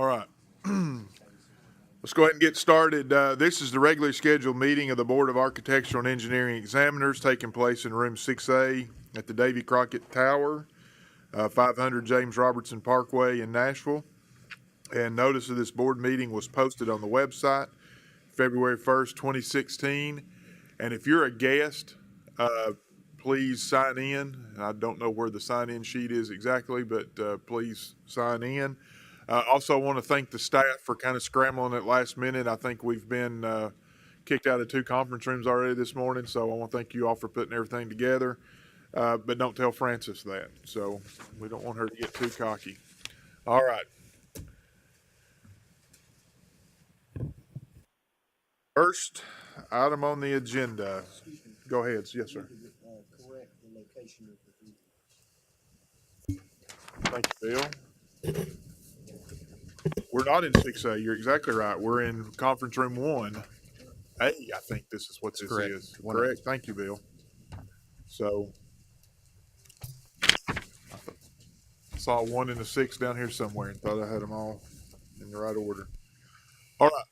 All right. Let's go ahead and get started. This is the regularly scheduled meeting of the Board of Architectural and Engineering Examiners taking place in room 6A at the Davy Crockett Tower, 500 James Robertson Parkway in Nashville. And notice of this board meeting was posted on the website February 1st, 2016. And if you're a guest, please sign in. I don't know where the sign-in sheet is exactly, but please sign in. Also want to thank the staff for kind of scrambling at last minute. I think we've been kicked out of 2 conference rooms already this morning, so I want to thank you all for putting everything together. But don't tell Frances that, so we don't want her to get too cocky. All right. First item on the agenda. Go ahead. Yes, sir. Correct the location of the meeting. Thank you, Bill. We're not in 6A. You're exactly right. We're in conference room 1A. I think this is what this correct. is. Correct. Thank you, Bill. So I saw 1 and a 6 down here somewhere and thought I had them all in the right order. All right.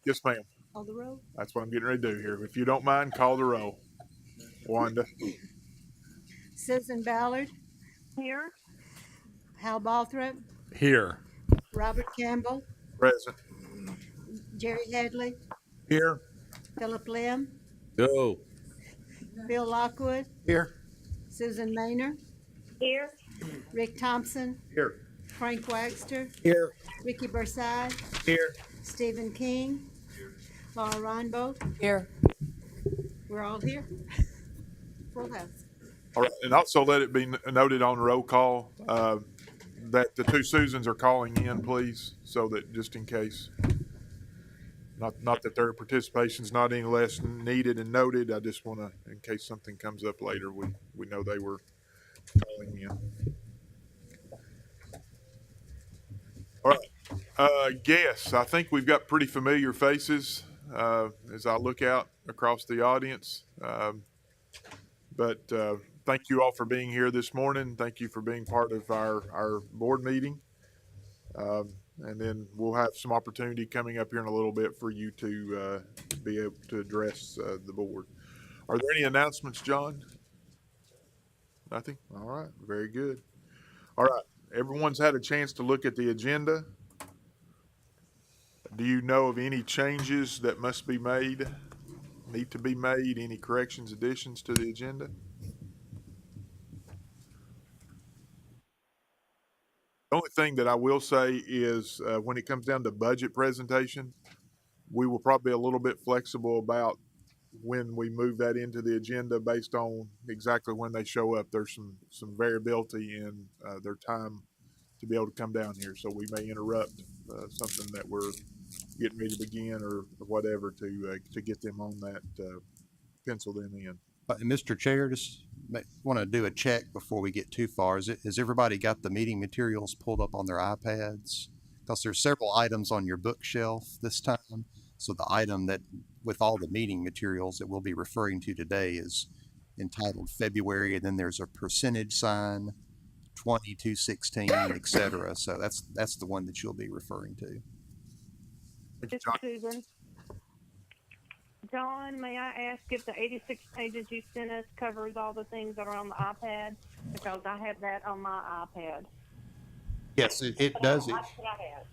Yes, ma'am. Call the roll. That's what I'm getting ready to do here. If you don't mind, call the roll. Wanda. Susan Ballard. Here. Hal Balthrop. Here. Robert Campbell. Present. Jerry Headley. Here. Philip Lim. Go. Bill Lockwood. Here. Susan Maynor. Here. Rick Thompson. Here. Frank Waxter. Here. Ricky Burside. Here. Stephen King. Laura Reinbold. Here. We're all here. Full house. All right. And also let it be noted on roll call that the 2 Susans are calling in, please, so that just in case. Not that their participation's not any less needed and noted. I just want to, in case something comes up later, we know they were calling in. All right. Guests, I think we've got pretty familiar faces as I look out across the audience. But thank you all for being here this morning. Thank you for being part of our board meeting. And then we'll have some opportunity coming up here in a little bit for you to be able to address the board. Are there any announcements, John? Nothing? All right. Very good. All right. Everyone's had a chance to look at the agenda. Do you know of any changes that must be made, need to be made, any corrections, additions to the agenda? The only thing that I will say is when it comes down to budget presentation, we will probably be a little bit flexible about when we move that into the agenda based on exactly when they show up. There's some variability in their time to be able to come down here. So we may interrupt something that we're getting ready to begin or whatever to get them on that, pencil them in. Mr. Chair, just want to do a check before we get too far. Has everybody got the meeting materials pulled up on their iPads? Because there's several items on your bookshelf this time. So the item that with all the meeting materials that we'll be referring to today is entitled February, and then there's a percentage sign, 2216, et cetera. So that's the one that you'll be referring to. Thank you, This John. is Susan. John, may I ask if the 86 pages you sent us covers all the things that are on the iPad? Because I have that on my iPad. Yes, it does. That's what I have.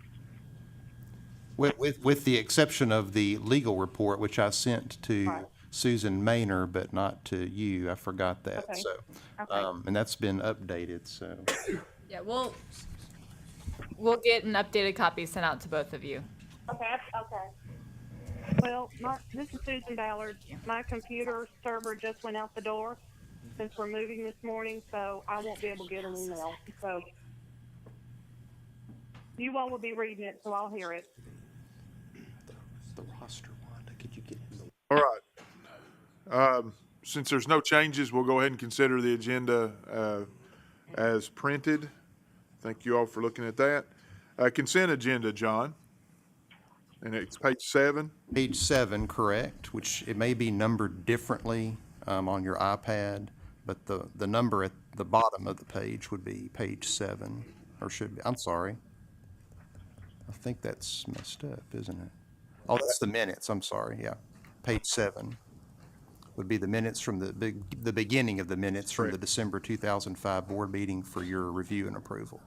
With the exception of the legal report, which I sent to Right. Susan Maynor, but not to you. I forgot that. Okay. So, Okay. and that's been updated. So, Yeah, we'll get an updated copy sent out to both of you. Okay. Well, this is Susan Ballard. My computer server just went out the door since we're moving this morning, so I won't be able to get an email. So you all will be reading it, so I'll hear it. the roster one. Could you get him? All right. Since there's no changes, we'll go ahead and consider the agenda as printed. Thank you all for looking at that. Consent agenda, John. And it's page 7. Page 7, correct, which it may be numbered differently on your iPad, but the number at the bottom of the page would be page 7, or should be, I'm sorry. I think that's messed up, isn't it? Oh, that's the minutes, I'm sorry, yeah. Page 7 would be the minutes from the beginning of the minutes from the Correct. December 2005 board meeting for your review and approval.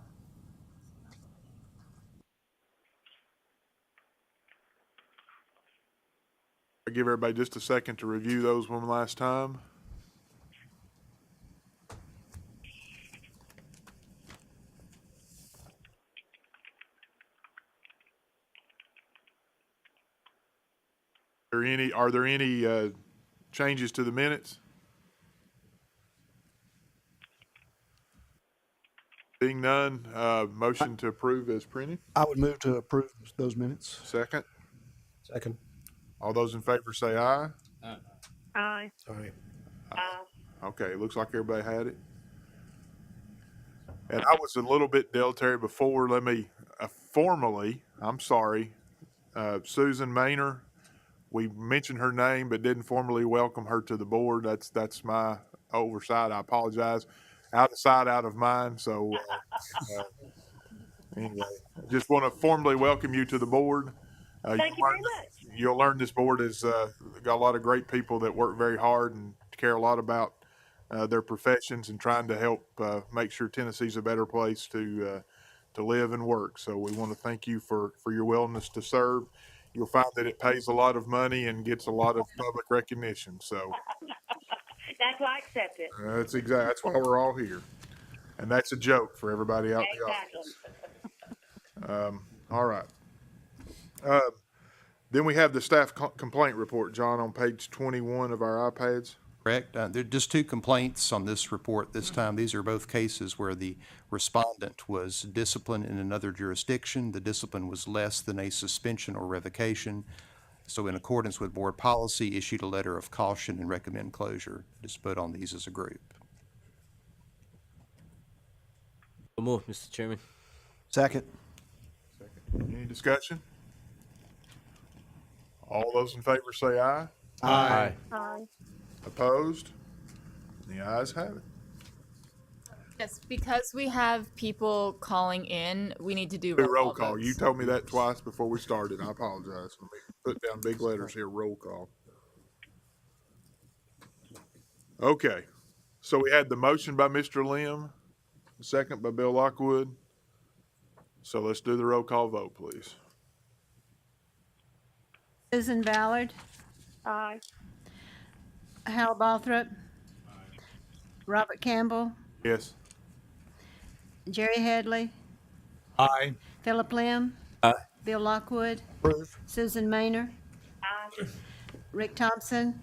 I'll give everybody just a second to review those one last time. Are there any changes to the minutes? Seeing none, motion to approve as printed. I would move to approve those minutes. Second. Second. All those in favor say aye. Aye. All right. Okay, it looks like everybody had it. And I was a little bit dilatory before. Let me formally, I'm sorry, Susan Maynor. We mentioned her name but didn't formally welcome her to the board. That's my oversight. I apologize. Out of sight, out of mind. So anyway, just want to formally welcome you to the board. Thank you very much. You'll learn this board has got a lot of great people that work very hard and care a lot about their professions and trying to help make sure Tennessee's a better place to live and work. So we want to thank you for your willingness to serve. You'll find that it pays a lot of money and gets a lot of public recognition. So That's why I accept it. that's why we're all here. And that's a joke for everybody out in the audience. All right. Then we have the staff complaint report, John, on page 21 of our iPads. Correct. There are just 2 complaints on this report this time. These are both cases where the respondent was disciplined in another jurisdiction. The discipline was less than a suspension or revocation. So in accordance with board policy, issued a letter of caution and recommend closure. Just vote on these as a group. So moved, Mr. Chairman. Second. Any discussion? All those in favor say aye. Aye. Aye. Opposed? The ayes have it. Yes, because we have people calling in, we need to do Do roll roll call call. votes. You told me that twice before we started. I apologize. Let me put down big letters here, roll call. Okay, so we had the motion by Mr. Lim, the second by Bill Lockwood. So let's do the roll call vote, please. Susan Ballard, Aye. Hal Balthrop, Robert Campbell, Yes. Jerry Headley, Aye. Philip Lim, Aye. Bill Lockwood, Approve. Susan Maynor, Aye. Rick Thompson,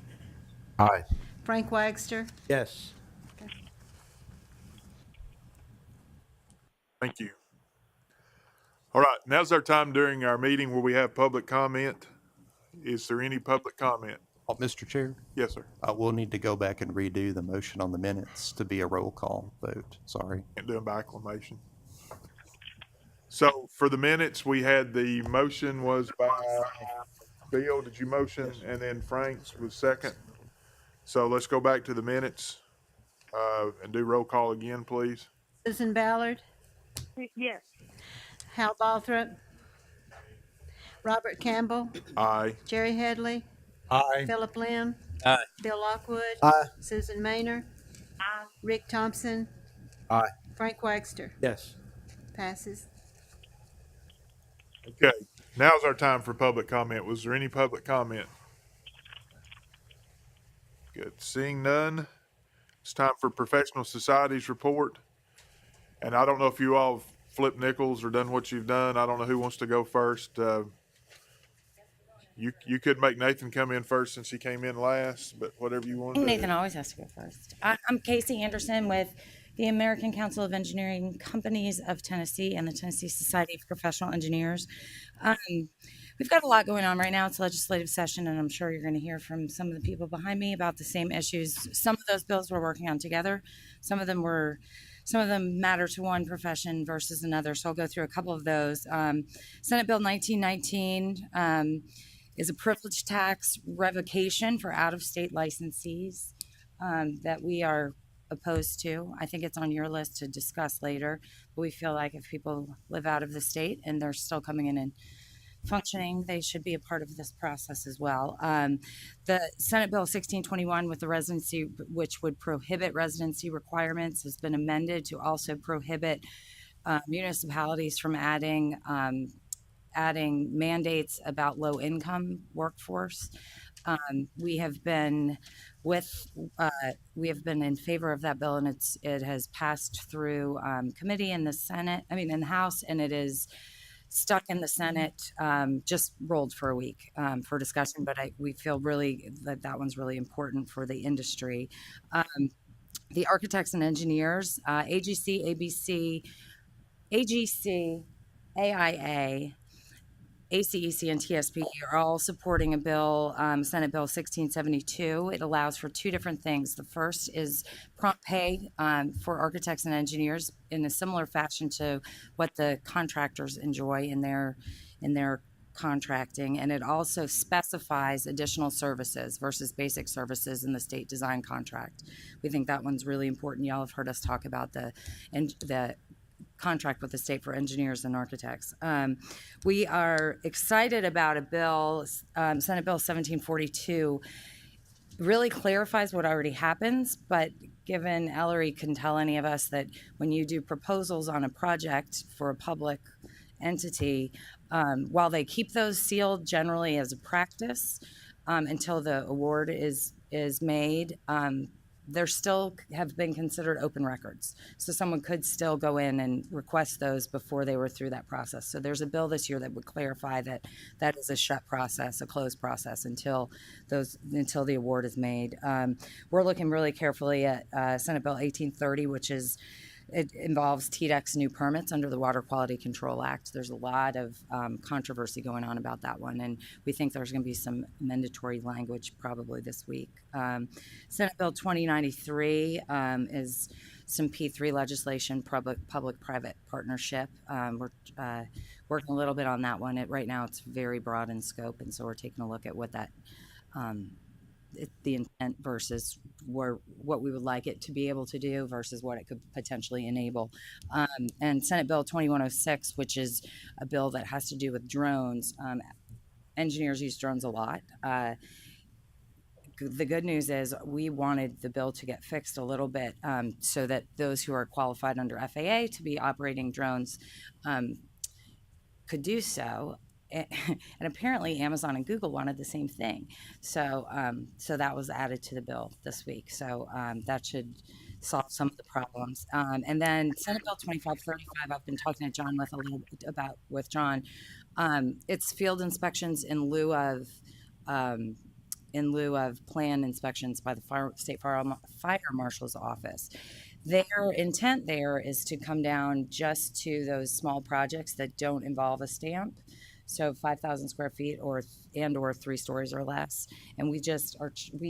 Aye. Frank Wagster. Yes. Thank you. All right, now's our time during our meeting where we have public comment. Is there any public comment? Oh, Mr. Chair, Yes, sir. we'll need to go back and redo the motion on the minutes to be a roll call vote. Sorry. Can't do them by acclamation. So for the minutes, we had the motion was by Bill, did you motion? And then Frank's was second. So let's go back to the minutes and do roll call again, please. Susan Ballard, Yes. Hal Balthrop, Robert Campbell, Aye. Jerry Headley, Aye. Philip Lim, Aye. Bill Lockwood, Aye. Susan Maynor, Aye. Rick Thompson, Aye. Frank Wagster. Yes. Passes. Okay, now's our time for public comment. Was there any public comment? Good. Seeing none, it's time for professional societies report. And I don't know if you all flipped nickels or done what you've done. I don't know who wants to go first. You could make Nathan come in first since he came in last, but whatever you want to do. Nathan always has to go first. I'm Casey Anderson with the American Council of Engineering Companies of Tennessee and the Tennessee Society of Professional Engineers. We've got a lot going on right now. It's legislative session, and I'm sure you're going to hear from some of the people behind me about the same issues. Some of those bills we're working on together. Some of them matter to one profession versus another. So I'll go through a couple of those. Senate Bill 1919 is a privilege tax revocation for out-of-state licensees that we are opposed to. I think it's on your list to discuss later. we feel like if people live out of the state and they're still coming in and functioning, they should be a part of this process as well. The Senate Bill 1621 with the residency, which would prohibit residency requirements, has been amended to also prohibit municipalities from adding mandates about low income workforce. We have been in favor of that bill, and it has passed through committee in the Senate. I mean, in the House, and it is stuck in the Senate. Just rolled for a week for discussion, but we feel really that one's really important for the industry. The architects and engineers, AGC, ABC, AGC, AIA, ACEC and TSP are all supporting a bill, Senate Bill 1672. It allows for two different things. The first is prompt pay for architects and engineers in a similar fashion to what the contractors enjoy in their contracting, and it also specifies additional services versus basic services in the state design contract. We think that one's really important. Y'all have heard us talk about the contract with the state for engineers and architects. We are excited about a bill, Senate Bill 1742, really clarifies what already happens, but given Ellery can tell any of us that when you do proposals on a project for a public entity, while they keep those sealed generally as a practice until the award is made, they're still have been considered open records. So someone could still go in and request those before they were through that process. So there's a bill this year that would clarify that that is a shut process, a closed process until the award is made. We're looking really carefully at Senate Bill 1830, which it involves TDEC's new permits under the Water Quality Control Act. There's a lot of controversy going on about that one, and we think there's going to be some mandatory language probably this week. Senate Bill 2093 is some P3 legislation, public-private partnership. We're working a little bit on that one. Right now it's very broad in scope, and so we're taking a look at what that the intent versus what we would like it to be able to do versus what it could potentially enable. And Senate Bill 2106, which is a bill that has to do with drones. Engineers use drones a lot. The good news is we wanted the bill to get fixed a little bit so that those who are qualified under FAA to be operating drones could do so. And apparently Amazon and Google wanted the same thing. So that was added to the bill this week. So that should solve some of the problems. And then Senate Bill 2535, I've been talking to John with John. It's field inspections in lieu of planned inspections by the State Fire Marshal's office. Their intent there is to come down just to those small projects that don't involve a stamp. So 5,000 square feet or 3 stories or less. And we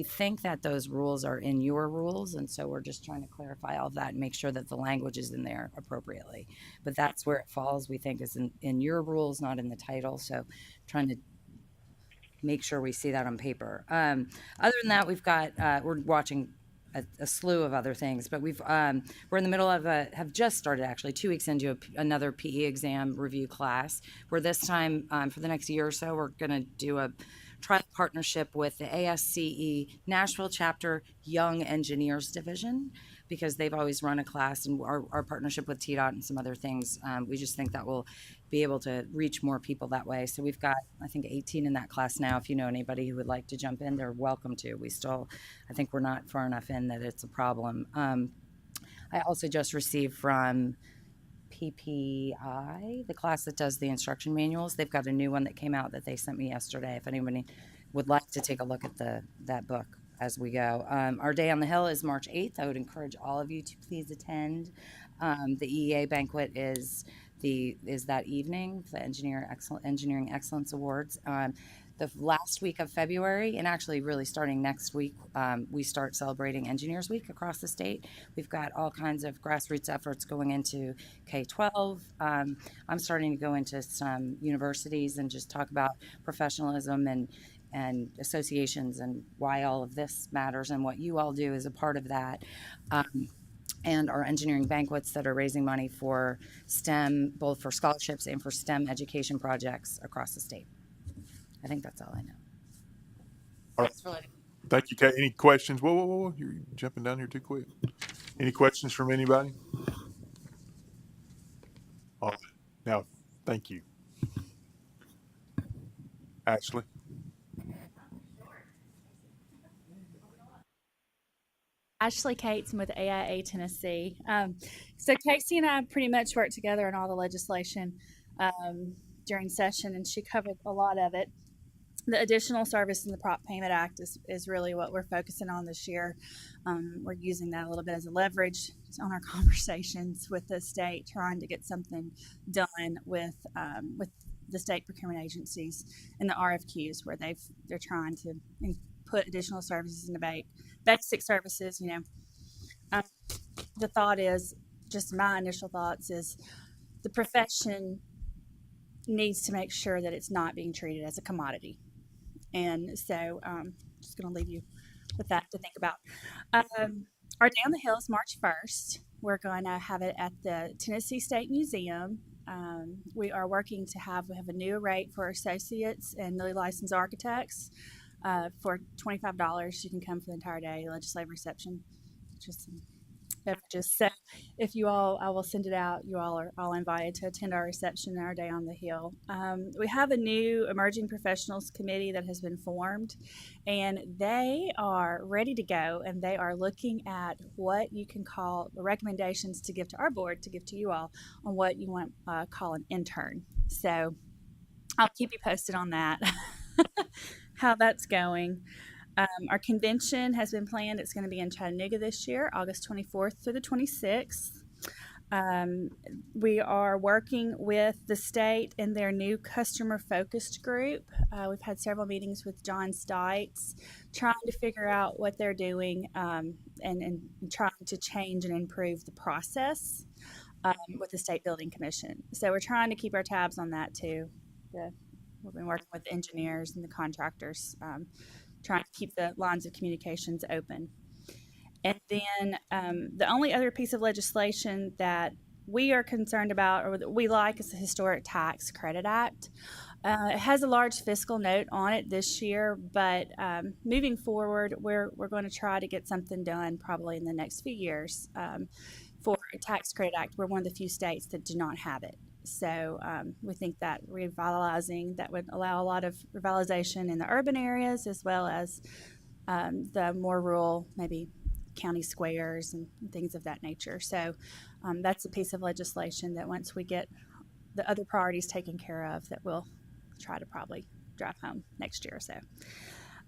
think that those rules are in your rules. And so we're just trying to clarify all of that and make sure that the language is in there appropriately. But that's where it falls, we think, is in your rules, not in the title. So trying to make sure we see that on paper. Other than that, we're watching a slew of other things, but we're in the middle of have just started actually 2 weeks into another PE exam review class, where this time for the next year or so we're going to do a trial partnership with the ASCE Nashville chapter Young Engineers Division, because they've always run a class, and our partnership with TDOT and some other things, we just think that will be able to reach more people that way. So we've got, I think, 18 in that class now. If you know anybody who would like to jump in, they're welcome to. I think we're not far enough in that it's a problem. I also just received from PPI, the class that does the instruction manuals. They've got a new one that came out that they sent me yesterday. If anybody would like to take a look at that book as we go. Our Day on the Hill is March 8th. I would encourage all of you to please attend. The EEA banquet is that evening, the Engineering Excellence Awards. The last week of February, and actually really starting next week, we start celebrating Engineers Week across the state. We've got all kinds of grassroots efforts going into K-12. I'm starting to go into some universities and just talk about professionalism and associations and why all of this matters and what you all do as a part of that. and our engineering banquets that are raising money for STEM, both for scholarships and for STEM education projects across the state. I think that's all I know. All right. Thanks for letting me. Thank you, Kate. Any questions? Whoa. You're jumping down here too quick. Any questions from anybody? All right. Now, thank you. Ashley? Ashley Cates with AIA Tennessee. So Casey and I pretty much worked together on all the legislation during session, and she covered a lot of it. The additional service in the Prop Payment Act is really what we're focusing on this year. We're using that a little bit as a leverage on our conversations with the state, trying to get something done with the state procurement agencies and the RFQs where they're trying to put additional services in debate. Basic services, the thought is, just my initial thoughts is, the profession needs to make sure that it's not being treated as a commodity. And so just going to leave you with that to think about. Our Day on the Hill is March 1st. We're going to have it at the Tennessee State Museum. We are working to have a new rate for associates and newly licensed architects. For $25, you can come for the entire day, legislative reception, just some beverages. So if you all, I will send it out. You all are all invited to attend our reception and our Day on the Hill. We have a new Emerging Professionals Committee that has been formed, and they are ready to go, and they are looking at what you can call recommendations to give to our board, to give to you all, on what you want to call an intern. So I'll keep you posted on that. How that's going. Our convention has been planned. It's going to be in Chattanooga this year, August 24th through the 26th. We are working with the state and their new customer focused group. We've had several meetings with John Stites, trying to figure out what they're doing and trying to change and improve the process with the State Building Commission. So we're trying to keep our tabs on that too. We've been working with the engineers and the contractors, trying to keep the lines of communications open. And then the only other piece of legislation that we are concerned about, or that we like, is the Historic Tax Credit Act. It has a large fiscal note on it this year, but moving forward, we're going to try to get something done probably in the next few years for a tax credit act. We're one of the few states that do not have it. So we think that revitalizing, that would allow a lot of revitalization in the urban areas, as well as the more rural, maybe county squares and things of that nature. So that's a piece of legislation that once we get the other priorities taken care of, that we'll try to probably drive home next year or so.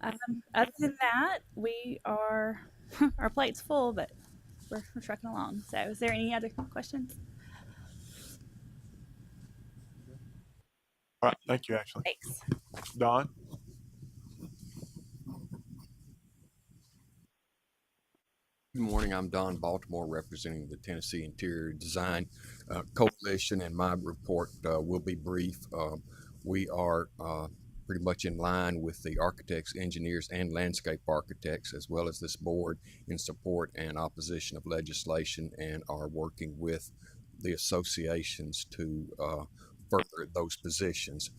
Other than that, we are, our plate's full, but we're trucking along. So is there any other questions? All right. Thank you, Ashley. Thanks. Don? Good morning. I'm Don Baltimore, representing the Tennessee Interior Design Coalition, and my report will be brief. We are pretty much in line with the architects, engineers, and landscape architects, as well as this board, in support and opposition of legislation, and are working with the associations to further those positions.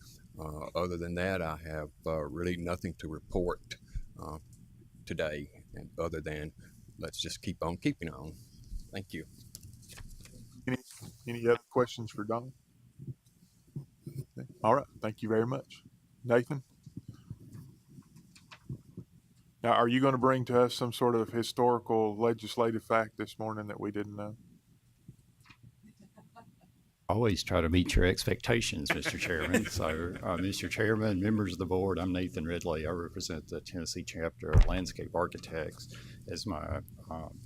Other than that, I have really nothing to report today, and other than let's just keep on keeping on. Thank you. Any other questions for Don? All right. Thank you very much. Nathan? Now, are you going to bring to us some sort of historical legislative fact this morning that we didn't know? Always try to meet your expectations, Mr. Chairman. So, Mr. Chairman, members of the board, I'm Nathan Ridley. I represent the Tennessee chapter of Landscape Architects. As my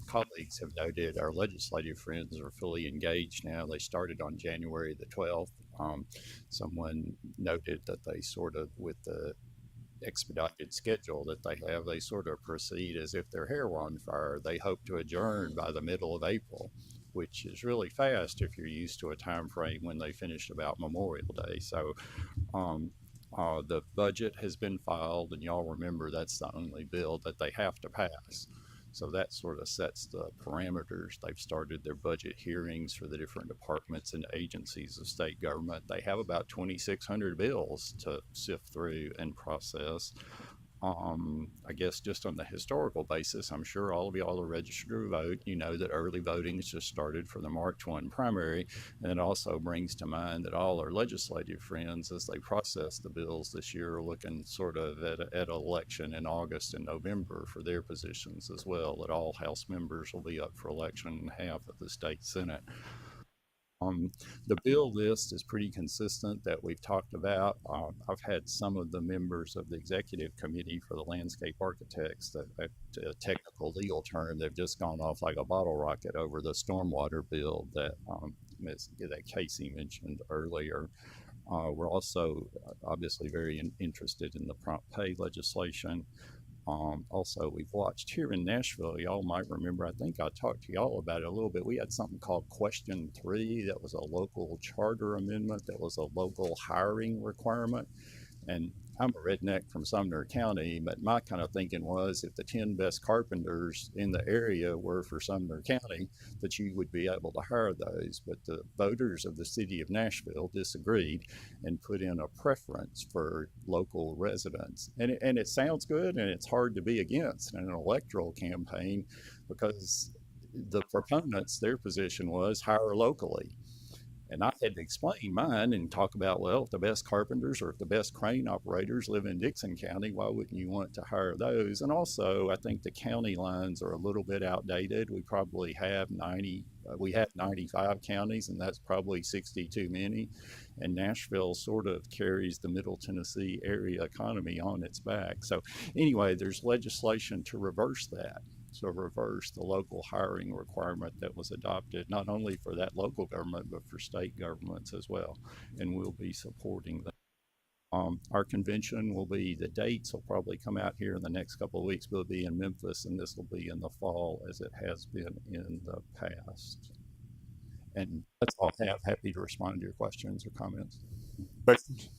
colleagues have noted, our legislative friends are fully engaged now. They started on January the 12th. Someone noted that they sort of, with the expedited schedule that they have, they sort of proceed as if their hair were on fire. They hope to adjourn by the middle of April, which is really fast if you're used to a time frame when they finished about Memorial Day. So the budget has been filed, and y'all remember that's the only bill that they have to pass. So that sort of sets the parameters. They've started their budget hearings for the different departments and agencies of state government. They have about 2,600 bills to sift through and process. I guess just on the historical basis, I'm sure all of y'all are registered to vote. You know that early voting has just started for the March 1 primary. And it also brings to mind that all our legislative friends, as they process the bills this year, are looking sort of at election in August and November for their positions as well, that all House members will be up for election in half of the state Senate. The bill list is pretty consistent that we've talked about. I've had some of the members of the executive committee for the landscape architects, that a technical legal term, they've just gone off like a bottle rocket over the stormwater bill that Casey mentioned earlier. We're also obviously very interested in the prompt pay legislation. Also, we've watched here in Nashville, y'all might remember, I think I talked to y'all about it a little bit. We had something called Question 3 that was a local charter amendment, that was a local hiring requirement. And I'm a redneck from Sumner County, but my kind of thinking was if the 10 best carpenters in the area were for Sumner County, that you would be able to hire those. But the voters of the city of Nashville disagreed and put in a preference for local residents. And it sounds good, and it's hard to be against in an electoral campaign, because the proponents, their position was hire locally. And I had to explain mine and talk about, well, if the best carpenters or if the best crane operators live in Dixon County, why wouldn't you want to hire those? And also, I think the county lines are a little bit outdated. We probably have 95 counties, and that's probably 60 too many. And Nashville sort of carries the Middle Tennessee area economy on its back. So anyway, there's legislation to reverse that. So reverse the local hiring requirement that was adopted, not only for that local government, but for state governments as well. And we'll be supporting that. Our convention will be, the dates will probably come out here in the next couple of weeks. We'll be in Memphis, and this will be in the fall as it has been in the past. And that's all I have. Happy to respond to your questions or comments. Questions?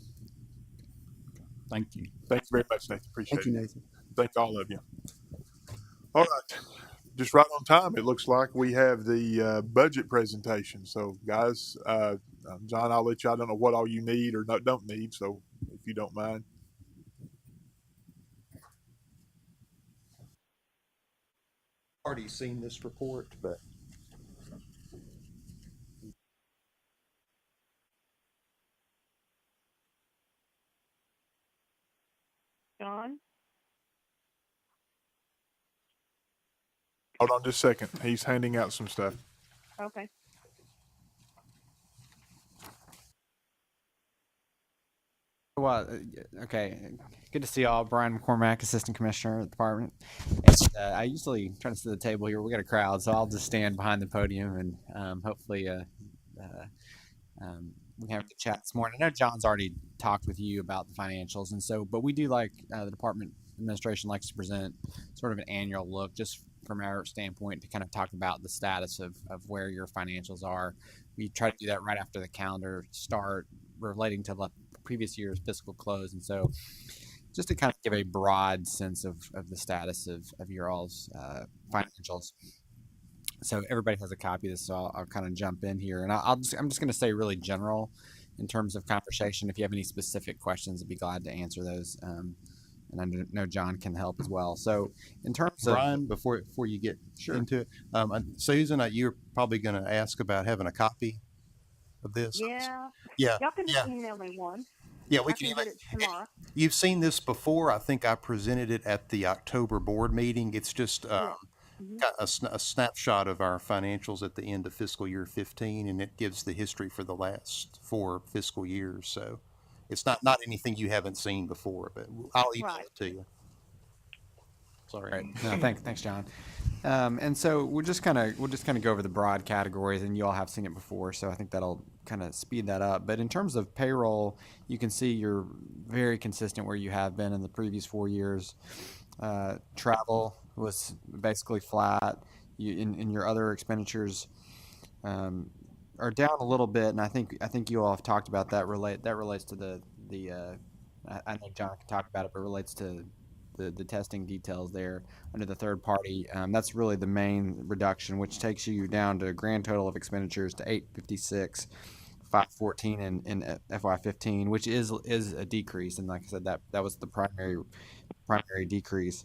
Thank you. Thank you very much, Nathan. Appreciate Thank you, it. Nathan. Thank all of you. All right, just right on time. It looks like we have the budget presentation. So, guys, John, I'll let you. I don't know what all you need or don't need. So, if you don't mind. Already seen this report, but John? Hold on just a second. He's handing out some stuff. Okay. Well, okay. Good to see y'all. Brian McCormack, Assistant Commissioner at the department. And, I usually try to sit at the table here. We got a crowd, so I'll just stand behind the podium and hopefully we can have a chat this morning. I know John's already talked with you about the financials, and so, but we do like the department administration likes to present sort of an annual look, just from our standpoint, to kind of talk about the status of where your financials are. We try to do that right after the calendar start relating to the previous year's fiscal close. And so just to kind of give a broad sense of the status of your all's financials. So everybody has a copy of this, so I'll kind of jump in here. And I'm just going to say really general in terms of conversation. If you have any specific questions, I'd be glad to answer those. And I know John can help as well. So in terms of Brian, before you get into it, Susan, you're probably going to ask about having a copy of this. Yeah. Yeah. Y'all can email me one. Yeah, we I can get it tomorrow. You've seen this before. I think I presented it at the October board meeting. It's just got a snapshot of our financials at the end of fiscal year 15, and it gives the history for the last 4 fiscal years. So it's not anything you haven't seen before, but I'll email it to you. Sorry. Right. No, thanks, John. And so we'll just kind of go over the broad categories, and you all have seen it before, so I think that'll kind of speed that up. But in terms of payroll, you can see you're very consistent where you have been in the previous 4 years. Travel was basically flat. In your other expenditures are down a little bit, and I think you all have talked about that. That relates to the I know John can talk about it, but relates to the testing details there under the third party. That's really the main reduction, which takes you down to a grand total of expenditures to 856. 514 in FY15, which is a decrease, and like I said, that was the primary decrease.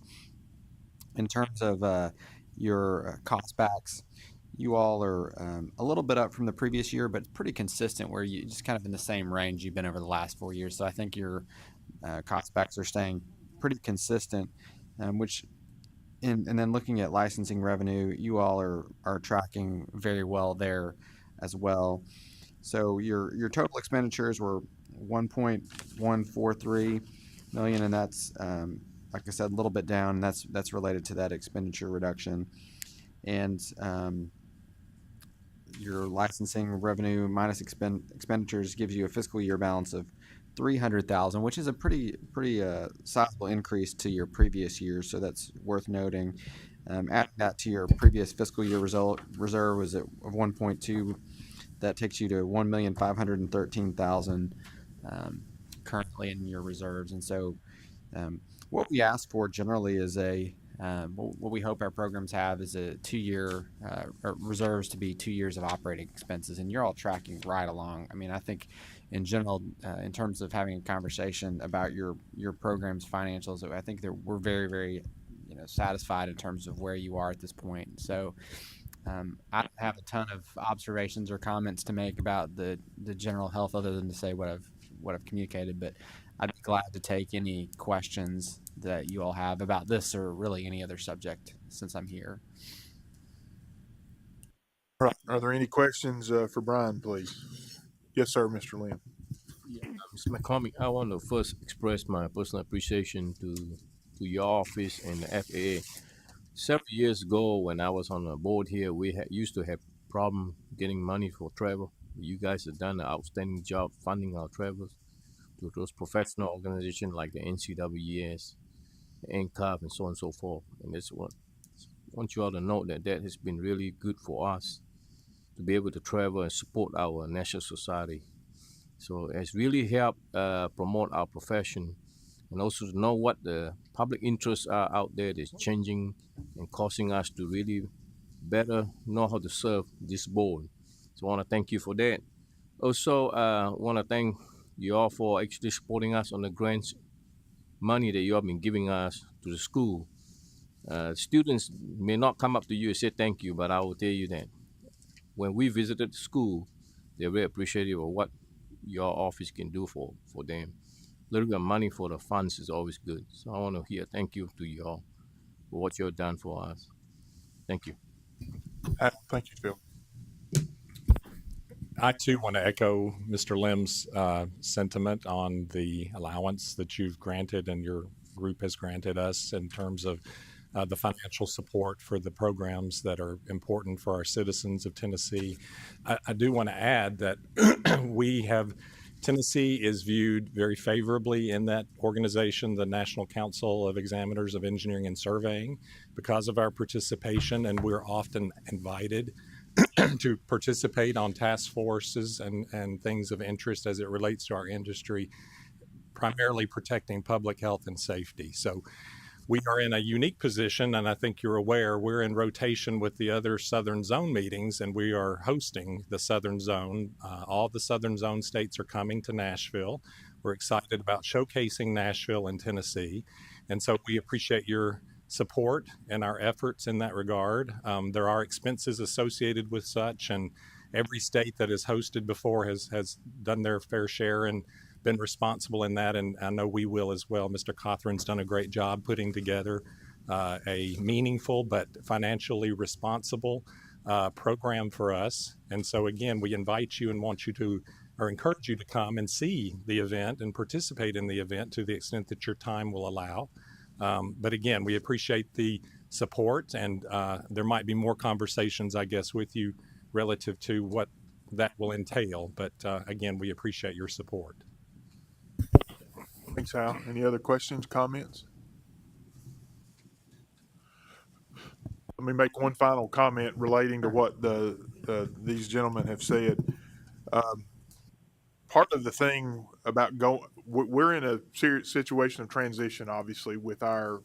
In terms of your cost backs, you all are a little bit up from the previous year, but pretty consistent, where you just kind of in the same range you've been over the last 4 years. So I think your cost backs are staying pretty consistent, which. And then looking at licensing revenue, you all are tracking very well there as well. So your total expenditures were 1.143 million, and that's like I said, a little bit down. And that's related to that expenditure reduction, and your licensing revenue minus expenditures gives you a fiscal year balance of 300,000, which is a pretty sizable increase to your previous year. So that's worth noting. Adding that to your previous fiscal year reserve was of 1.2. That takes you to 1,513,000 currently in your reserves. And so, what we ask for generally is what we hope our programs have is a 2-year reserves to be 2 years of operating expenses, and you're all tracking right along. I mean, I think in general, in terms of having a conversation about your program's financials, I think that we're very, very satisfied in terms of where you are at this point. So. I don't have a ton of observations or comments to make about the general health, other than to say what I've communicated. But I'd be glad to take any questions that you all have about this or really any other subject since I'm here. Right. Are there any questions for Brian, please? Yes, sir, Mr. Lynn. Mr. McCormick, I want to first express my personal appreciation to your office and the FAA. Several years ago, when I was on the board here, we used to have problem getting money for travel. You guys have done an outstanding job funding our travels to those professional organizations like the NCWES, the NCAP, and so on and so forth. And that's what I want you all to know, that has been really good for us to be able to travel and support our national society. So it's really helped promote our profession, and also to know what the public interests are out there that's changing and causing us to really better know how to serve this board. So I want to thank you for that. Also, I want to thank you all for actually supporting us on the grants money that you have been giving us to the school. Students may not come up to you and say thank you, but I will tell you that when we visited the school, they're very appreciative of what your office can do for them. A little bit of money for the funds is always good. So I want to hear thank you to you all for what you've done for us. Thank you. Thank you, Phil. I too want to echo Mr. Lim's sentiment on the allowance that you've granted and your group has granted us in terms of the financial support for the programs that are important for our citizens of Tennessee. I do want to add that Tennessee is viewed very favorably in that organization, the National Council of Examiners of Engineering and Surveying, because of our participation, and we're often invited to participate on task forces and things of interest as it relates to our industry, primarily protecting public health and safety. So we are in a unique position, and I think you're aware, we're in rotation with the other Southern Zone meetings, and we are hosting the Southern Zone. All the Southern Zone states are coming to Nashville. We're excited about showcasing Nashville and Tennessee, and so we appreciate your support and our efforts in that regard. There are expenses associated with such, and every state that has hosted before has done their fair share and been responsible in that, and I know we will as well. Mr. Cothran's done a great job putting together a meaningful but financially responsible program for us. And so again, we invite you and want you to, or encourage you to come and see the event and participate in the event to the extent that your time will allow. But again, we appreciate the support, and there might be more conversations, I guess, with you relative to what that will entail. But again, we appreciate your support. Thanks, Hal. Any other questions, comments? Let me make one final comment relating to what these gentlemen have said. Part of the thing about we're in a serious situation of transition, obviously, with our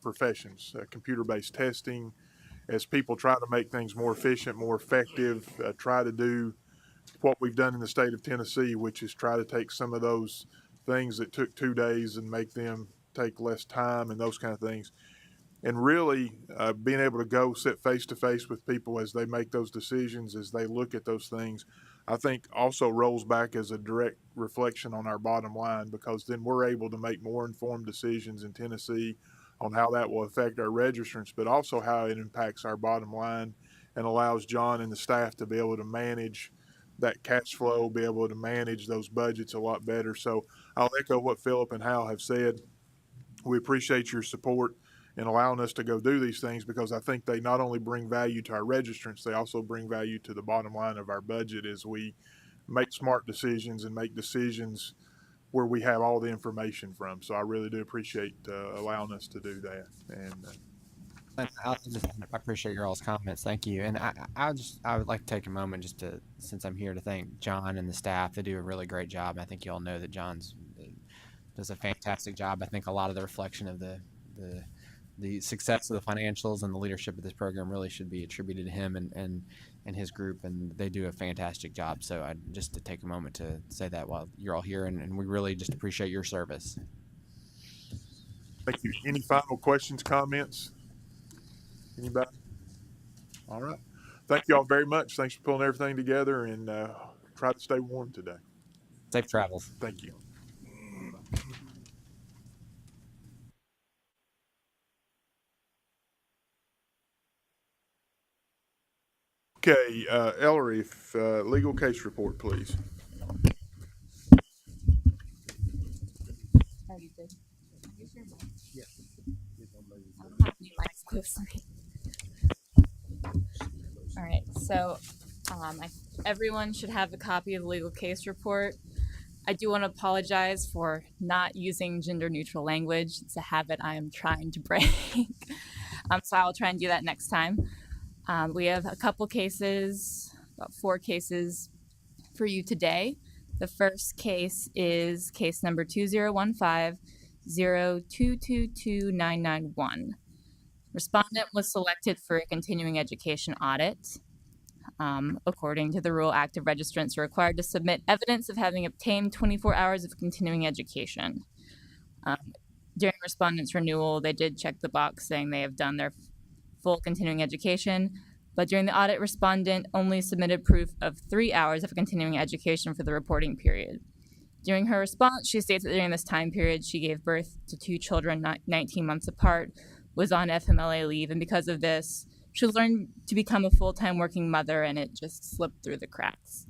professions, computer-based testing, as people try to make things more efficient, more effective, try to do what we've done in the state of Tennessee, which is try to take some of those things that took 2 days and make them take less time and those kind of things. And really being able to go sit face to face with people as they make those decisions, as they look at those things, I think also rolls back as a direct reflection on our bottom line, because then we're able to make more informed decisions in Tennessee on how that will affect our registrants, but also how it impacts our bottom line and allows John and the staff to be able to manage that cash flow, be able to manage those budgets a lot better. So I'll echo what Philip and Hal have said. We appreciate your support in allowing us to go do these things, because I think they not only bring value to our registrants, they also bring value to the bottom line of our budget as we make smart decisions and make decisions where we have all the information from. So I really do appreciate allowing us to do that. And I appreciate your all's comments. Thank you. And I would like to take a moment just to, since I'm here, to thank John and the staff. They do a really great job. I think you all know that John's does a fantastic job. I think a lot of the reflection of the success of the financials and the leadership of this program really should be attributed to him and his group, and they do a fantastic job. So I just to take a moment to say that while you're all here, and we really just appreciate your service. thank you. Any final questions, comments? Anybody? All right. Thank you all very much. Thanks for pulling everything together, and try to stay warm today. Safe travels. Thank you. Okay, Ellery, if legal case report, please. All right, so everyone should have a copy of the legal case report. I do want to apologize for not using gender-neutral language. It's a habit I am trying to break. So I'll try and do that next time. We have a couple cases, about 4 cases for you today. The first case is case number 2015-0222-991. Respondent was selected for a continuing education audit. According to the rule, active registrants are required to submit evidence of having obtained 24 hours of continuing education. During respondent's renewal, they did check the box saying they have done their full continuing education, but during the audit, respondent only submitted proof of 3 hours of continuing education for the reporting period. During her response, she states that during this time period, she gave birth to 2 children 19 months apart, was on FMLA leave, and because of this, she learned to become a full-time working mother, and it just slipped through the cracks.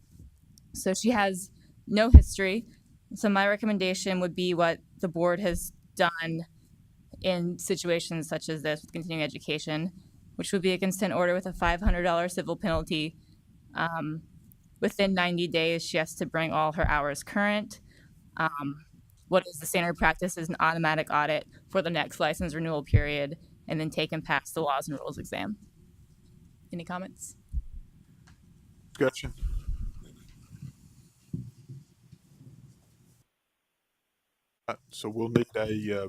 So she has no history. So my recommendation would be what the board has done in situations such as this with continuing education, which would be a consent order with a $500 civil penalty. Within 90 days, she has to bring all her hours current. What is the standard practice is an automatic audit for the next license renewal period, and then take and pass the laws and rules exam. Any comments? Discussion. So we'll need a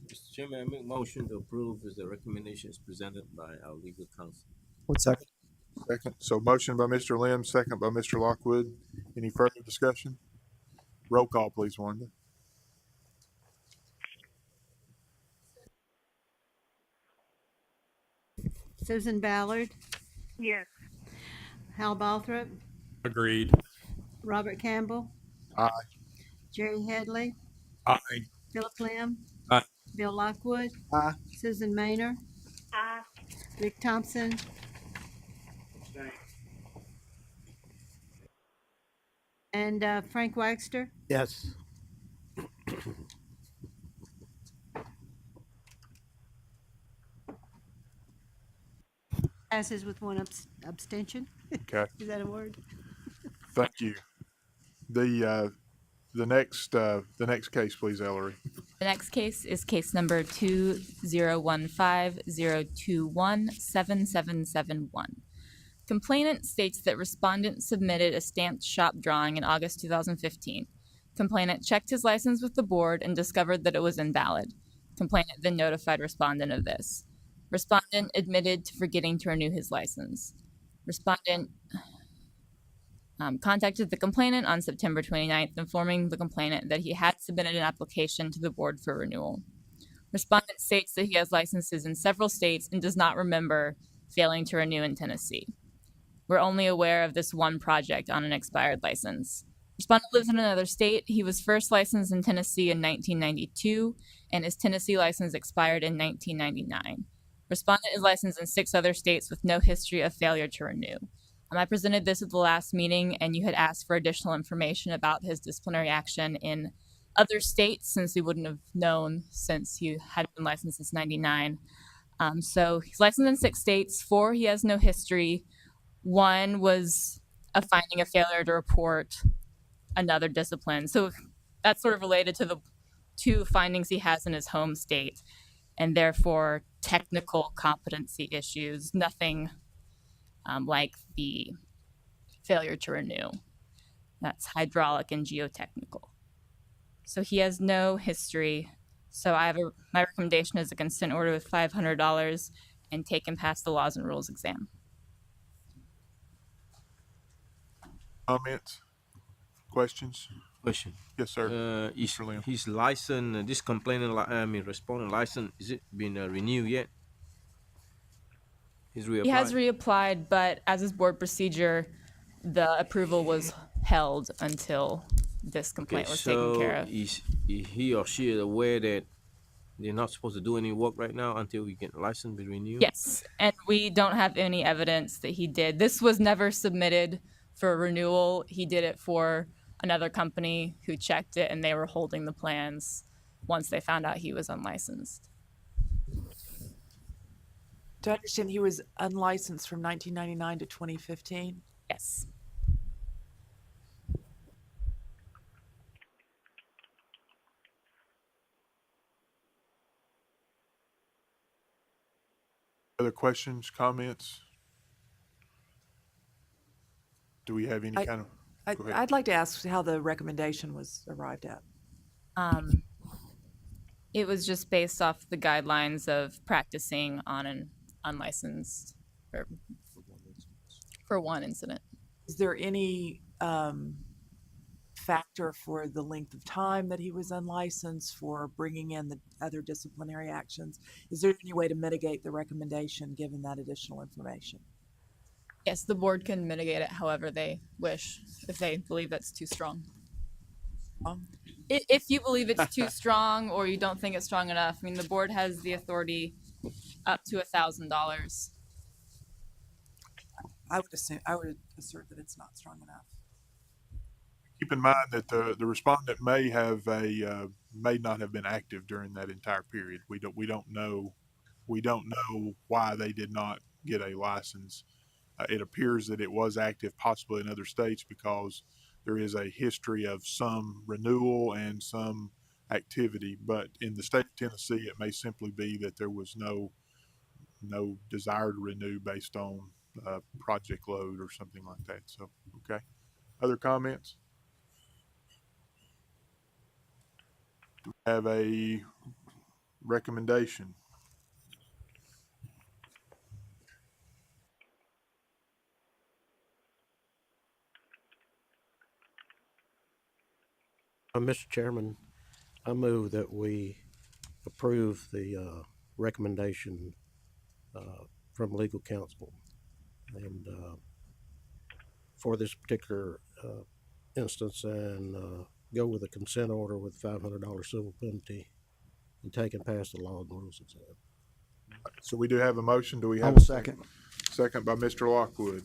Mr. Chairman, I make motion to approve as the recommendations presented by our legal counsel. One second. second. So motion by Mr. Lim, second by Mr. Lockwood. Any further discussion? Roll call, please, Wanda. Susan Ballard, Yes. Hal Balthrop, Agreed. Robert Campbell, Aye. Jerry Headley, Aye. Philip Lim, Aye. Bill Lockwood, Aye. Susan Maynor, Aye. Rick Thompson, and Frank Wagster. Yes. Passes with one abstention. Okay, Is that a word? thank you. The next case, please, Ellery. The next case is case number 2015-021-7771. Complainant states that respondent submitted a stamped shop drawing in August 2015. Complainant checked his license with the board and discovered that it was invalid. Complainant then notified respondent of this. Respondent admitted to forgetting to renew his license. Respondent contacted the complainant on September 29th, informing the complainant that he had submitted an application to the board for renewal. Respondent states that he has licenses in several states and does not remember failing to renew in Tennessee. We're only aware of this one project on an expired license. Respondent lives in another state. He was first licensed in Tennessee in 1992, and his Tennessee license expired in 1999. Respondent is licensed in 6 other states with no history of failure to renew. I presented this at the last meeting, and you had asked for additional information about his disciplinary action in other states, since we wouldn't have known since he had been licensed since 99. So he's licensed in 6 states. 4, he has no history. 1 was a finding of failure to report another discipline. So that's sort of related to the 2 findings he has in his home state, and therefore technical competency issues, nothing like the failure to renew. That's hydraulic and geotechnical. So he has no history. So my recommendation is a consent order with $500 and take him past the laws and rules exam. Comments? Questions? Question. Yes, sir. Is Mr. Lim. his license, this complainant, respondent license, is it been renewed yet? He's reapplied. He has reapplied, but as his board procedure, the approval was held until this complaint was taken care of. Is he or she aware that they're not supposed to do any work right now until we get the license be renewed? Yes, and we don't have any evidence that he did. This was never submitted for renewal. He did it for another company who checked it, and they were holding the plans once they found out he was unlicensed. Do I understand he was unlicensed from 1999 to 2015? Yes. Other questions, comments? Do we have any kind of? Go ahead. I'd like to ask how the recommendation was arrived at. It was just based off the guidelines of practicing on an unlicensed or for one incident. Is there any factor for the length of time that he was unlicensed, for bringing in the other disciplinary actions? Is there any way to mitigate the recommendation given that additional information? Yes, the board can mitigate it however they wish, if they believe that's too strong. If you believe it's too strong or you don't think it's strong enough, I mean, the board has the authority up to $1,000. I would assert that it's not strong enough. Keep in mind that the respondent may not have been active during that entire period. We don't know why they did not get a license. It appears that it was active possibly in other states because there is a history of some renewal and some activity, but in the state of Tennessee, it may simply be that there was no desire to renew based on project load or something like that. So, okay. Other comments? Do we have a recommendation? Mr. Chairman, I move that we approve the recommendation from legal counsel, and for this particular instance, and go with a consent order with $500 civil penalty and taken past the law and rules exam. So we do have a motion. Do we I have will a second. Second by Mr. Lockwood.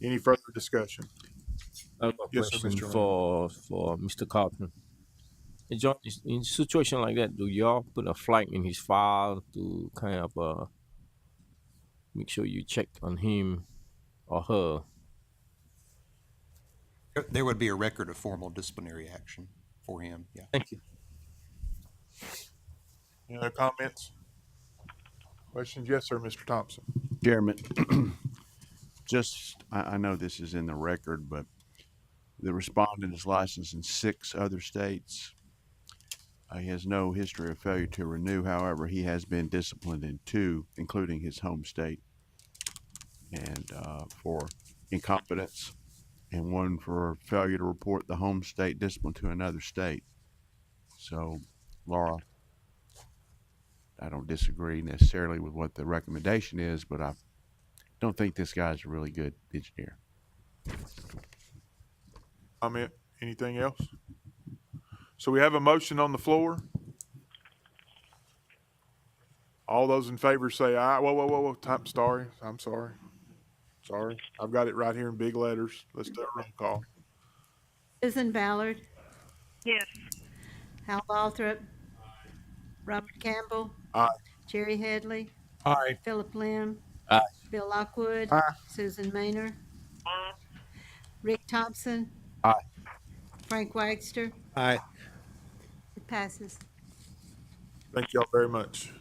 Any further discussion? I have a Yes, sir, question Mr. for Mr. Carpenter. Hey, John, in a situation like that, do y'all put a flag in his file to kind of make sure you check on him or her? There would be a record of formal disciplinary action for him, yeah. Thank you. Any other comments? Questions? Yes, sir, Mr. Thompson. Chairman, I know this is in the record, but The respondent is licensed in 6 other states. He has no history of failure to renew. However, he has been disciplined in 2, including his home state, and for incompetence, and 1 for failure to report the home state discipline to another state. So, Laura, I don't disagree necessarily with what the recommendation is, but I don't think this guy's a really good engineer. Comment? Anything else? So we have a motion on the floor. All those in favor say aye. Whoa. I'm sorry. Sorry. I've got it right here in big letters. Let's do a roll call. Susan Ballard, Yes. Hal Balthrop, Robert Campbell, Aye. Jerry Headley, Aye. Philip Lim, Aye. Bill Lockwood, Aye. Susan Maynard, Aye. Rick Thompson, Aye. Frank Wagster. Aye. It passes. Thank y'all very much.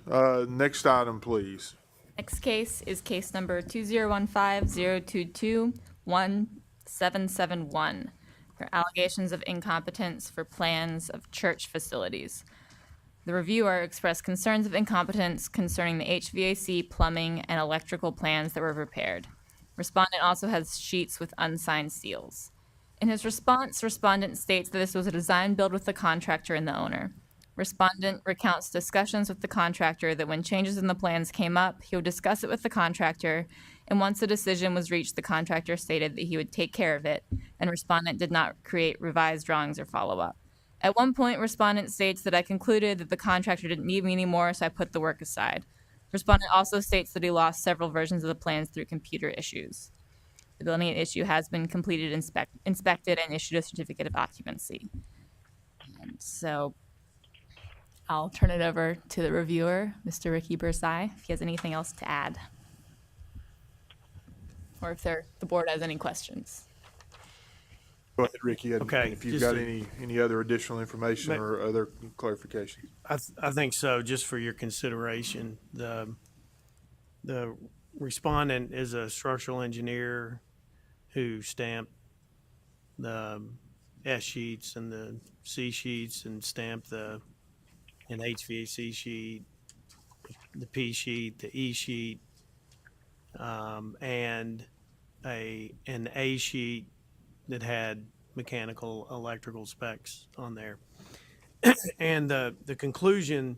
Next item, please. Next case is case number 2015-022-1771 for allegations of incompetence for plans of church facilities. The reviewer expressed concerns of incompetence concerning the HVAC, plumbing, and electrical plans that were prepared. Respondent also has sheets with unsigned seals. In his response, respondent states that this was a design build with the contractor and the owner. Respondent recounts discussions with the contractor that when changes in the plans came up, he would discuss it with the contractor, and once a decision was reached, the contractor stated that he would take care of it, and respondent did not create revised drawings or follow-up. At one point, respondent states that I concluded that the contractor didn't need me anymore, so I put the work aside. Respondent also states that he lost several versions of the plans through computer issues. The building at issue has been completed, inspected, and issued a certificate of occupancy. And so I'll turn it over to the reviewer, Mr. Ricky Bursai, if he has anything else to add. Or if the board has any questions. Go ahead, Ricky. And Okay, if you've just got to- any other additional information Ma- or other clarification. I think so, just for your consideration. The respondent is a structural engineer who stamped the S sheets and the C sheets and stamped an HVAC sheet, the P sheet, the E sheet, and an A sheet that had mechanical, electrical specs on there. And the conclusion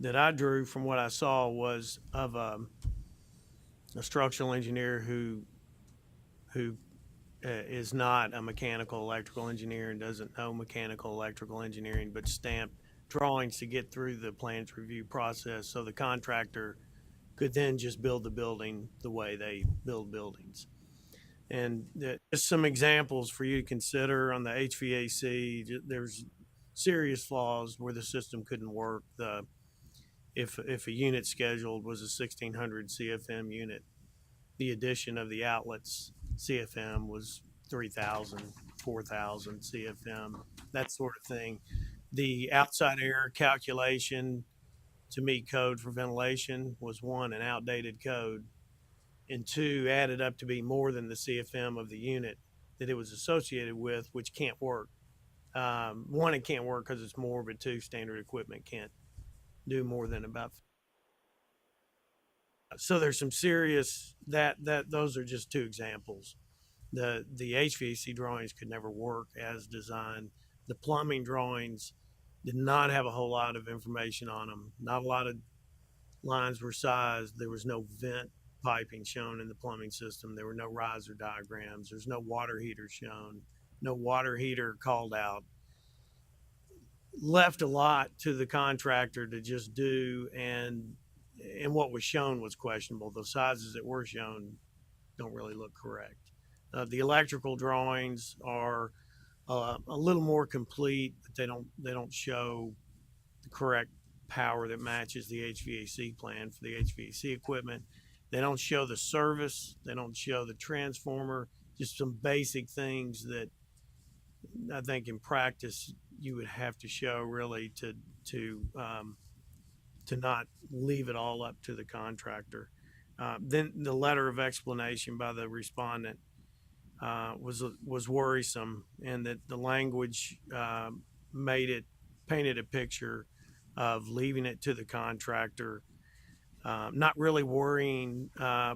that I drew from what I saw was of a structural engineer who is not a mechanical electrical engineer and doesn't know mechanical electrical engineering, but stamped drawings to get through the plans review process so the contractor could then just build the building the way they build buildings. And just some examples for you to consider on the HVAC. There's serious flaws where the system couldn't work. If a unit scheduled was a 1600 CFM unit, the addition of the outlets CFM was 3000, 4000 CFM, that sort of thing. The outside air calculation to meet code for ventilation was 1, an outdated code, and 2, added up to be more than the CFM of the unit that it was associated with, which can't work. 1, it can't work because it's more, but 2, standard equipment can't do more than about. So there's some serious those are just 2 examples. The HVAC drawings could never work as designed. The plumbing drawings did not have a whole lot of information on them. Not a lot of lines were sized. There was no vent piping shown in the plumbing system. There were no riser diagrams. There's no water heater shown. No water heater called out. Left a lot to the contractor to just do, and what was shown was questionable. The sizes that were shown don't really look correct. The electrical drawings are a little more complete, but they don't show the correct power that matches the HVAC plan for the HVAC equipment. They don't show the service. They don't show the transformer. Just some basic things that I think in practice you would have to show really to not leave it all up to the contractor. Then the letter of explanation by the respondent was worrisome, and that the language painted a picture of leaving it to the contractor, not really worrying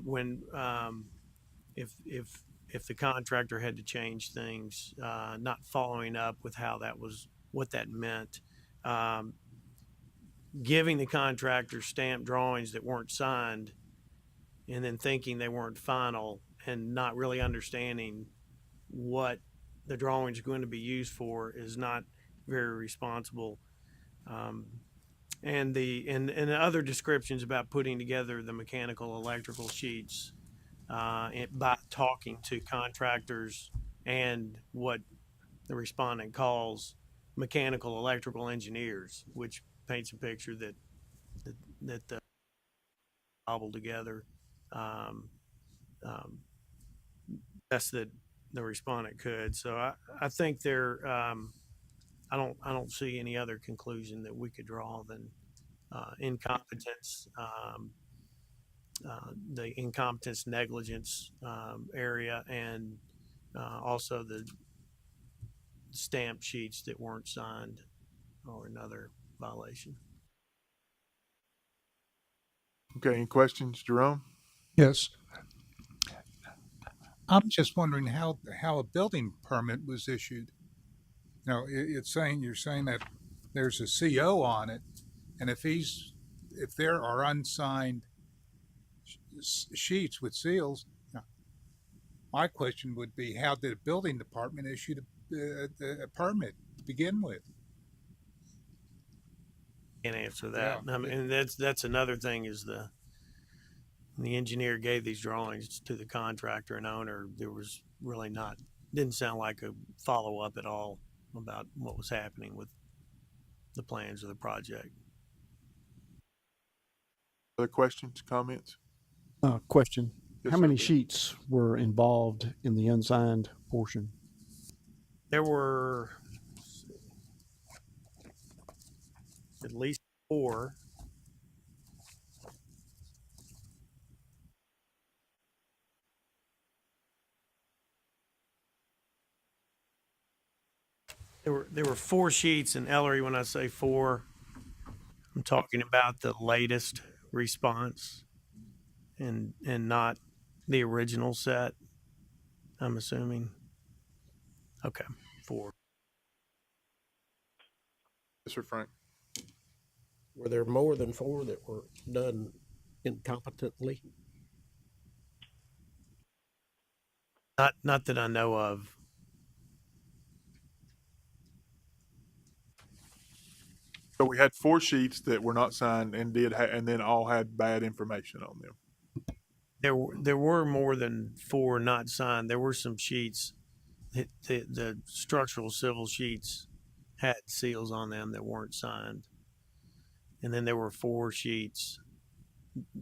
when if the contractor had to change things, not following up with what that meant. Giving the contractor stamped drawings that weren't signed and then thinking they weren't final and not really understanding what the drawings are going to be used for is not very responsible. And the other descriptions about putting together the mechanical electrical sheets by talking to contractors and what the respondent calls mechanical electrical engineers, which paints a picture that the cobbled together best that the respondent could. So I think I don't see any other conclusion that we could draw than incompetence, the incompetence negligence area, and also the stamp sheets that weren't signed or another violation. Okay, any questions, Jerome? Yes. I'm just wondering how a building permit was issued. You know, you're saying that there's a CO on it, and if there are unsigned sheets with seals, my question would be, how did a building department issue a permit to begin with? Can't answer that. Yeah. I mean, that's another thing is the engineer gave these drawings to the contractor and owner. There was really didn't sound like a follow up at all about what was happening with the plans of the project. Other questions, comments? Question. Yes, How sir. many sheets were involved in the unsigned portion? There were at least 4. There were 4 sheets, and Ellery, when I say 4, I'm talking about the latest response and not the original set, I'm assuming. Okay, 4. Yes, sir, Frank. Were there more than 4 that were done incompetently? Not that I know of. So we had 4 sheets that were not signed and and then all had bad information on them. There were more than 4 not signed. There were some sheets. The structural civil sheets had seals on them that weren't signed. And then there were 4 sheets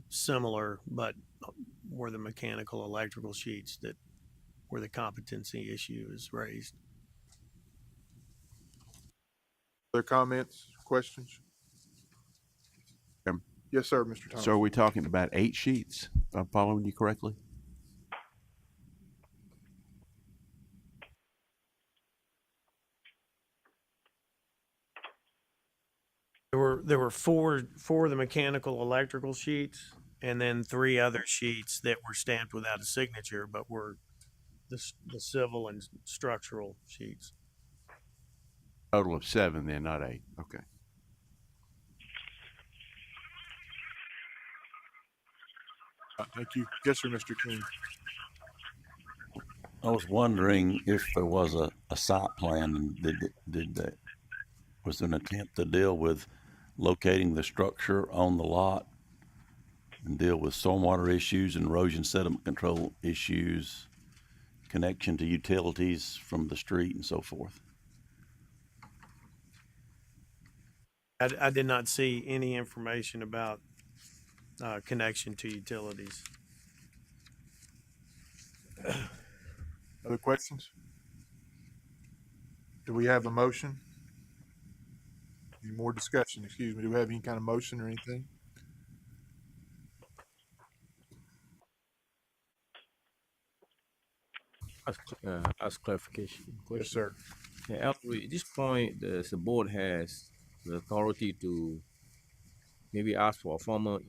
similar, but were the mechanical electrical sheets that where the competency issue is raised. Other comments, questions? Yes, sir, Mr. Thomas. So are we talking about 8 sheets, if I'm following you correctly? There were 4 of the mechanical electrical sheets, and then 3 other sheets that were stamped without a signature, but were the civil and structural sheets. Total of 7 then, not 8. Okay. Thank you. Yes, sir, Mr. King. I was wondering if there was a site plan, and was there an attempt to deal with locating the structure on the lot and deal with stormwater issues and erosion sediment control issues, connection to utilities from the street and so forth? I did not see any information about connection to utilities. Other questions? Do we have a motion? Any more discussion? Excuse me. Do we have any kind of motion or anything? ask clarification question. Yes, sir. Yeah, Ellery, at this point, the board has the authority to maybe ask for a former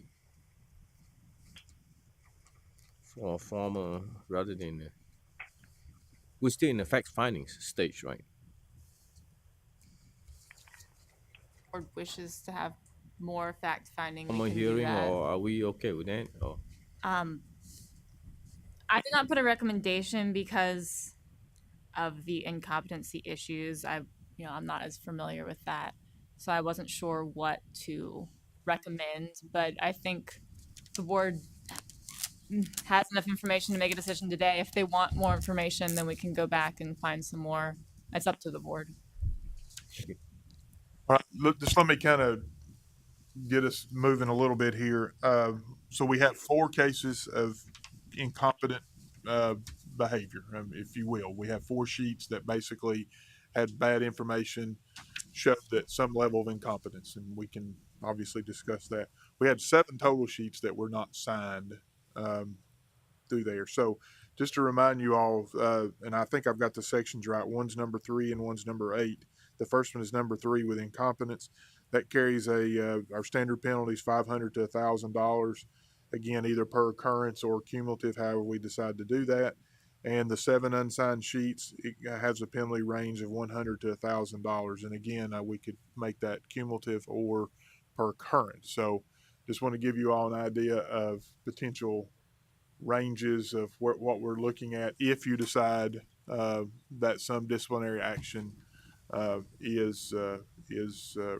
rather than we're still in the fact findings stage, right? Board wishes to have more fact finding, we Formal can do hearing, that. or are we okay with that? Or Um, I did not put a recommendation because of the incompetency issues. I'm not as familiar with that, so I wasn't sure what to recommend. But I think the board has enough information to make a decision today. If they want more information, then we can go back and find some more. It's up to the board. All right, just let me kind of get us moving a little bit here. So we have 4 cases of incompetent behavior, if you will. We have 4 sheets that basically had bad information, showed that some level of incompetence, and we can obviously discuss that. We had 7 total sheets that were not signed through there. So just to remind you all, and I think I've got the sections right. One's number 3 and one's number 8. The first one is number 3 with incompetence. That carries our standard penalty is $500 to $1,000. Again, either per occurrence or cumulative, however we decide to do that. And the 7 unsigned sheets, it has a penalty range of $100 to $1,000. And again, we could make that cumulative or per occurrence. So just want to give you all an idea of potential ranges of what we're looking at if you decide that some disciplinary action is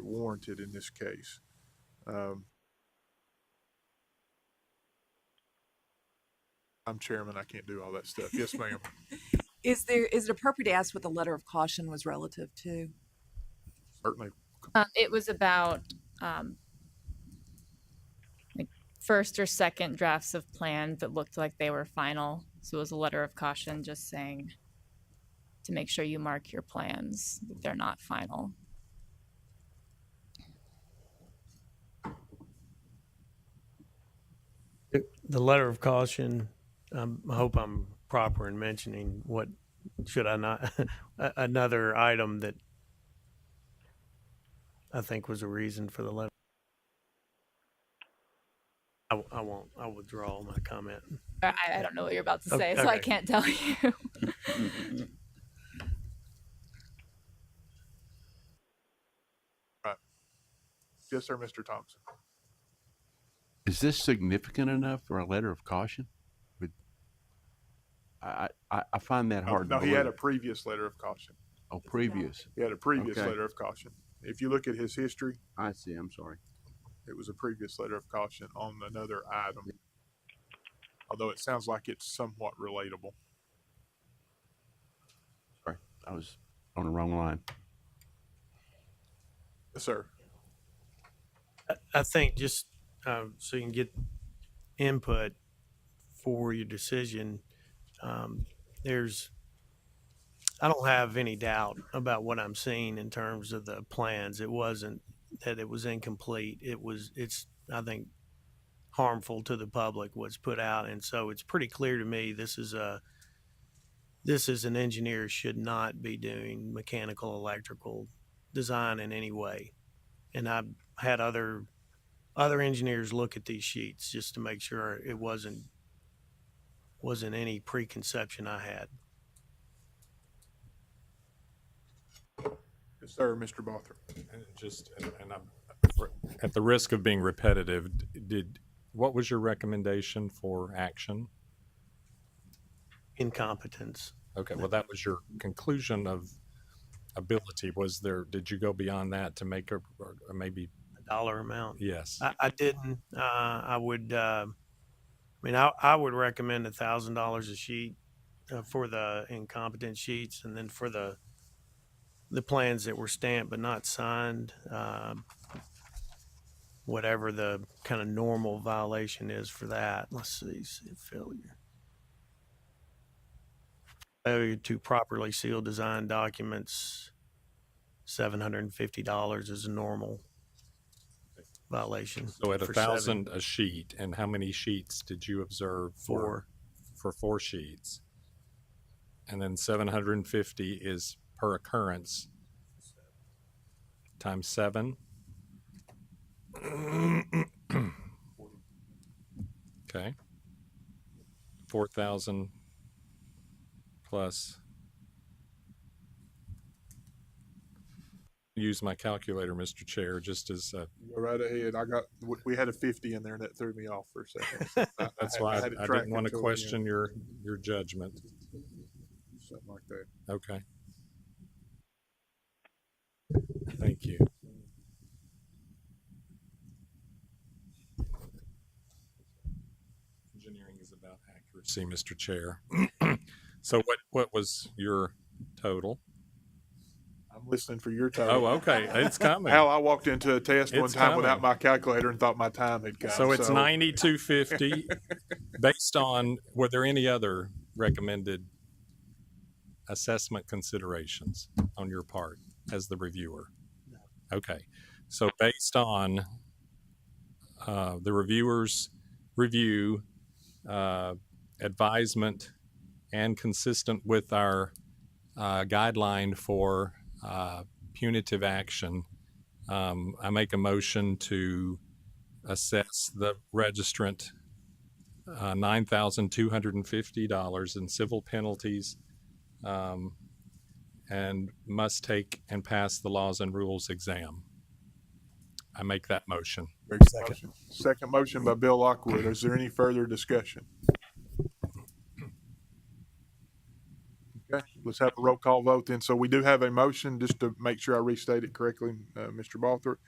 warranted in this case. I'm chairman. I can't do all that stuff. Yes, ma'am. Is it appropriate to ask what the letter of caution was relative to? Certainly. It was about like first or second drafts of plans that looked like they were final. So it was a letter of caution just saying to make sure you mark your plans that they're not final. The letter of caution, I hope I'm proper in mentioning what, should I not, another item that I think was a reason for the letter. I won't, I'll withdraw my comment. I don't know what you're about to say, Okay. so I can't tell you. Right. Yes, sir, Mr. Thompson. Is this significant enough for a letter of caution? I find that hard No, to he believe. had a previous letter of caution. Oh, previous. He had a previous Okay. letter of caution. If you look at his history, I see. I'm sorry. it was a previous letter of caution on another item. Although it sounds like it's somewhat relatable. Sorry, I was on the wrong line. Yes, sir. I think just so you can get input for your decision, I don't have any doubt about what I'm seeing in terms of the plans. It wasn't that it was incomplete. It's I think harmful to the public what's put out, and so it's pretty clear to me this is an engineer should not be doing mechanical electrical design in any way. And I've had other engineers look at these sheets just to make sure it wasn't any preconception I had. Yes, sir, Mr. Bother. And I'm, at the risk of being repetitive, what was your recommendation for action? Incompetence. Okay, well, that was your conclusion of ability. Did you go beyond that to make a maybe a dollar amount? Yes. I didn't. I would. I would recommend $1,000 a sheet for the incompetent sheets, and then for the plans that were stamped but not signed, whatever the kind of normal violation is for that. Let's see failure to properly seal design documents, $750 is a normal violation. So at for 1,000 a sheet, and how many sheets did you observe? 4. For 4 sheets. And then 750 is per occurrence times 7. Okay. 4,000 plus. Use my calculator, Mr. Chair, just as Go right ahead. We had a 50 in there and that threw me off for a second. So that's why had it I tracked didn't want to until, question your judgment. Something like that. Okay. Thank you. Engineering is about accuracy, Mr. Chair. So what was your total? I'm listening for your total. Oh, okay. It's coming. Al, I walked into a test one It's time coming. without my calculator and thought my time had come. So it's 9250 based on, were there any other recommended assessment considerations on your part as the reviewer? No. Okay. So based on the reviewer's review, advisement, and consistent with our guideline for punitive action, I make a motion to assess the registrant $9,250 in civil penalties, and must take and pass the laws and rules exam. I make that motion. Second motion by Bill Lockwood. Is there any further discussion? Okay, let's have a roll call vote then. So we do have a motion, just to make sure I restate it correctly, Mr. Balthorpe.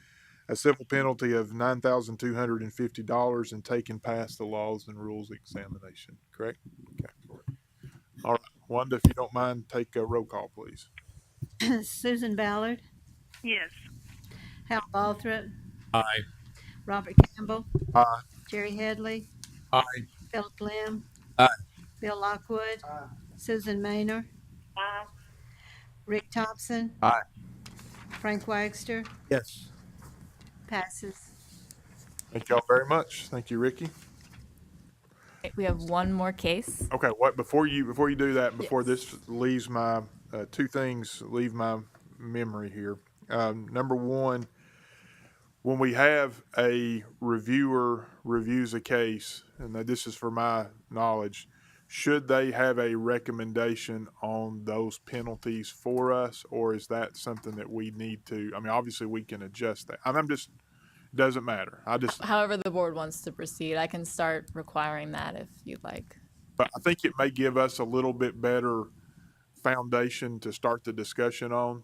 A civil penalty of $9,250 and taking past the laws and rules examination, correct? Okay. All right, Wanda, if you don't mind, take a roll call, please. Susan Ballard, Yes. Hal Balthrop, Aye. Robert Campbell, Aye. Jerry Headley, Aye. Philip Lim, Aye. Bill Lockwood, Susan Maynor, Aye. Rick Thompson, Aye. Frank Wagster, Yes. passes. Thank y'all very much. Thank you, Ricky. We have one more case. Okay, before you do that, before Yes. this leaves my two things leave my memory here. Number one, when we have a reviewer reviews a case, and this is for my knowledge, should they have a recommendation on those penalties for us, or is that something that we need to? I mean, obviously we can adjust that. I'm just doesn't matter. However the board wants to proceed, I can start requiring that if you'd like. But I think it may give us a little bit better foundation to start the discussion on,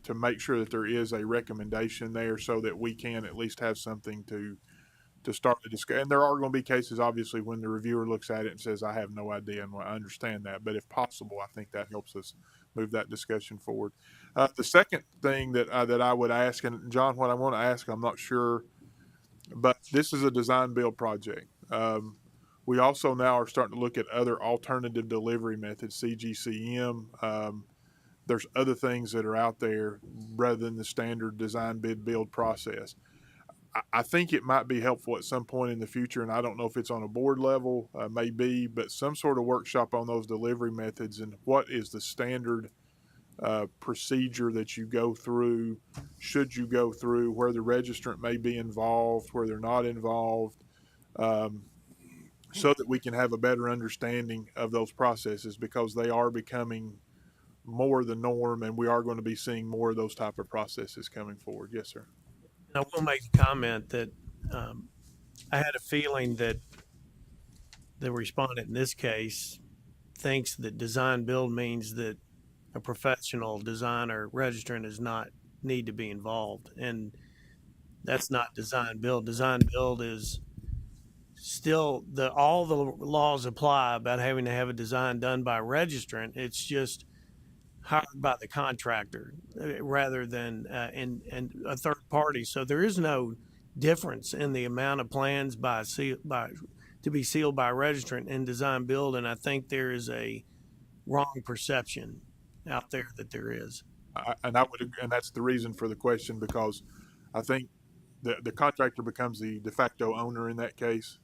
to make sure that there is a recommendation there so that we can at least have something to start the discussion. And there are going to be cases, obviously, when the reviewer looks at it and says, I have no idea, and I understand that. But if possible, I think that helps us move that discussion forward. The second thing that I would ask, and John, what I want to ask, I'm not sure, but this is a design build project. We also now are starting to look at other alternative delivery methods, CGCM. There's other things that are out there rather than the standard design bid build process. I think it might be helpful at some point in the future, and I don't know if it's on a board level, maybe, but some sort of workshop on those delivery methods and what is the standard procedure that you go through, should you go through, where the registrant may be involved, where they're not involved, so that we can have a better understanding of those processes, because they are becoming more the norm, and we are going to be seeing more of those type of processes coming forward. Yes, sir. I will make a comment that I had a feeling that the respondent in this case thinks that design build means that a professional designer registrant does not need to be involved. And that's not design build. Design build is still all the laws apply about having to have a design done by a registrant. It's just hired by the contractor rather than and a third party. So there is no difference in the amount of plans to be sealed by a registrant in design build, and I think there is a wrong perception out there that there is. And that's the reason for the question, because I think the contractor becomes the de facto owner in that case,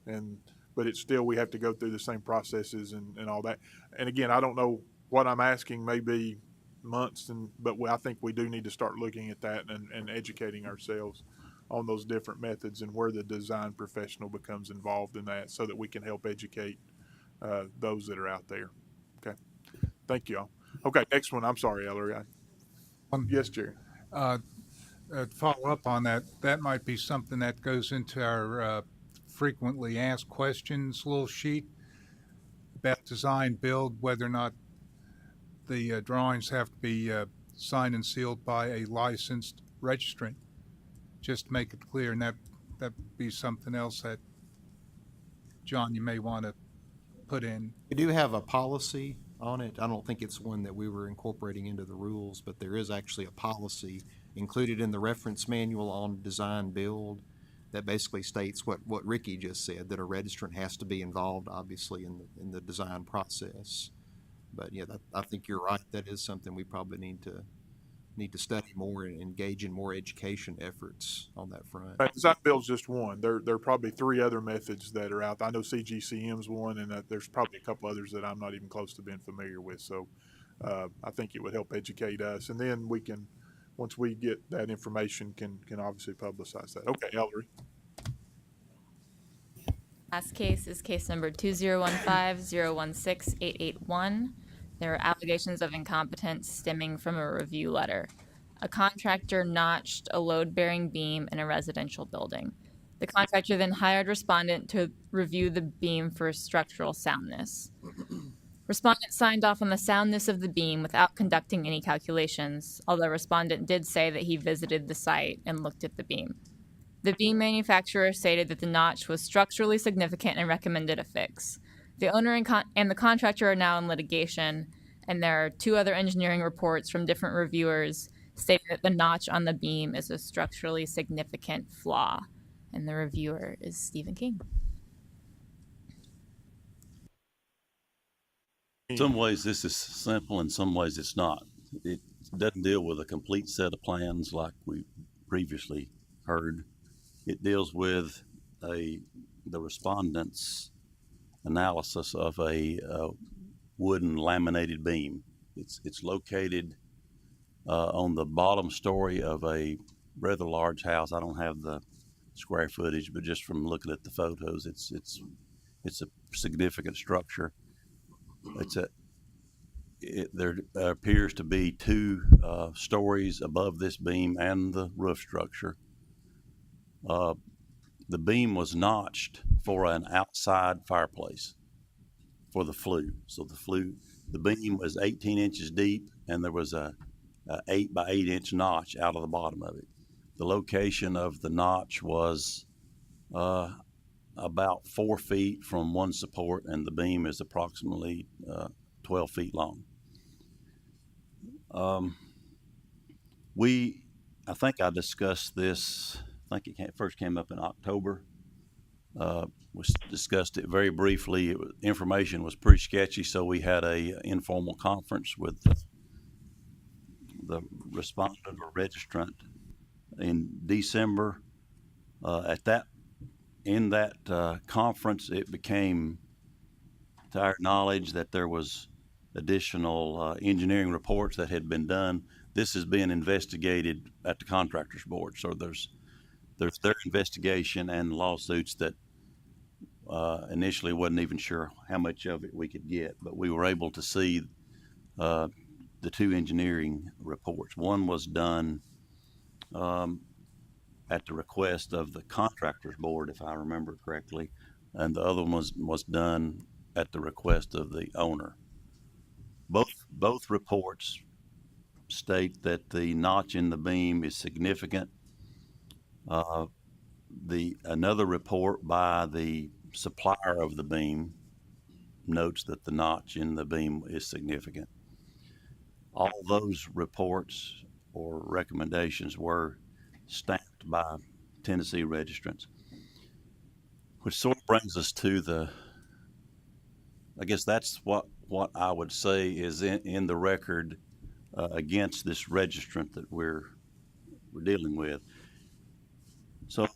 but it's still, we have to go through the same processes and all that. And again, I don't know what I'm asking may be months, but I think we do need to start looking at that and educating ourselves on those different methods and where the design professional becomes involved in that, so that we can help educate those that are out there. Okay, thank you all. Okay, next one. I'm sorry, Ellery. Yes, Jerry. To follow up on that, that might be something that goes into our frequently asked questions little sheet about design build, whether or not the drawings have to be signed and sealed by a licensed registrant. Just to make it clear, and that be something else that, John, you may want to put in. We do have a policy on it. I don't think it's one that we were incorporating into the rules, but there is actually a policy included in the reference manual on design build that basically states what Ricky just said, that a registrant has to be involved, obviously, in the design process. But yeah, I think you're right. That is something we probably need to study more and engage in more education efforts on that front. Design build's just one. There are probably 3 other methods that are out there. I know CGCM's one, and there's probably a couple others that I'm not even close to being familiar with. So I think it would help educate us, and then we can, once we get that information, can obviously publicize that. Okay, Ellery. Last case is case number 2015-016-881. There are allegations of incompetence stemming from a review letter. A contractor notched a load-bearing beam in a residential building. The contractor then hired respondent to review the beam for structural soundness. Respondent signed off on the soundness of the beam without conducting any calculations, although respondent did say that he visited the site and looked at the beam. The beam manufacturer stated that the notch was structurally significant and recommended a fix. The owner and the contractor are now in litigation, and there are 2 other engineering reports from different reviewers stating that the notch on the beam is a structurally significant flaw. And the reviewer is Stephen King. In some ways, this is simple. In some ways, it's not. It doesn't deal with a complete set of plans like we previously heard. It deals with the respondent's analysis of a wooden laminated beam. It's located on the bottom story of a rather large house. I don't have the square footage, but just from looking at the photos, it's a significant structure. There appears to be 2 stories above this beam and the roof structure. The beam was notched for an outside fireplace for the flue. So the beam was 18 inches deep, and there was a 8 by 8 inch notch out of the bottom of it. The location of the notch was about 4 feet from one support, and the beam is approximately 12 feet long. I think I discussed this. I think it first came up in October. We discussed it very briefly. Information was pretty sketchy, so we had a informal conference with the respondent or registrant in December. In that conference, it became to our knowledge that there was additional engineering reports that had been done. This is being investigated at the contractors board, so there's their investigation and lawsuits that initially wasn't even sure how much of it we could get, but we were able to see the 2 engineering reports. One was done at the request of the contractors board, if I remember correctly, and the other one was done at the request of the owner. Both reports state that the notch in the beam is significant. Another report by the supplier of the beam notes that the notch in the beam is significant. All those reports or recommendations were stamped by Tennessee registrants, which sort of brings us to I guess that's what I would say is in the record against this registrant that we're dealing with. So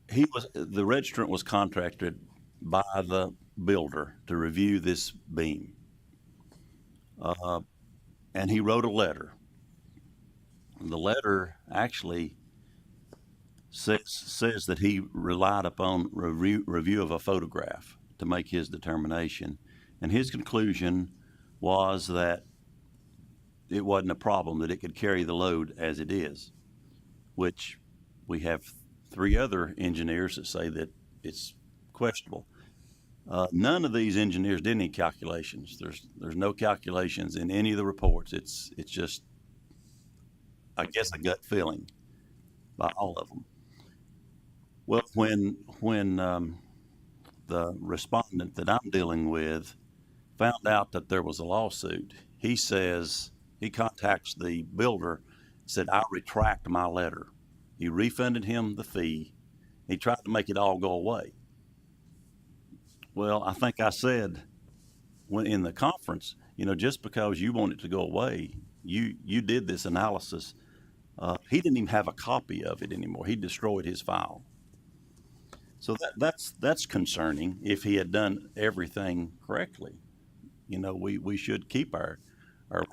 the registrant was contracted by the builder to review this beam. And he wrote a letter. The letter actually says that he relied upon review of a photograph to make his determination. And his conclusion was that it wasn't a problem, that it could carry the load as it is, which we have 3 other engineers that say that it's questionable. None of these engineers did any calculations. There's no calculations in any of the reports. It's just, I guess, a gut feeling by all of them. Well, when the respondent that I'm dealing with found out that there was a lawsuit, he says, he contacts the builder, said, "I retract my letter." He refunded him the fee. He tried to make it all go away. Well, I think I said when in the conference, just because you want it to go away, you did this analysis. He didn't even have a copy of it anymore. He destroyed his file. So that's concerning. If he had done everything correctly, we should keep our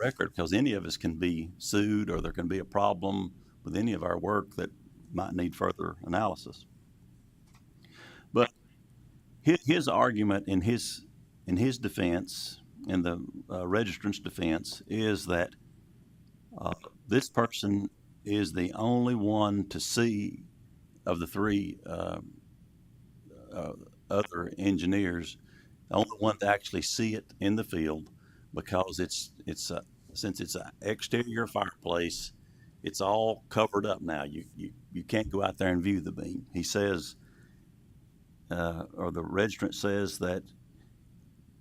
record, because any of us can be sued, or there can be a problem with any of our work that might need further analysis. But his argument in his defense, in the registrant's defense, is that this person is the only one to see, of the 3 other engineers, the only one to actually see it in the field, because since it's an exterior fireplace, it's all covered up now. You can't go out there and view the beam. He says, or the registrant says, that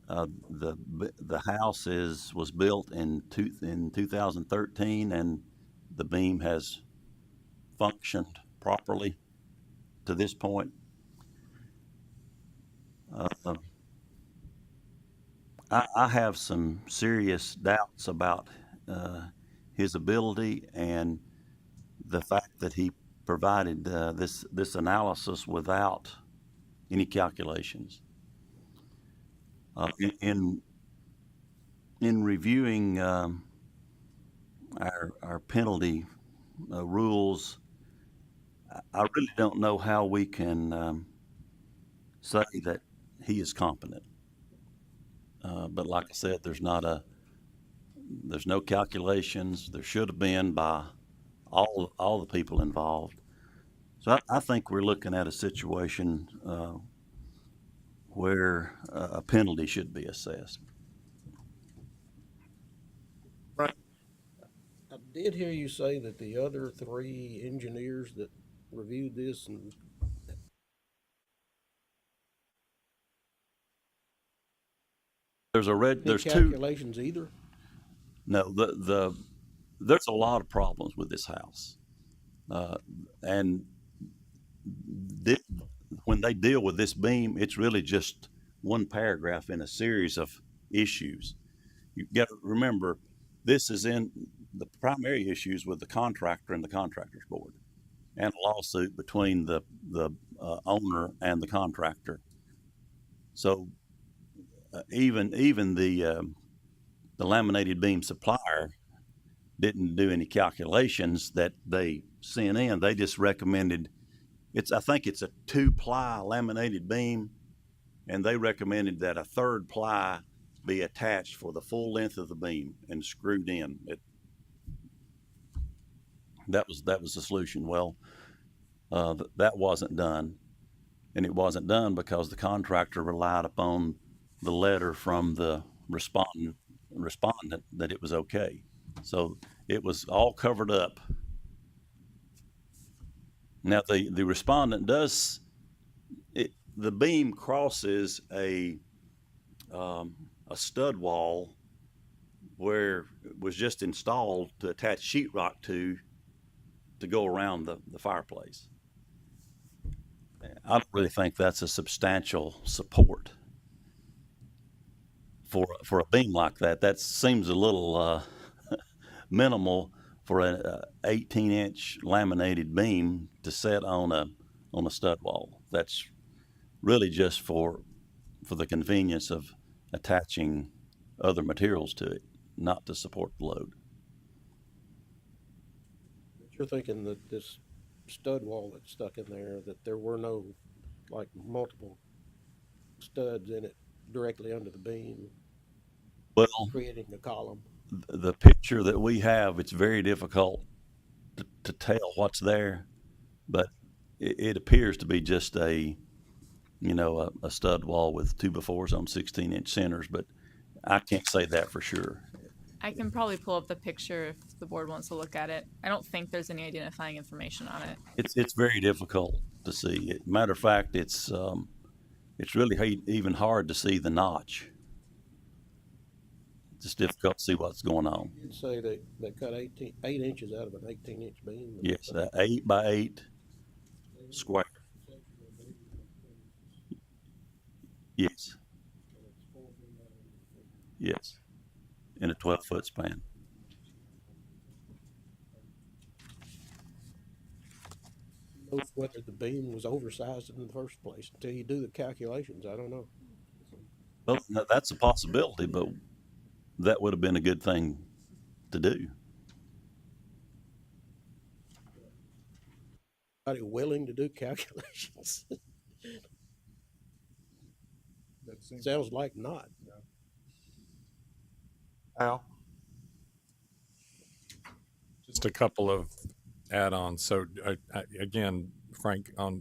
the house was built in 2013, and the beam has functioned properly to this point. I have some serious doubts about his ability, and the fact that he provided this analysis without any calculations. In reviewing our penalty rules, I really don't know how we can say that he is competent. But like I said, there's no calculations. There should have been by all the people involved. So I think we're looking at a situation where a penalty should be assessed. Right. I did hear you say that the other 3 engineers that reviewed this and there's 2 calculations either. No, there's a lot of problems with this house, and when they deal with this beam, it's really just one paragraph in a series of issues. You got to remember, this is in the primary issues with the contractor and the contractors board, and a lawsuit between the owner and the contractor. So even the laminated beam supplier didn't do any calculations that they sent in. They just recommended, I think it's a 2-ply laminated beam, and they recommended that a 3rd ply be attached for the full length of the beam and screwed in. That was the solution. Well, that wasn't done, and it wasn't done because the contractor relied upon the letter from the respondent that it was okay. So it was all covered up. Now the respondent does it. The beam crosses a stud wall where it was just installed to attach sheetrock to go around the fireplace. I don't really think that's a substantial support for a beam like that. That seems a little minimal for an 18-inch laminated beam to set on a stud wall. That's really just for for the convenience of attaching other materials to it, not to support the load. You're thinking that this stud wall that's stuck in there, that there were no, like, multiple studs in it directly under the beam, Well, creating a column? the picture that we have, it's very difficult to tell what's there, but it appears to be just a stud wall with 2x4s on 16-inch centers, but I can't say that for sure. I can probably pull up the picture if the board wants to look at it. I don't think there's any identifying information on it. It's very difficult to see. Matter of fact, it's really even hard to see the notch. It's just difficult to see what's going on. You'd say they cut 8 inches out of an 18-inch beam? Yes, 8 by 8 square. Yes. Yes. In a 12-foot span. Who knows whether the beam was oversized in the first place? Until you do the calculations, I don't know. Well, that's a possibility, but that would have been a good thing to do. Are you willing to do calculations? Sounds like not. Al? Just a couple of add-ons. So again, Frank, I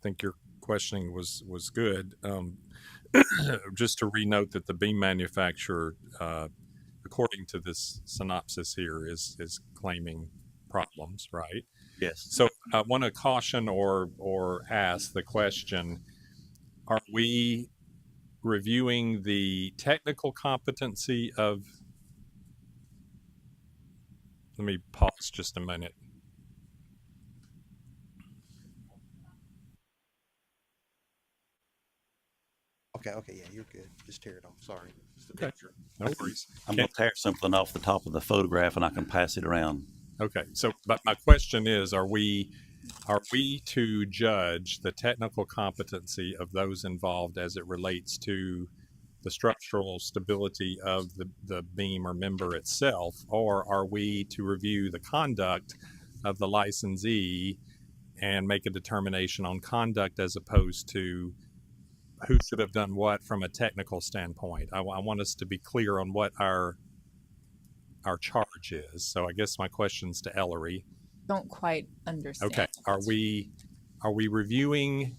think your questioning was good. Just to re-note that the beam manufacturer, according to this synopsis here, is claiming problems, right? Yes. So I want to caution or ask the question: are we reviewing the technical competency of? Let me pause just a minute. Okay, yeah, you're good. Just tear it off. Sorry. It's the Okay. picture. No worries. I'm going to tear something off the top of the photograph and I can pass it around. Okay, so but my question is, are we to judge the technical competency of those involved as it relates to the structural stability of the beam or member itself, or are we to review the conduct of the licensee and make a determination on conduct as opposed to who should have done what from a technical standpoint? I want us to be clear on what our charge is. So I guess my question's to Ellery. Don't quite understand. Okay, are we reviewing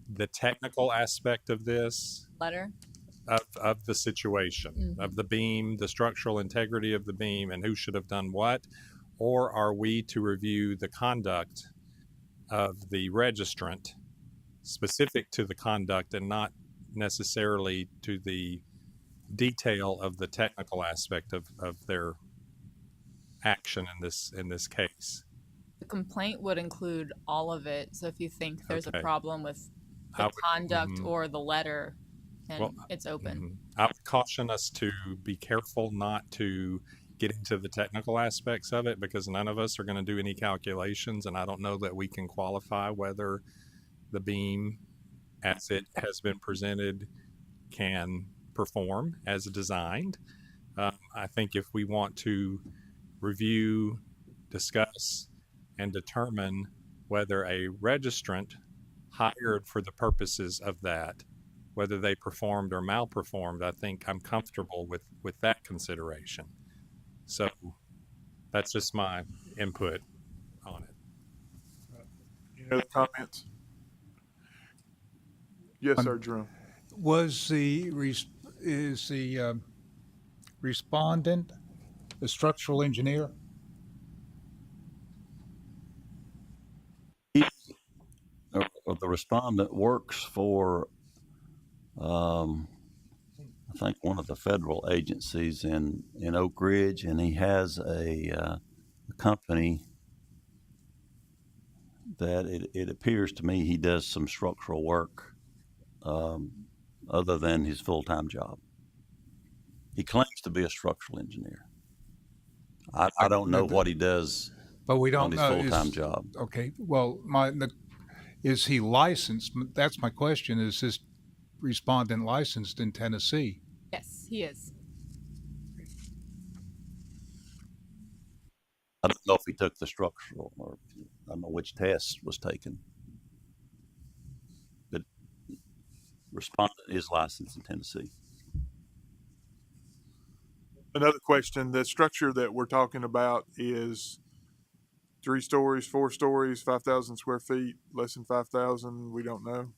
the technical aspect of this? Letter? Of the situation, of the beam, the structural integrity of the beam, and who should have done what? Or are we to review the conduct of the registrant specific to the conduct and not necessarily to the detail of the technical aspect of their action in this case? The complaint would include all of it. So if you think there's Okay. a problem with the conduct or the letter, then it's open. I would caution us to be careful not to get into the technical aspects of it, because none of us are going to do any calculations, and I don't know that we can qualify whether the beam, as it has been presented, can perform as designed. I think if we want to review, discuss, and determine whether a registrant hired for the purposes of that, whether they performed or malperformed, I think I'm comfortable with that consideration. So that's just my input on it. Any other comments? Yes, sir, Jerome. Is the respondent a structural engineer? The respondent works for, I think, one of the federal agencies in Oak Ridge, and he has a company that it appears to me he does some structural work other than his full-time job. He claims to be a structural engineer. I don't know what he does, but we don't on his know full-time job. Okay, well, is he licensed? That's my question. Is this respondent licensed in Tennessee? Yes, he is. I don't know if he took the structural or I don't know which test was taken. But respondent is licensed in Tennessee. Another question, the structure that we're talking about is 3 stories, 4 stories, 5,000 square feet, less than 5,000, we don't know.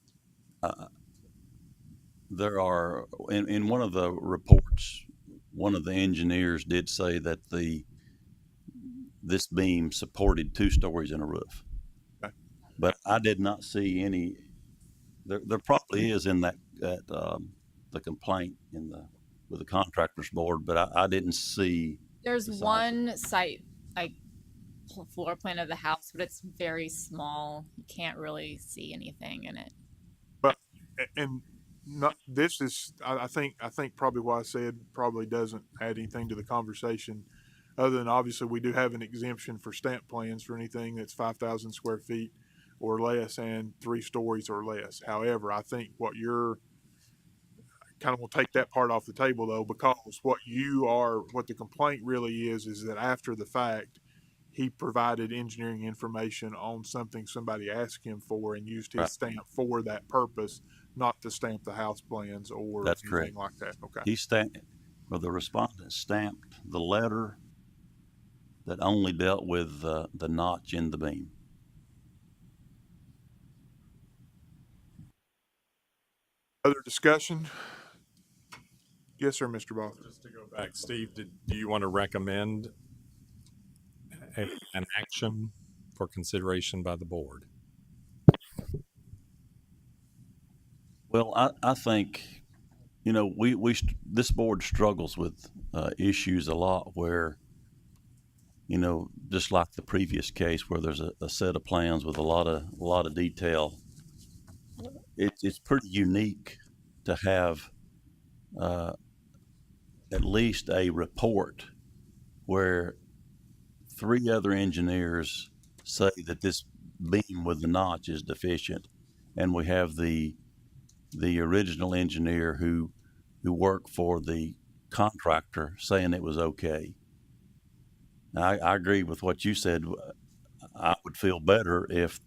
There are, in one of the reports, one of the engineers did say that this beam supported 2 stories in a roof. Okay. But I did not see any, there probably is in the complaint with the contractor's board, but I didn't see. There's the size. one site, like floor plan of the house, but it's very small. You can't really see anything in it. But, and not, this is, I think probably what I said probably doesn't add anything to the conversation, other than obviously we do have an exemption for stamp plans for anything that's 5,000 square feet or less and 3 stories or less. However, I think what you're kind of will take that part off the table though, because what the complaint really is that after the fact, he provided engineering information on something somebody asked him for and used his stamp for that purpose, not to stamp the house plans or That's anything correct. like that. Okay. The respondent stamped the letter that only dealt with the notch in the beam. Other discussion? Yes, sir, Mr. Ball. Just to go back, Steve, do you want to recommend an action for consideration by the board? Well, I think, this board struggles with issues a lot where, just like the previous case where there's a set of plans with a lot of detail. It's pretty unique to have at least a report where 3 other engineers say that this beam with the notch is deficient, and we have the original engineer who worked for the contractor saying it was okay. Now, I agree with what you said. I would feel better if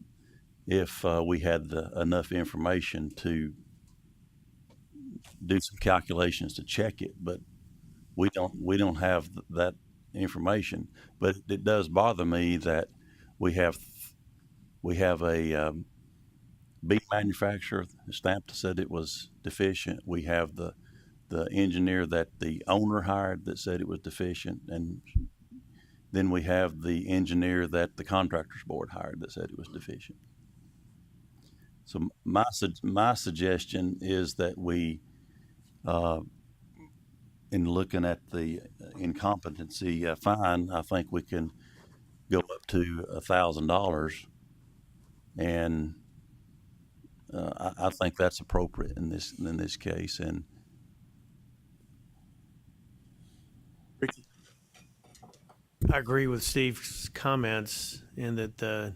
we had enough information to do some calculations to check it, but we don't have that information. But it does bother me that we have a beam manufacturer stamped said it was deficient. We have the engineer that the owner hired that said it was deficient, and then we have the engineer that the contractor's board hired that said it was deficient. So my suggestion is that we, in looking at the incompetency fine, I think we can go up to $1,000, and I think that's appropriate in this case. And Ricky? I agree with Steve's comments in that the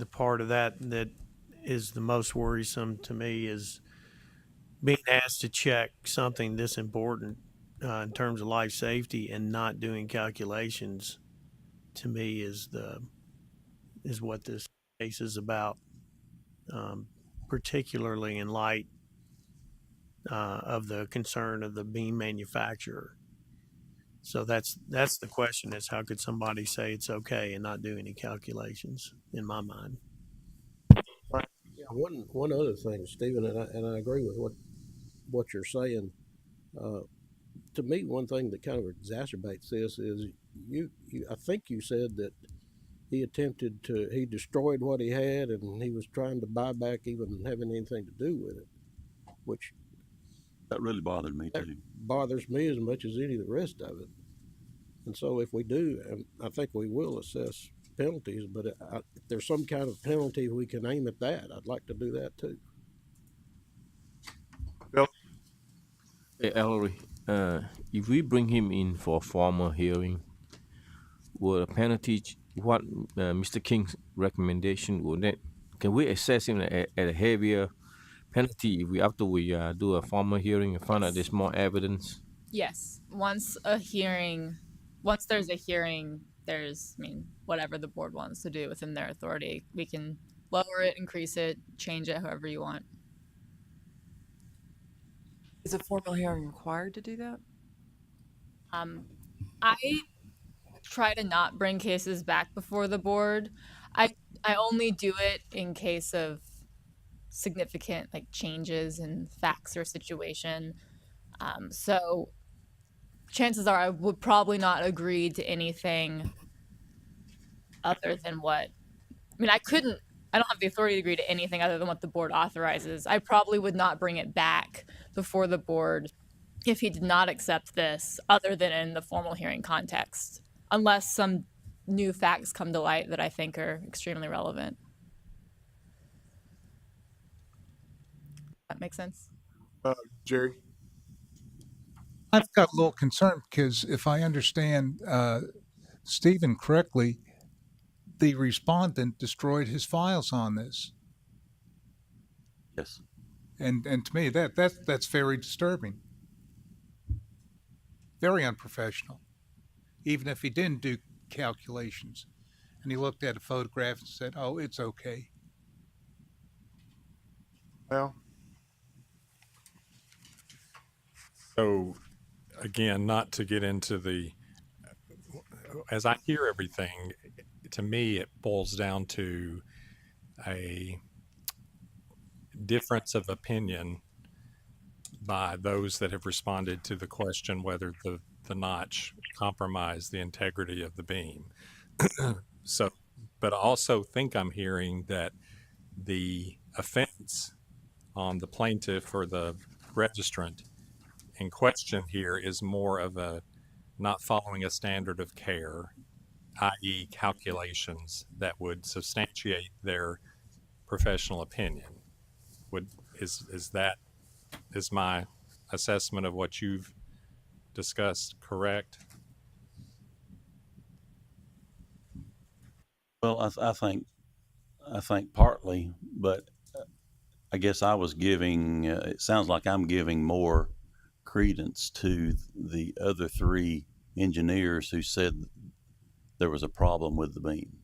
part of that is the most worrisome to me is being asked to check something this important in terms of life safety and not doing calculations. To me, is what this case is about, particularly in light of the concern of the beam manufacturer. So that's the question: is how could somebody say it's okay and not do any calculations? In my mind. Yeah, one other thing, Stephen, and I agree with what you're saying. To me, one thing that kind of exacerbates this is I think you said that he destroyed what he had, and he was trying to buy back even having anything to do with it, which that really bothered me too. Bothers me as much as any of the rest of it. And so if we do, I think we will assess penalties, but if there's some kind of penalty we can aim at that, I'd like to do that too. Bill? Hey, Ellery, if we bring him in for a formal hearing, will a penalty, what Mr. King's recommendation, can we assess him at a heavier penalty if we after we do a formal hearing and find out there's more evidence? Yes. Once there's a hearing, there's, I mean, whatever the board wants to do within their authority. We can lower it, increase it, change it however you want. Is a formal hearing required to do that? I try to not bring cases back before the board. I only do it in case of significant like changes in facts or situation. So chances are I would probably not agree to anything other than what, I mean, I don't have the authority to agree to anything other than what the board authorizes. I probably would not bring it back before the board if he did not accept this other than in the formal hearing context, unless some new facts come to light that I think are extremely relevant. That makes sense? Jerry? I've got a little concern because if I understand Stephen correctly, the respondent destroyed his files on this. Yes. And to me, that's very disturbing. Very unprofessional. Even if he didn't do calculations and he looked at a photograph and said, oh, it's okay. Well, So, again, not to get into as I hear everything, to me, it boils down to a difference of opinion by those that have responded to the question whether the notch compromised the integrity of the beam. So, but I also think I'm hearing that the offense on the plaintiff or the registrant in question here is more of a not following a standard of care, i.e. calculations that would substantiate their professional opinion. Is my assessment of what you've discussed correct? Well, I think partly, but I guess I was giving. It sounds like I'm giving more credence to the other three engineers who said there was a problem with the beam.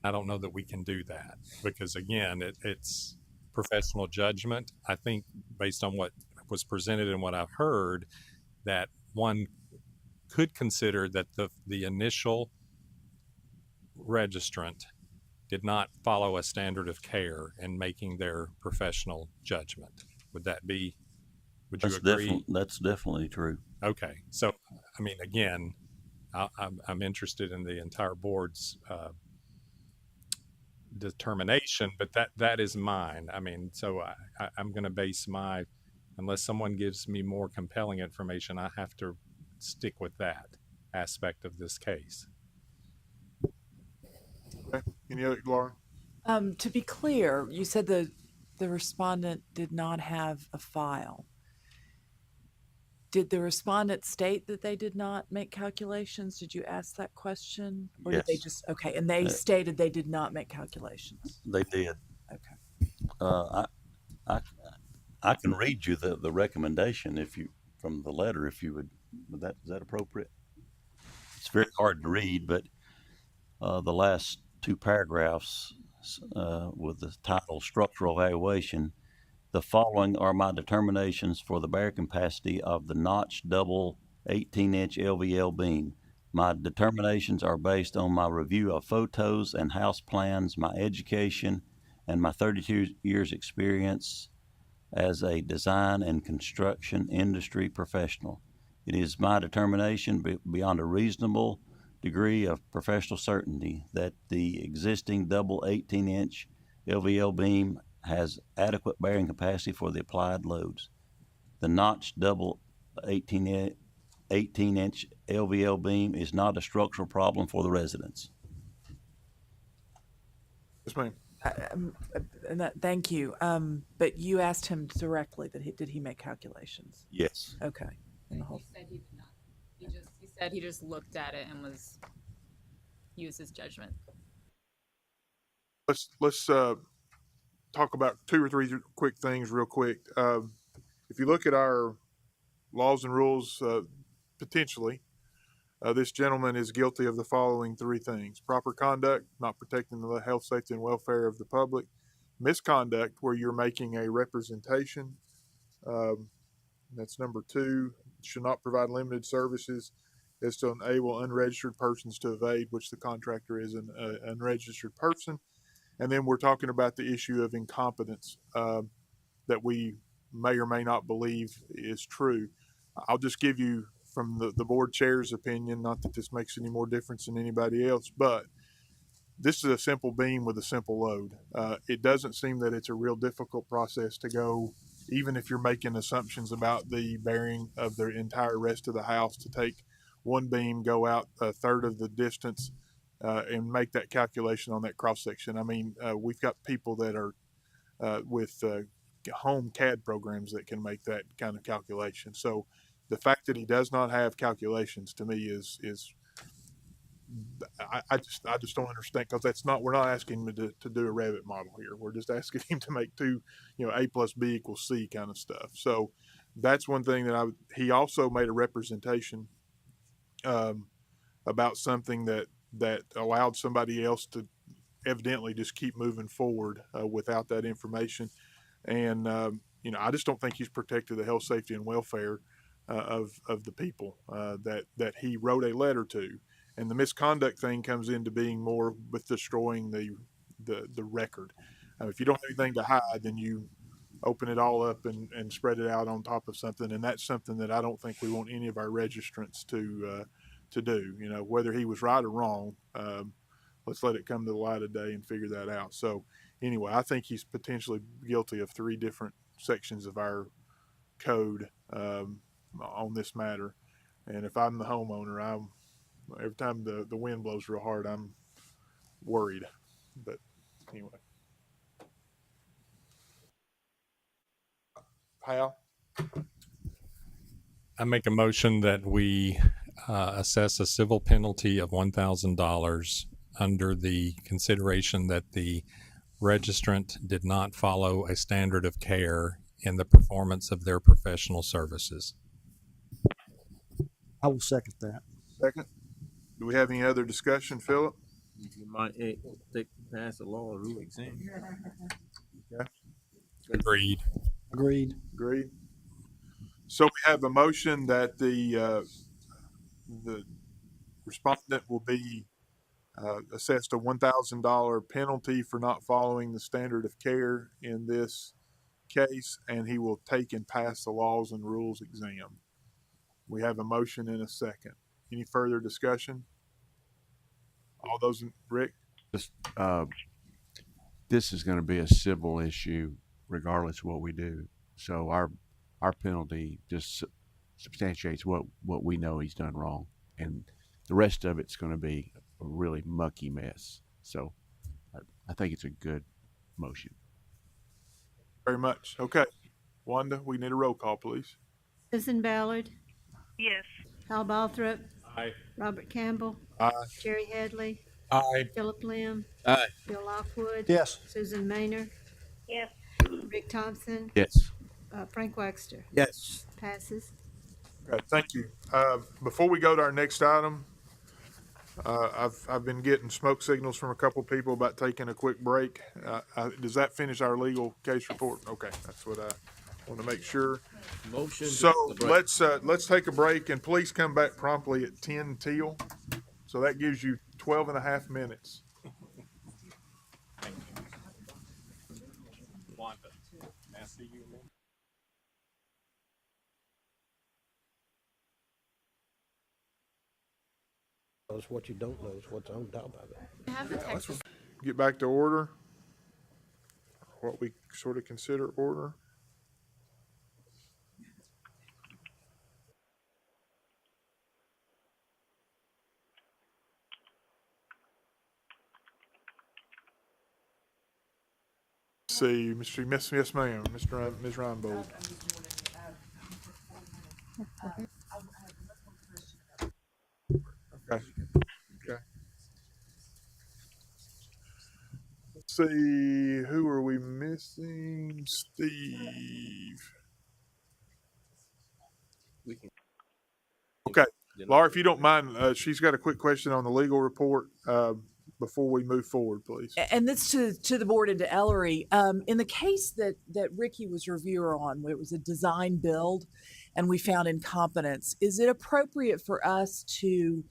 I don't know that we can do that because, again, it's professional judgment. I think based on what was presented and what I've heard, that one could consider that the initial registrant did not follow a standard of care in making their professional judgment. Would you agree? That's definitely true. Okay. So, I mean, again, I'm interested in the entire board's determination, but that is mine. I mean, so I'm going to base unless someone gives me more compelling information, I have to stick with that aspect of this case. Okay. Any other, Laura? To be clear, you said the respondent did not have a file. Did the respondent state that they did not make calculations? Did you ask that question? Or yes. Did they just, okay, and they stated they did not make calculations? They did. Okay. I can read you the recommendation from the letter if you would. Is that appropriate? It's very hard to read, but the last two paragraphs with the title Structural Evaluation. The following are my determinations for the bearing capacity of the notch double 18-inch LVL beam. My determinations are based on my review of photos and house plans, my education, and my 32 years experience as a design and construction industry professional. It is my determination beyond a reasonable degree of professional certainty that the existing double 18-inch LVL beam has adequate bearing capacity for the applied loads. The notch double 18-inch LVL beam is not a structural problem for the residents. Yes, ma'am. Thank you. But you asked him directly did he make calculations? Yes. Okay. He said he did not. He said he just looked at it and used his judgment. Let's talk about two or three quick things real quick. If you look at our laws and rules, potentially, this gentleman is guilty of the following three things: proper conduct, not protecting the health, safety, and welfare of the public; misconduct, where you're making a representation. That's number two. Should not provide limited services as to enable unregistered persons to evade, which the contractor is an unregistered person. And then we're talking about the issue of incompetence that we may or may not believe is true. I'll just give you from the board chair's opinion, not that this makes any more difference than anybody else, but this is a simple beam with a simple load. It doesn't seem that it's a real difficult process to go, even if you're making assumptions about the bearing of the entire rest of the house, to take one beam, go out a third of the distance, and make that calculation on that cross section. I mean, we've got people that are with home CAD programs that can make that kind of calculation. So the fact that he does not have calculations, to me, is I just don't understand, because that's not, we're not asking him to do a Revit model here. We're just asking him to make two, A plus B equals C kind of stuff. So that's one thing that he also made a representation about something that allowed somebody else to evidently just keep moving forward without that information. And, I just don't think he's protected the health, safety, and welfare of the people that he wrote a letter to. And the misconduct thing comes into being more with destroying the record. If you don't have anything to hide, then you open it all up and spread it out on top of something. And that's something that I don't think we want any of our registrants to do. Whether he was right or wrong, let's let it come to the light of day and figure that out. So anyway, I think he's potentially guilty of three different sections of our code on this matter. And if I'm the homeowner, every time the wind blows real hard, I'm worried. But anyway. Hal? I make a motion that we assess a civil penalty of $1,000 under the consideration that the registrant did not follow a standard of care in the performance of their professional services. I will second that. Second. Do we have any other discussion, Philip? You might pass a law rule exam. Okay. Agreed. Agreed. So we have a motion that the respondent will be assessed a $1,000 penalty for not following the standard of care in this case, and he will take and pass the laws and rules exam. We have a motion and a second. Any further discussion? All those, Rick? Just, this is going to be a civil issue regardless of what we do. So our penalty just substantiates what we know he's done wrong, and the rest of it's going to be a really mucky mess. So I think it's a good motion. Very much. Okay. Wanda, we need a roll call, please. Susan Ballard, Yes. Hal Balthrop, Aye. Robert Campbell, Aye. Jerry Headley, Aye. Philip Lim, Aye. Bill Lockwood, Yes. Susan Maynard, Yes. Rick Thompson, Yes. Frank Waxter. Yes. Passes. Okay, thank you. Before we go to our next item, I've been getting smoke signals from a couple people about taking a quick break. Does that finish our legal case report? Okay, that's what I want to make sure. Motion. So let's take a break, and please come back promptly at 10 till. So that gives you 12 and a half minutes. Wanda, may I see you a minute? What you don't know is what's on top of it. Let's get back to order. What we sort of consider order. See, yes, ma'am, Ms. Reinbold. Okay. Okay. See, who are we missing? Steve. We can. Okay. Laura, if you don't mind, she's got a quick question on the legal report before we move forward, please. And this to the board and to Ellery. In the case that Ricky was reviewer on, where it was a design build, and we found incompetence, is it appropriate for us to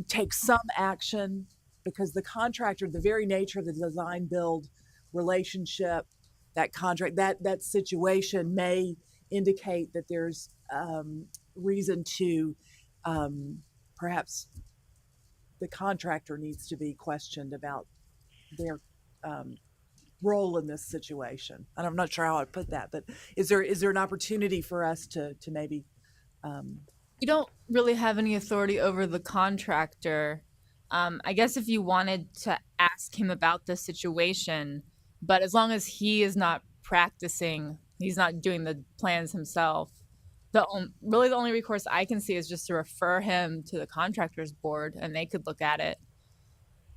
take some action because the contractor, the very nature of the design build relationship, that contract, that situation may indicate that there's reason to perhaps the contractor needs to be questioned about their role in this situation. And I'm not sure how I'd put that, but is there an opportunity for us to maybe You don't really have any authority over the contractor. I guess if you wanted to ask him about the situation, but as long as he is not practicing, he's not doing the plans himself, really the only recourse I can see is just to refer him to the contractors board and they could look at it.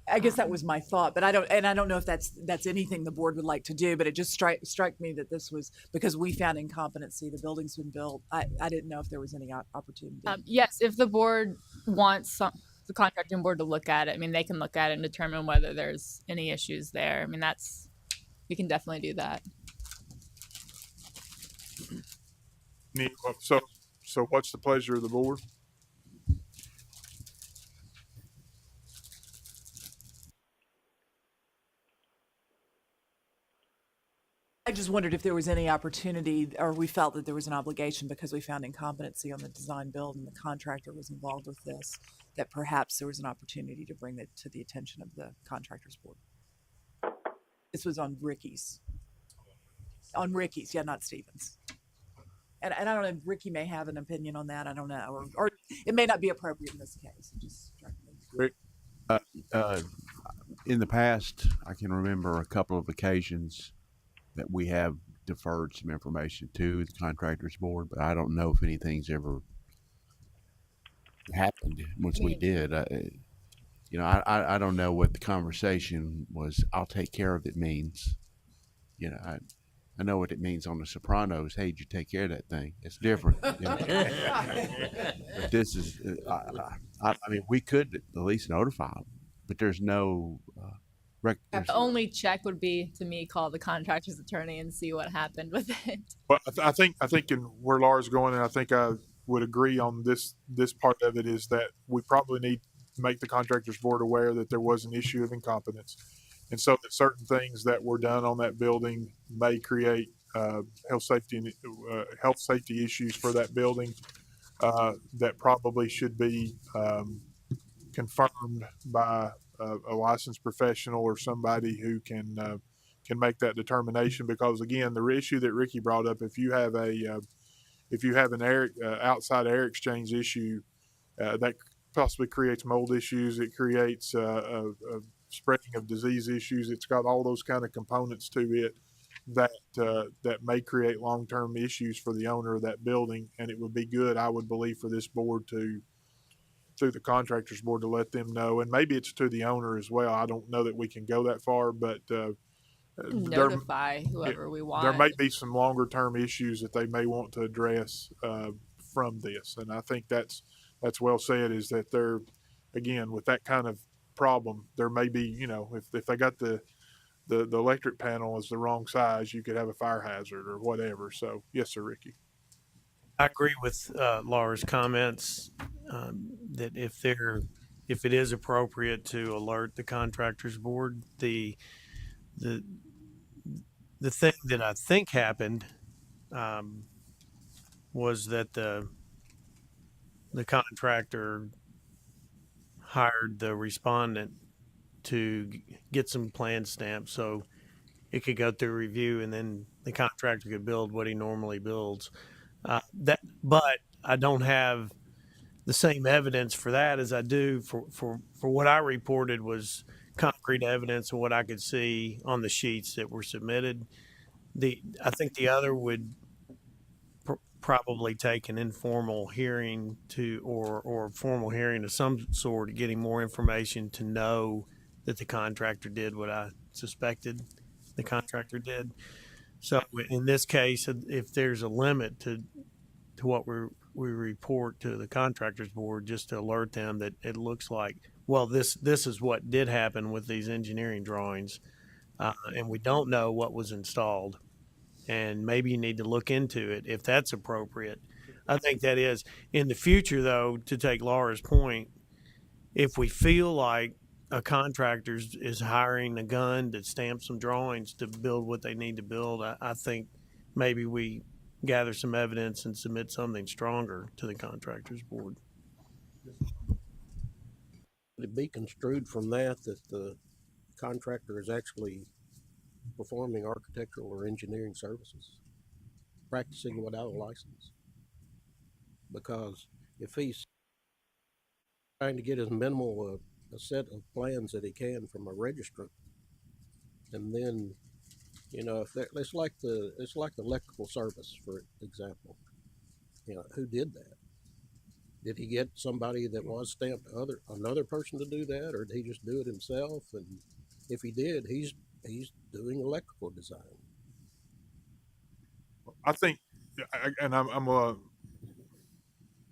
I guess that was my thought, but I don't know if that's anything the board would like to do, but it just struck me that this was because we found incompetency. The building's been built. I didn't know if there was any opportunity. Yes, if the board wants the contracting board to look at it, I mean, they can look at it and determine whether there's any issues there. I mean, we can definitely do that. So what's the pleasure of the board? I just wondered if there was any opportunity, or we felt that there was an obligation because we found incompetency on the design build and the contractor was involved with this, that perhaps there was an opportunity to bring it to the attention of the contractors board. This was on Ricky's, yeah, not Stevens. And I don't know, Ricky may have an opinion on that. I don't know, or it may not be appropriate in this case. It just struck me. Rick? In the past, I can remember a couple of occasions that we have deferred some information to the contractors board, but I don't know if anything's ever happened once we did. I don't know what the conversation was. I'll take care of it means. I know what it means on The Sopranos. Hey, did you take care of that thing? It's different. But this is, I mean, we could at least notify them, but there's no. The only check would be to me call the contractor's attorney and see what happened with it. Well, I think in where Laura's going, and I think I would agree on this part of it, is that we probably need to make the contractors board aware that there was an issue of incompetence, and so that certain things that were done on that building may create health safety issues for that building that probably should be confirmed by a licensed professional or somebody who can make that determination. Because again, the issue that Ricky brought up, if you have an air outside air exchange issue, that possibly creates mold issues. It creates a spreading of disease issues. It's got all those kind of components to it that may create long-term issues for the owner of that building. And it would be good, I would believe, for this board through the contractors board to let them know, and maybe it's to the owner as well. I don't know that we can go that far, but notify whoever we want. There may be some longer term issues that they may want to address from this, and I think that's well said. Is that they're, again, with that kind of problem, there may be, if they got the electric panel is the wrong size, you could have a fire hazard or whatever. So yes, sir, Ricky. I agree with Laura's comments that if it is appropriate to alert the contractors board, the thing that I think happened was that the contractor hired the respondent to get some plan stamps so it could go through review, and then the contractor could build what he normally builds. But I don't have the same evidence for that as I do for what I reported was concrete evidence of what I could see on the sheets that were submitted. I think the other would probably take an informal hearing or formal hearing of some sort, getting more information to know that the contractor did what I suspected the contractor did. So in this case, if there's a limit to what we report to the contractors board, just to alert them that it looks like, well, this is what did happen with these engineering drawings, and we don't know what was installed, and maybe you need to look into it if that's appropriate. I think that is. In the future, though, to take Laura's point, if we feel like a contractor is hiring a gun to stamp some drawings to build what they need to build, I think maybe we gather some evidence and submit something stronger to the contractors board. Would it be construed from that the contractor is actually performing architectural or engineering services, practicing without a license? Because if he's trying to get as minimal a set of plans that he can from a registrant, and then, you know, if it's like the electrical service, for example, you know, who did that? Did he get somebody that was stamped another person to do that, or did he just do it himself? And if he did, he's doing electrical design. I think, and I'm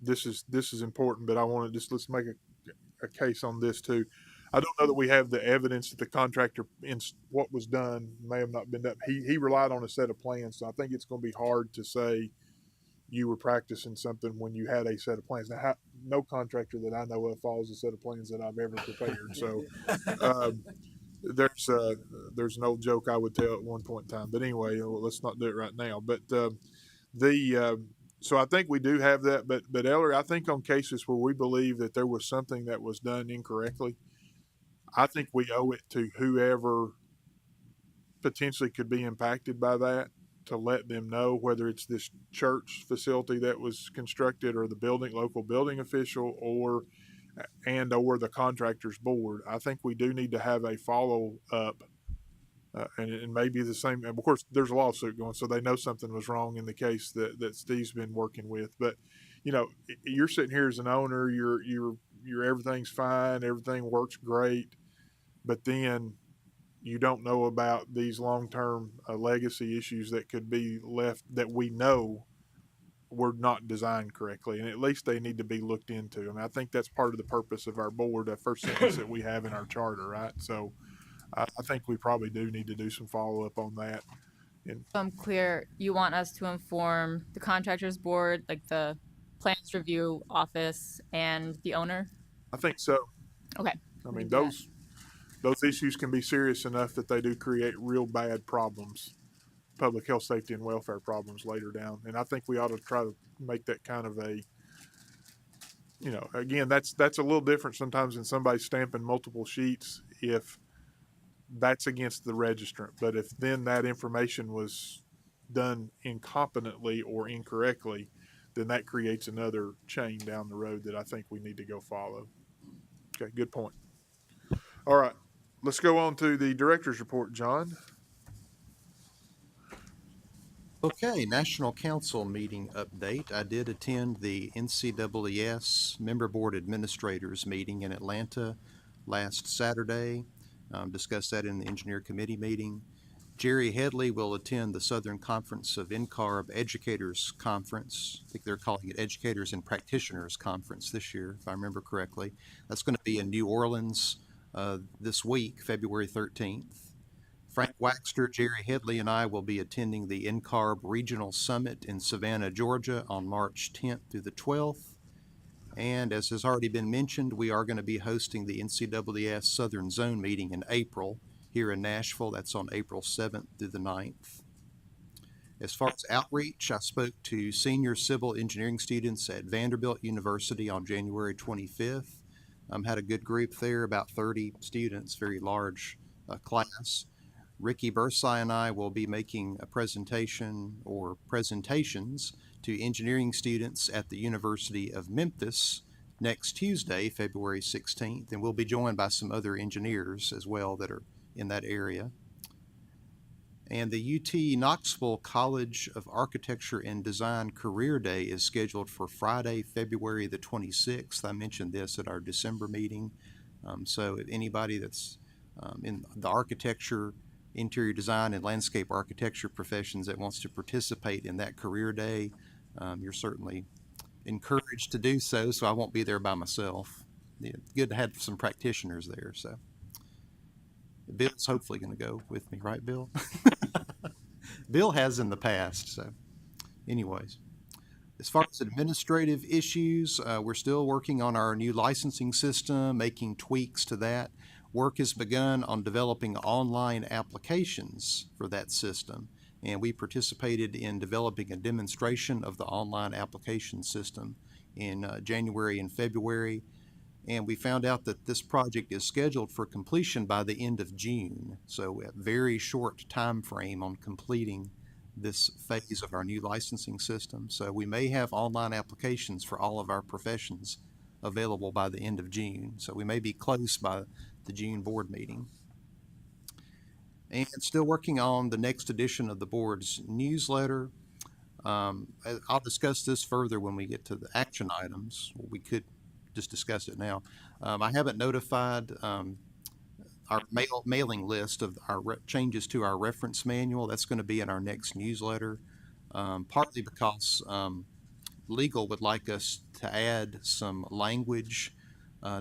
this is important, but I want to let's make a case on this too. I don't know that we have the evidence that the contractor in what was done may have not been done. He relied on a set of plans, so I think it's going to be hard to say you were practicing something when you had a set of plans. Now, no contractor that I know of follows a set of plans that I've ever prepared. So there's an old joke I would tell at one point in time. But anyway, let's not do it right now. But so I think we do have that. But Ellery, I think on cases where we believe that there was something that was done incorrectly, I think we owe it to whoever potentially could be impacted by that to let them know, whether it's this church facility that was constructed or the local building official or the contractor's board. I think we do need to have a follow up, and maybe the same. Of course, there's a lawsuit going, so they know something was wrong in the case that Steve's been working with. But you know, you're sitting here as an owner, you're everything's fine, everything works great, but then you don't know about these long-term legacy issues that could be left that we know were not designed correctly, and at least they need to be looked into. I mean, I think that's part of the purpose of our board, the first sentence that we have in our charter, right? So I think we probably do need to do some follow-up on that. And So I'm clear, you want us to inform the contractors board, like the plans review office and the owner? I think so. Okay. I mean, those issues can be serious enough that they do create real bad problems, public health, safety, and welfare problems later down. And I think we ought to try to make that kind of a, you know, again, that's a little different sometimes than somebody stamping multiple sheets if that's against the registrant. But if then that information was done incompetently or incorrectly, then that creates another chain down the road that I think we need to go follow. Okay, good point. All right, let's go on to the director's report, John. Okay, National Council meeting update. I did attend the NCEES Member Board Administrators meeting in Atlanta last Saturday. Discussed that in the Engineer Committee meeting. Jerry Headley will attend the Southern Conference of NCARB Educators Conference. I think they're calling it Educators and Practitioners Conference this year, if I remember correctly. That's going to be in New Orleans this week, February 13th. Frank Waxter, Jerry Headley, and I will be attending the NCARB Regional Summit in Savannah, Georgia on March 10th through the 12th. And as has already been mentioned, we are going to be hosting the NCEES Southern Zone meeting in April here in Nashville. That's on April 7th through the 9th. As far as outreach, I spoke to senior civil engineering students at Vanderbilt University on January 25th. Had a good group there, about 30 students, very large class. Ricky Bursai and I will be making a presentation or presentations to engineering students at the University of Memphis next Tuesday, February 16th, and we'll be joined by some other engineers as well that are in that area. And the UT Knoxville College of Architecture and Design Career Day is scheduled for Friday, February the 26th. I mentioned this at our December meeting. So if anybody that's in the architecture, interior design, and landscape architecture professions that wants to participate in that career day, you're certainly encouraged to do so. So I won't be there by myself. Yeah, good to have some practitioners there. So Bill's hopefully going to go with me, right, Bill? Bill has in the past. So, anyways. As far as administrative issues, we're still working on our new licensing system, making tweaks to that. Work has begun on developing online applications for that system, and we participated in developing a demonstration of the online application system in January and February, and we found out that this project is scheduled for completion by the end of June, so a very short time frame on completing this phase of our new licensing system. So we may have online applications for all of our professions available by the end of June. So we may be close by the June board meeting. And still working on the next edition of the board's newsletter. I'll discuss this further when we get to the action items. We could just discuss it now. I haven't notified our mailing list of our changes to our reference manual. That's going to be in our next newsletter, partly because legal would like us to add some language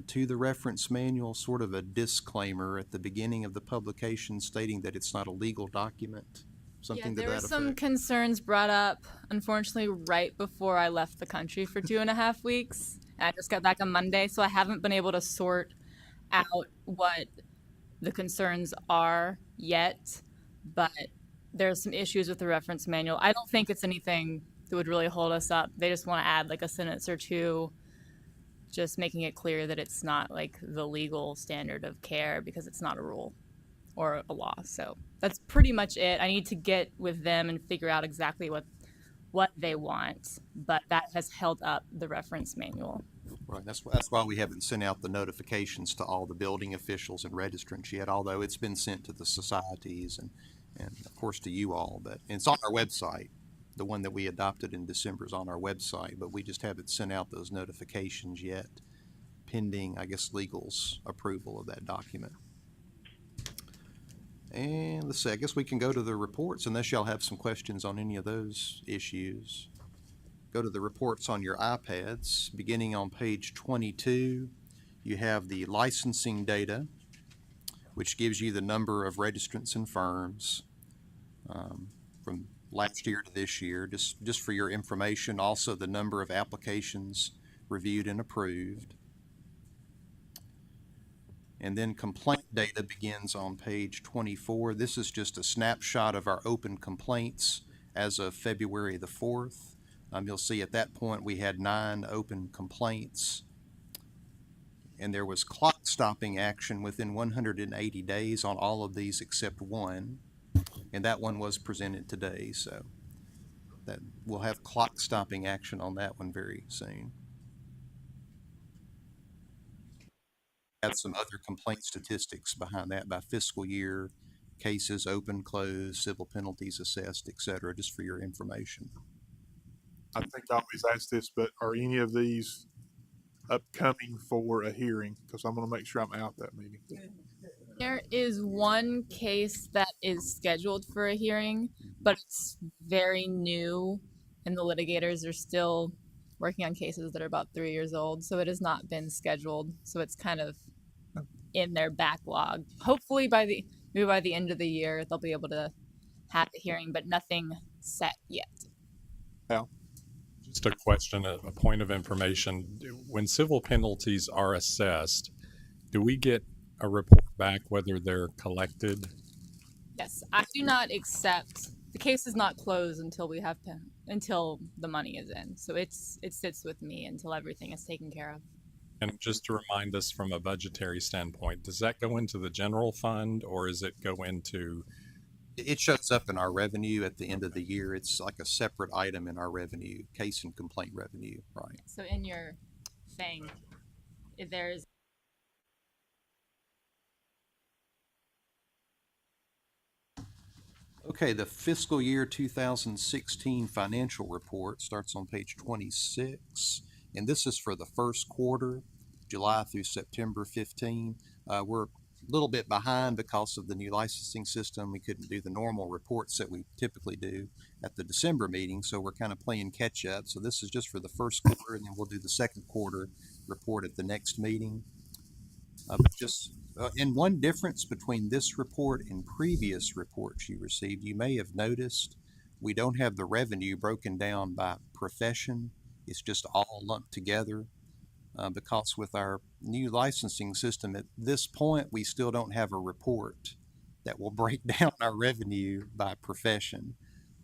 to the reference manual, sort of a disclaimer at the beginning of the publication stating that it's not a legal document, something to that effect. There were some concerns brought up, unfortunately, right before I left the country for 2.5 weeks. I just got back on Monday, so I haven't been able to sort out what the concerns are yet, but there's some issues with the reference manual. I don't think it's anything that would really hold us up. They just want to add like a sentence or two, just making it clear that it's not like the legal standard of care because it's not a rule or a law. So that's pretty much it. I need to get with them and figure out exactly what they want, but that has held up the reference manual. Right, that's why we haven't sent out the notifications to all the building officials and registrants yet, although it's been sent to the societies and of course to you all, but it's on our website. The one that we adopted in December is on our website, but we just haven't sent out those notifications yet, pending, I guess, legal's approval of that document. And let's see, I guess we can go to the reports unless y'all have some questions on any of those issues. Go to the reports on your iPads. Beginning on page 22, you have the licensing data, which gives you the number of registrants and firms from last year to this year, just for your information. Also, the number of applications reviewed and approved. And then complaint data begins on page 24. This is just a snapshot of our open complaints as of February the 4th. You'll see at that point we had 9 open complaints, and there was clock stopping action within 180 days on all of these except one, and that one was presented today, so that we'll have clock stopping action on that one very soon. Have some other complaint statistics behind that by fiscal year, cases open, closed, civil penalties assessed, etc., just for your information. I think I always ask this, but are any of these upcoming for a hearing? Because I'm going to make sure I'm out that meeting. There is one case that is scheduled for a hearing, but it's very new, and the litigators are still working on cases that are about 3 years old, so it has not been scheduled. So it's kind of in their backlog. Hopefully maybe by the end of the year, they'll be able to have a hearing, but nothing set yet. Al? Just a question, a point of information. When civil penalties are assessed, do we get a report back whether they're collected? Yes, I do not accept, the case is not closed until until the money is in. So it sits with me until everything is taken care of. And just to remind us from a budgetary standpoint, does that go into the general fund or is it go into? It shows up in our revenue at the end of the year. It's like a separate item in our revenue, case and complaint revenue, right? So in your thing, there's Okay, the fiscal year 2016 financial report starts on page 26, and this is for the first quarter, July through September 15. We're little bit behind because of the new licensing system. We couldn't do the normal reports that we typically do at the December meeting, so we're kind of playing catch up. So this is just for the first quarter, and then we'll do the second quarter report at the next meeting. And one difference between this report and previous reports you received, you may have noticed we don't have the revenue broken down by profession. It's just all lumped together. Because with our new licensing system at this point, we still don't have a report that will break down our revenue by profession.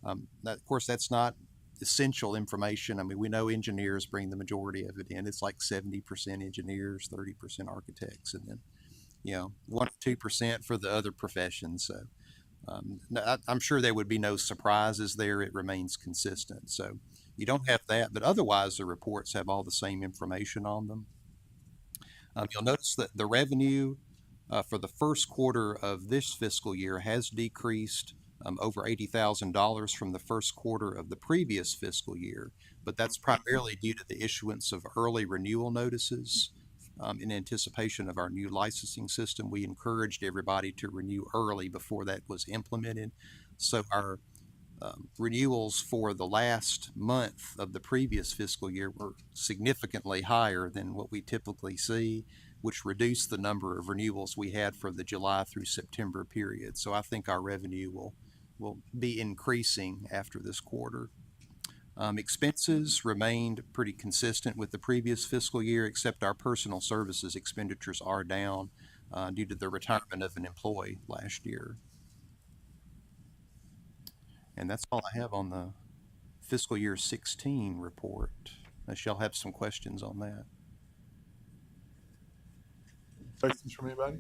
Of course, that's not essential information. I mean, we know engineers bring the majority of it in. It's like 70% engineers, 30% architects, and then 1 or 2% for the other professions. So I'm sure there would be no surprises there. It remains consistent. So you don't have that, but otherwise the reports have all the same information on them. You'll notice that the revenue for the first quarter of this fiscal year has decreased over $80,000 from the first quarter of the previous fiscal year, but that's primarily due to the issuance of early renewal notices. In anticipation of our new licensing system, we encouraged everybody to renew early before that was implemented. So our renewals for the last month of the previous fiscal year were significantly higher than what we typically see, which reduced the number of renewals we had for the July through September period. So I think our revenue will be increasing after this quarter. Expenses remained pretty consistent with the previous fiscal year, except our personal services expenditures are down due to the retirement of an employee last year. And that's all I have on the fiscal year 16 report. Unless y'all have some questions on that. Questions from anybody?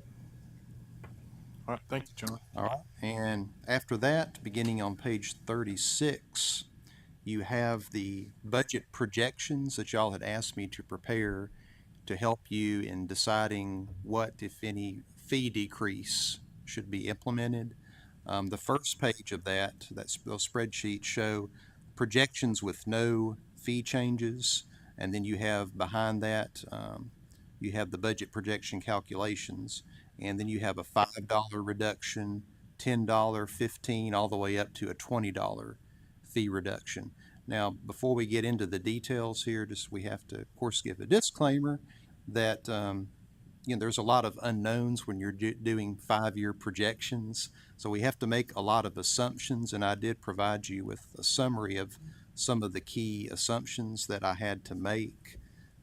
All right, thank you, John. All right, and after that, beginning on page 36, you have the budget projections that y'all had asked me to prepare to help you in deciding what, if any, fee decrease should be implemented. The first page of those spreadsheets show projections with no fee changes, and then you have behind that, you have the budget projection calculations, and then you have a $5 reduction, $10, $15, all the way up to a $20 fee reduction. Now, before we get into the details here, we have to, of course, give a disclaimer that there's a lot of unknowns when you're doing 5-year projections. So we have to make a lot of assumptions, and I did provide you with a summary of some of the key assumptions that I had to make.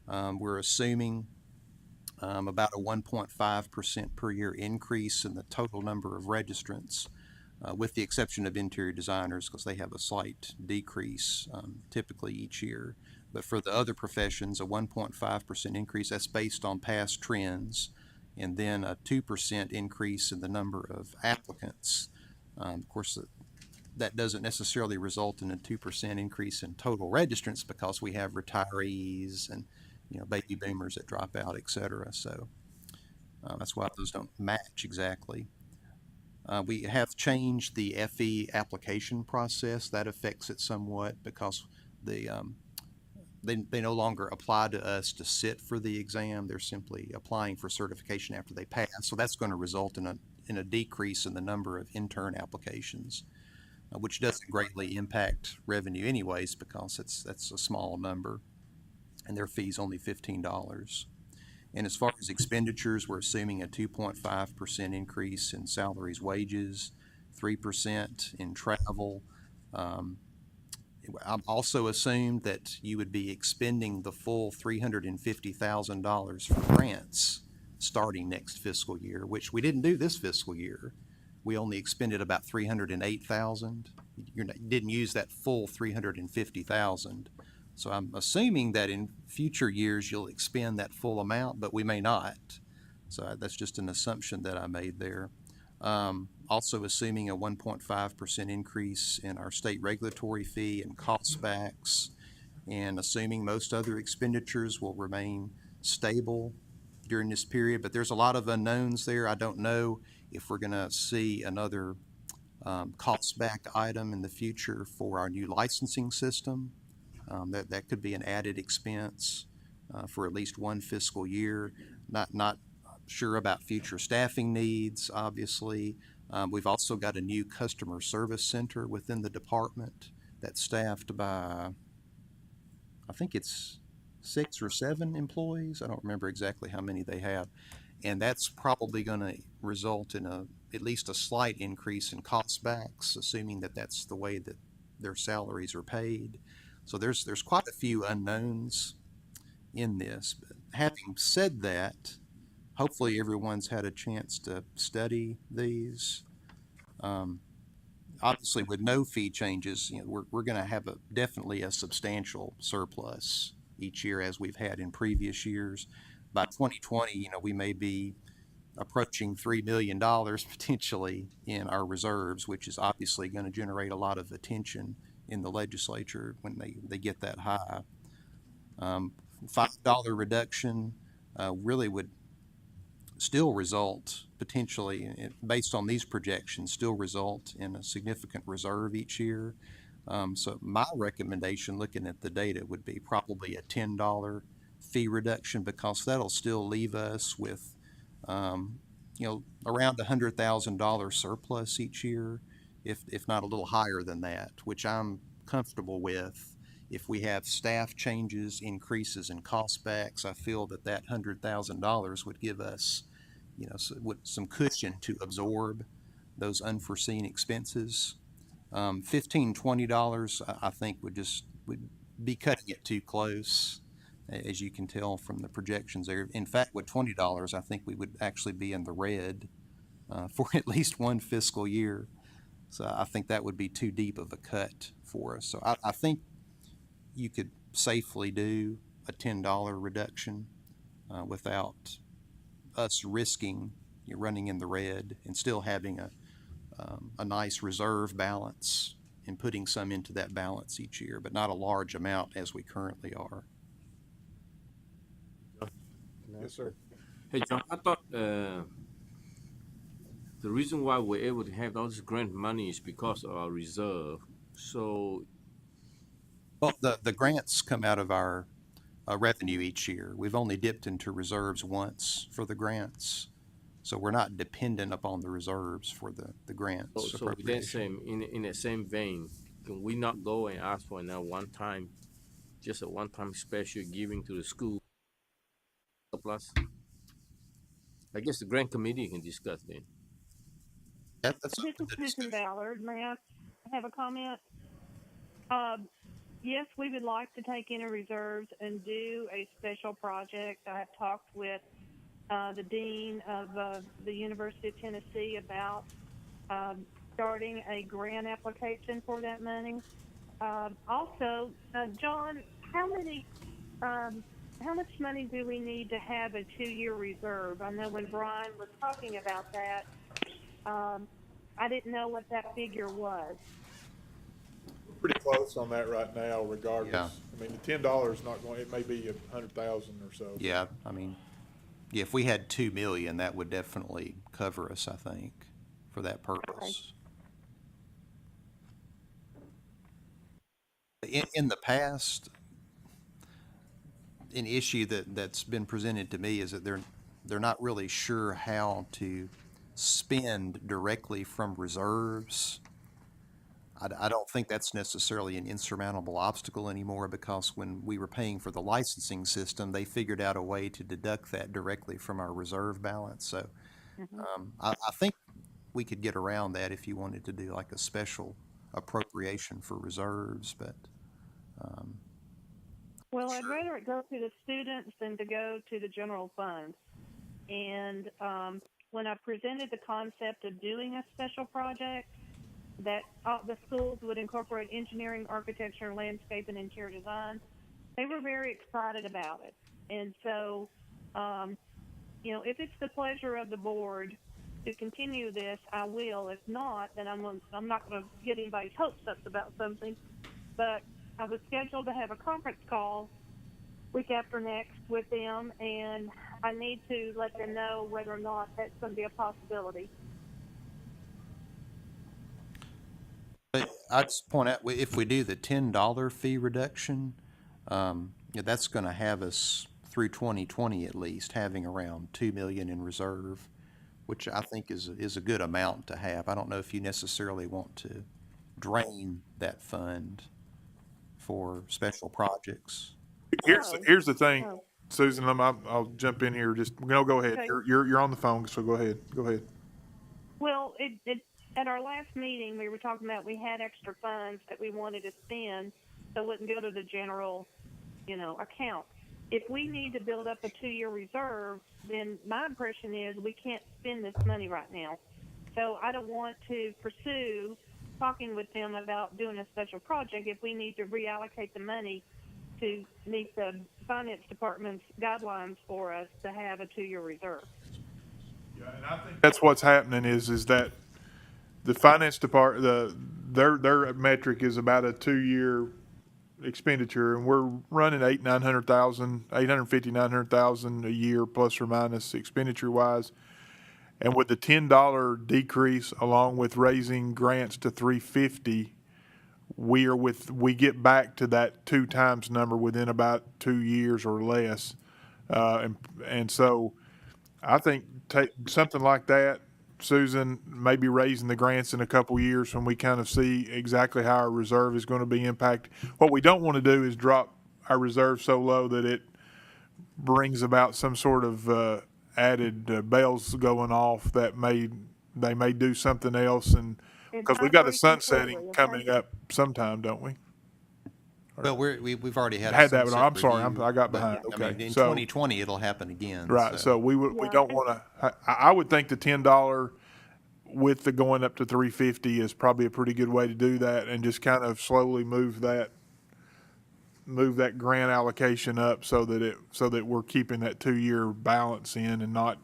We're assuming about a 1.5% per year increase in the total number of registrants, with the exception of interior designers, because they have a slight decrease typically each year. But for the other professions, a 1.5% increase, that's based on past trends, and then a 2% increase in the number of applicants. Of course, that doesn't necessarily result in a 2% increase in total registrants, because we have retirees and baby boomers that drop out, et cetera. So that's why those don't match exactly. We have changed the FE application process. That affects it somewhat because they no longer apply to us to sit for the exam. They're simply applying for certification after they pass. So that's going to result in a decrease in the number of intern applications, which doesn't greatly impact revenue anyways, because that's a small number, and their fee's only $15. And as far as expenditures, we're assuming a 2.5% increase in salaries, wages, 3% in travel. I've also assumed that you would be expending the full $350,000 for grants starting next fiscal year, which we didn't do this fiscal year. We only expended about $308,000. You didn't use that full $350,000. So I'm assuming that in future years you'll expend that full amount, but we may not. So that's just an assumption that I made there. Also assuming a 1.5% increase in our state regulatory fee and cost backs, and assuming most other expenditures will remain stable during this period. But there's a lot of unknowns there. I don't know if we're going to see another cost back item in the future for our new licensing system. That could be an added expense for at least one fiscal year. Not sure about future staffing needs, obviously. We've also got a new customer service center within the department that's staffed by, I think it's 6 or 7 employees. I don't remember exactly how many they have. And that's probably going to result in at least a slight increase in cost backs, assuming that that's the way that their salaries are paid. So there's quite a few unknowns in this. But having said that, hopefully everyone's had a chance to study these. Obviously, with no fee changes, we're going to have definitely a substantial surplus each year, as we've had in previous years. By 2020, we may be approaching $3 million potentially in our reserves, which is obviously going to generate a lot of attention in the legislature when they get that high. $5 reduction really would still result potentially, based on these projections, still result in a significant reserve each year. So my recommendation, looking at the data, would be probably a $10 fee reduction, because that'll still leave us with, around $100,000 surplus each year, if not a little higher than that, which I'm comfortable with. If we have staff changes, increases in cost backs, I feel that $100,000 would give us, some cushion to absorb those unforeseen expenses. $15, $20, I think would be cutting it too close, as you can tell from the projections there. In fact, with $20, I think we would actually be in the red for at least one fiscal year. So I think that would be too deep of a cut for us. So I think you could safely do a $10 reduction without us risking running in the red, and still having a nice reserve balance and putting some into that balance each year, but not a large amount as we currently are. Yes, sir. Hey, John, I thought the reason why we're able to have all this grant money is because of our reserve. So, Well, the grants come out of our revenue each year. We've only dipped into reserves once for the grants, so we're not dependent upon the reserves for the grants. so with that same, in that same vein, can we not go and ask for now just a one-time special giving to the school plus? I guess the grant committee can discuss then. That's This is Susan Ballard. May I have a comment? Yes, we would like to take in a reserves and do a special project. I have talked with the dean of the University of Tennessee about starting a grant application for that money. Also, John, how much money do we need to have a 2-year reserve? I know when Brian was talking about that, I didn't know what that figure was. Pretty close on that right now, regardless. Yeah. I mean, the $10 is not going, it may be 100,000 or so. Yeah, I mean, if we had 2 million, that would definitely cover us, I think, for that purpose. Okay. In the past, an issue that's been presented to me is that they're not really sure how to spend directly from reserves. I don't think that's necessarily an insurmountable obstacle anymore, because when we were paying for the licensing system, they figured out a way to deduct that directly from our reserve balance. So I think we could get around that if you wanted to do like a special appropriation for reserves, but well, I'd rather it go to the students than to go to the general fund. And when I presented the concept of doing a special project, that the schools would incorporate engineering, architecture, landscape, and interior design, they were very excited about it. And so, if it's the pleasure of the board to continue this, I will. If not, then I'm not going to get anybody's hopes up about something. But I was scheduled to have a conference call week after next with them, and I need to let them know whether or not that's going to be a possibility. But I'd just point out, if we do the $10 fee reduction, that's going to have us through 2020 at least, having around 2 million in reserve, which I think is a good amount to have. I don't know if you necessarily want to drain that fund for special projects. Here's the thing, Susan, I'll jump in here, just, no, go ahead. Okay. You're on the phone, so go ahead. Well, at our last meeting, we were talking about we had extra funds that we wanted to spend, so it wouldn't go to the general, account. If we need to build up a 2-year reserve, then my impression is we can't spend this money right now. So I don't want to pursue talking with them about doing a special project if we need to reallocate the money to meet the finance department's guidelines for us to have a 2-year reserve. Yeah, and I think that's what's happening is that the finance department, their metric is about a 2-year expenditure, and we're running 850,000 a year plus or minus expenditure wise. And with the $10 decrease, along with raising grants to 350, we get back to that 2 times number within about 2 years or less. And so I think take something like that, Susan, maybe raising the grants in a couple years when we kind of see exactly how our reserve is going to be impacted. What we don't want to do is drop our reserve so low that it brings about some sort of added bells going off that they may do something else, and because we've got a sunsetting coming up sometime, don't we? Well, we've already had that. sunset I'm sorry, review, I got but, behind. I Okay, mean, in so 2020 it'll happen again. right. So we don't want to. I would think the $10 with the going up to 350 is probably a pretty good way to do that, and just kind of slowly move that grant allocation up so that we're keeping that 2-year balance in and not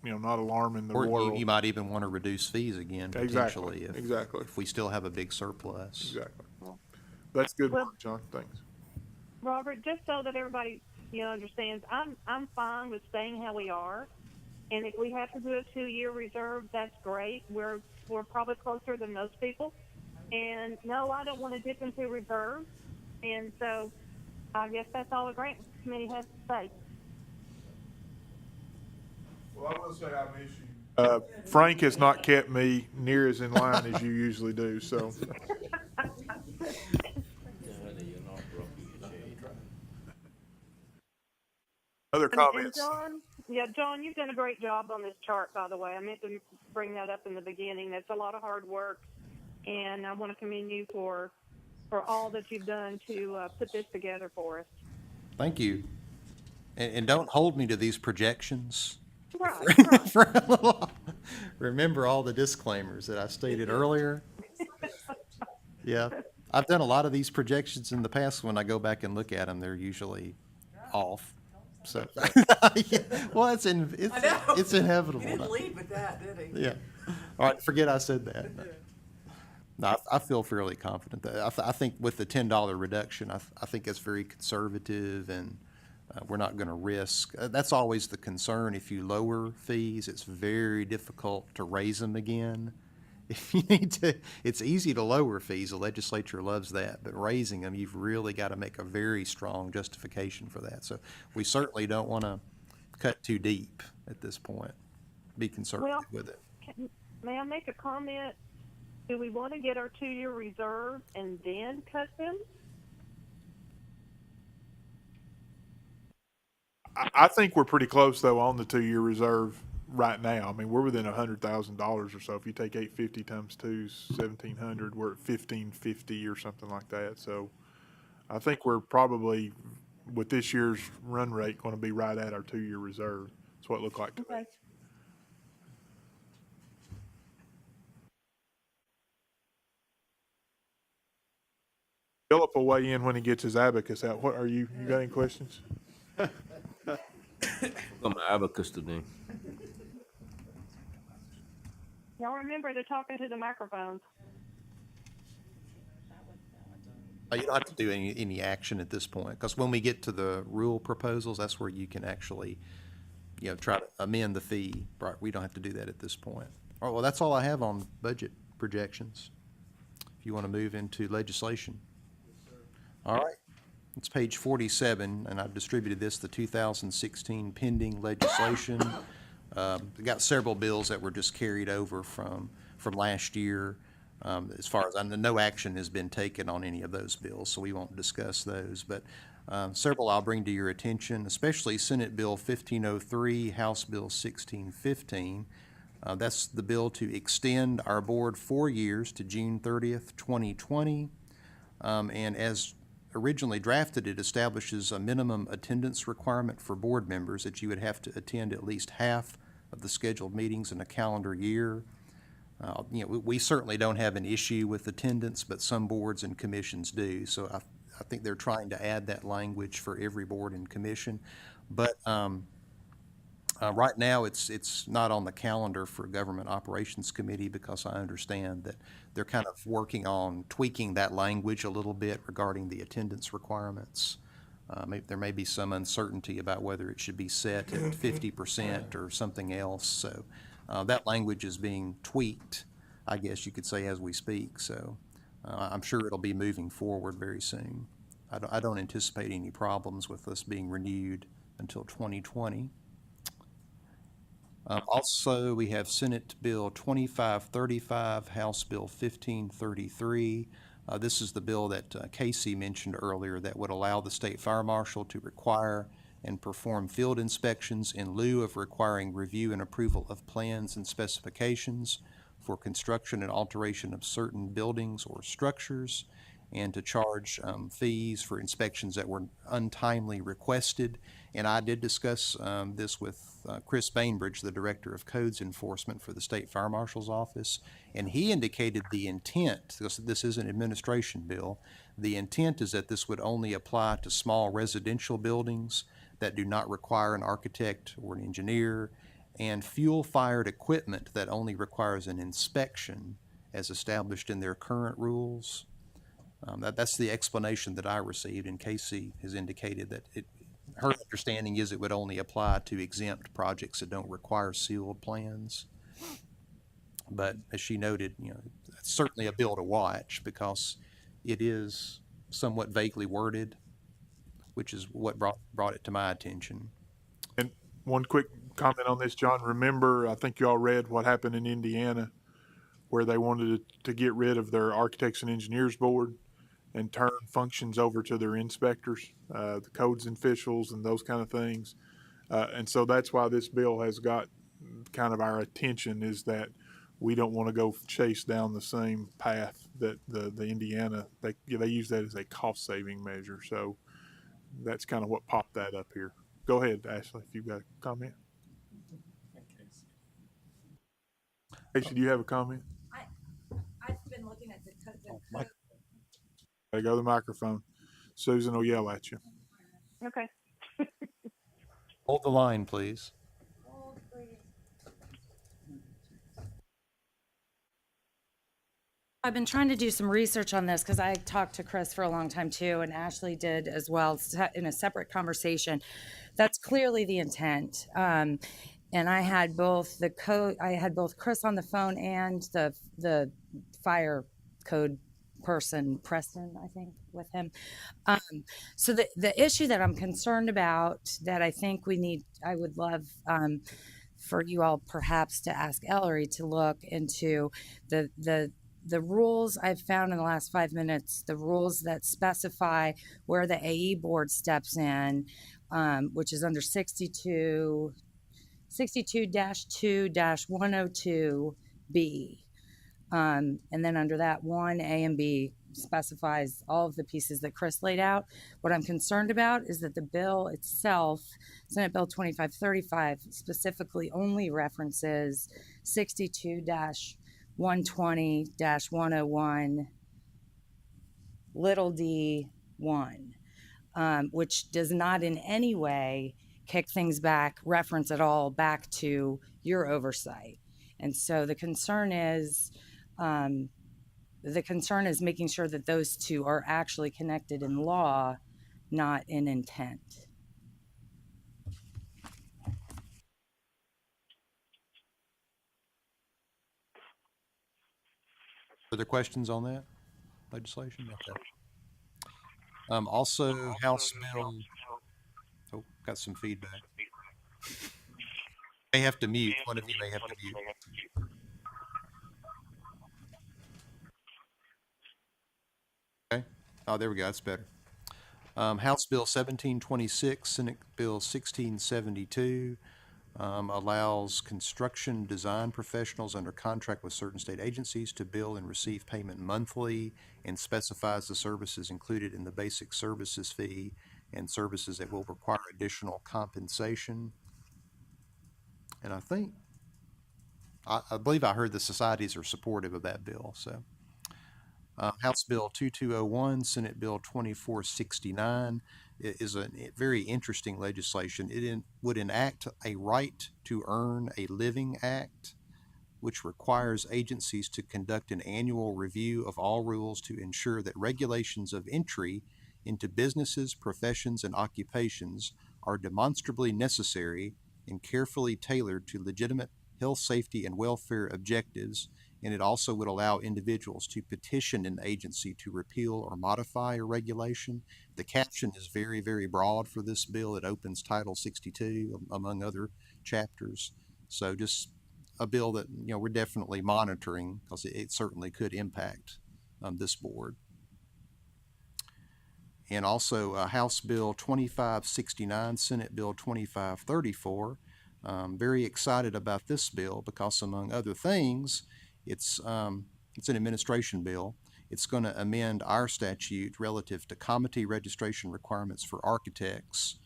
alarming the Or world. you might even want to reduce fees again potentially if we still have a big surplus. Exactly. That's good Well, work, John. Thanks. Robert, just so that everybody understands, I'm fine with staying how we are, and if we have to do a 2-year reserve, that's great. We're probably closer than most people, and no, I don't want to dip into reserve, and so I guess that's all the grant committee has to say. Well, I will say I miss you. Frank has not kept me near as in line as you usually do. So. Other comments? And John, you've done a great job on this chart, by the way. I meant to bring that up in the beginning. That's a lot of hard work, and I want to commend you for all that you've done to put this together for us. Thank you. And don't hold me to these projections. Right. For a little, remember all the disclaimers that I stated earlier. Yeah, I've done a lot of these projections in the past. When I go back and look at them, they're usually off. So, yeah. Well, it's inevitable. He didn't lead with that, did he? Yeah. All right, forget I said that. No, I feel fairly confident that I think with the $10 reduction, I think it's very conservative, and we're not going to risk. That's always the concern. If you lower fees, it's very difficult to raise them again. If you need to, it's easy to lower fees. The legislature loves that, but raising them, you've really got to make a very strong justification for that. So we certainly don't want to cut too deep at this point. Be conservative with it. May I make a comment? Do we want to get our 2-year reserve and then cut them? I think we're pretty close though on the 2-year reserve right now. I mean, we're within $100,000 or so. If you take 850 times 2 is 1,700. We're at 1,550 or something like that. So I think we're probably, with this year's run rate, going to be right at our 2-year reserve. That's what it looked like to me. Philip will weigh in when he gets his abacus out. What are you got any questions? Got my abacus today. Y'all remember they're talking to the microphones. You don't have to do any action at this point, because when we get to the rule proposals, that's where you can actually, try to amend the fee. Right? We don't have to do that at this point. All right, well, that's all I have on budget projections. If you want to move into legislation. All right. It's page 47, and I've distributed this, the 2016 pending legislation. We got several bills that were just carried over from last year. As far as I know, no action has been taken on any of those bills, so we won't discuss those. But several I'll bring to your attention, especially Senate Bill 1503, House Bill 1615. That's the bill to extend our board 4 years to June 30th, 2020. And as originally drafted, it establishes a minimum attendance requirement for board members that you would have to attend at least half of the scheduled meetings in a calendar year. We certainly don't have an issue with attendance, but some boards and commissions do. So I think they're trying to add that language for every board and commission. But right now, it's not on the calendar for Government Operations Committee because I understand that they're kind of working on tweaking that language a little bit regarding the attendance requirements. There may be some uncertainty about whether it should be set at 50% or something else. So that language is being tweaked, I guess you could say, as we speak. So I'm sure it'll be moving forward very soon. I don't anticipate any problems with us being renewed until 2020. Also, we have Senate Bill 2535, House Bill 1533. This is the bill that Casey mentioned earlier that would allow the state fire marshal to require and perform field inspections in lieu of requiring review and approval of plans and specifications for construction and alteration of certain buildings or structures, and to charge fees for inspections that were untimely requested. And I did discuss this with Chris Bainbridge, the Director of Codes Enforcement for the State Fire Marshal's Office, and he indicated the intent, because this is an administration bill, the intent is that this would only apply to small residential buildings that do not require an architect or an engineer, and fuel-fired equipment that only requires an inspection as established in their current rules. That's the explanation that I received, and Casey has indicated that her understanding is it would only apply to exempt projects that don't require sealed plans. But as she noted, it's certainly a bill to watch because it is somewhat vaguely worded, which is what brought it to my attention. And one quick comment on this, John. Remember, I think you all read what happened in Indiana where they wanted to get rid of their Architects and Engineers Board and turn functions over to their inspectors, the codes officials and those kind of things. And so that's why this bill has got kind of our attention, is that we don't want to go chase down the same path that the Indiana, they use that as a cost-saving measure. So that's kind of what popped that up here. Go ahead, Ashley, if you've got a comment. Ashley, do you have a comment? I've been looking at the code. There go the microphone. Susan will yell at you. Okay. Hold the line, please. I've been trying to do some research on this because I talked to Chris for a long time too, and Ashley did as well in a separate conversation. That's clearly the intent. And I had both Chris on the phone and the fire code person, Preston, I think, with him. So the issue that I'm concerned about, that I think I would love for you all perhaps to ask Ellery to look into the rules I've found in the last 5 minutes, the rules that specify where the A&E board steps in, which is under 62-2-102B. And then under that, 1A and B specifies all of the pieces that Chris laid out. What I'm concerned about is that the bill itself, Senate Bill 2535, specifically only references 62-120-101 little d1, which does not in any way kick things back, reference at all back to your oversight. And so the concern is making sure that those two are actually connected in law, not in intent. Further questions on that legislation? Okay. Also, House Bill. Oh, got some feedback. May have to mute. One of you may have to mute. Okay. Oh, there we go. That's better. House Bill 1726, Senate Bill 1672 allows construction design professionals under contract with certain state agencies to bill and receive payment monthly, and specifies the services included in the basic services fee and services that will require additional compensation. And I believe I heard the societies are supportive of that bill. So House Bill 2201, Senate Bill 2469 is a very interesting legislation. It would enact a Right to Earn a Living Act, which requires agencies to conduct an annual review of all rules to ensure that regulations of entry into businesses, professions, and occupations are demonstrably necessary and carefully tailored to legitimate health, safety, and welfare objectives. And it also would allow individuals to petition an agency to repeal or modify a regulation. The caption is very, very broad for this bill. It opens Title 62, among other chapters. So just a bill that, we're definitely monitoring, because it certainly could impact this board. And also House Bill 2569, Senate Bill 2534. Very excited about this bill because, among other things, it's an administration bill. It's going to amend our statute relative to comity registration requirements for architects,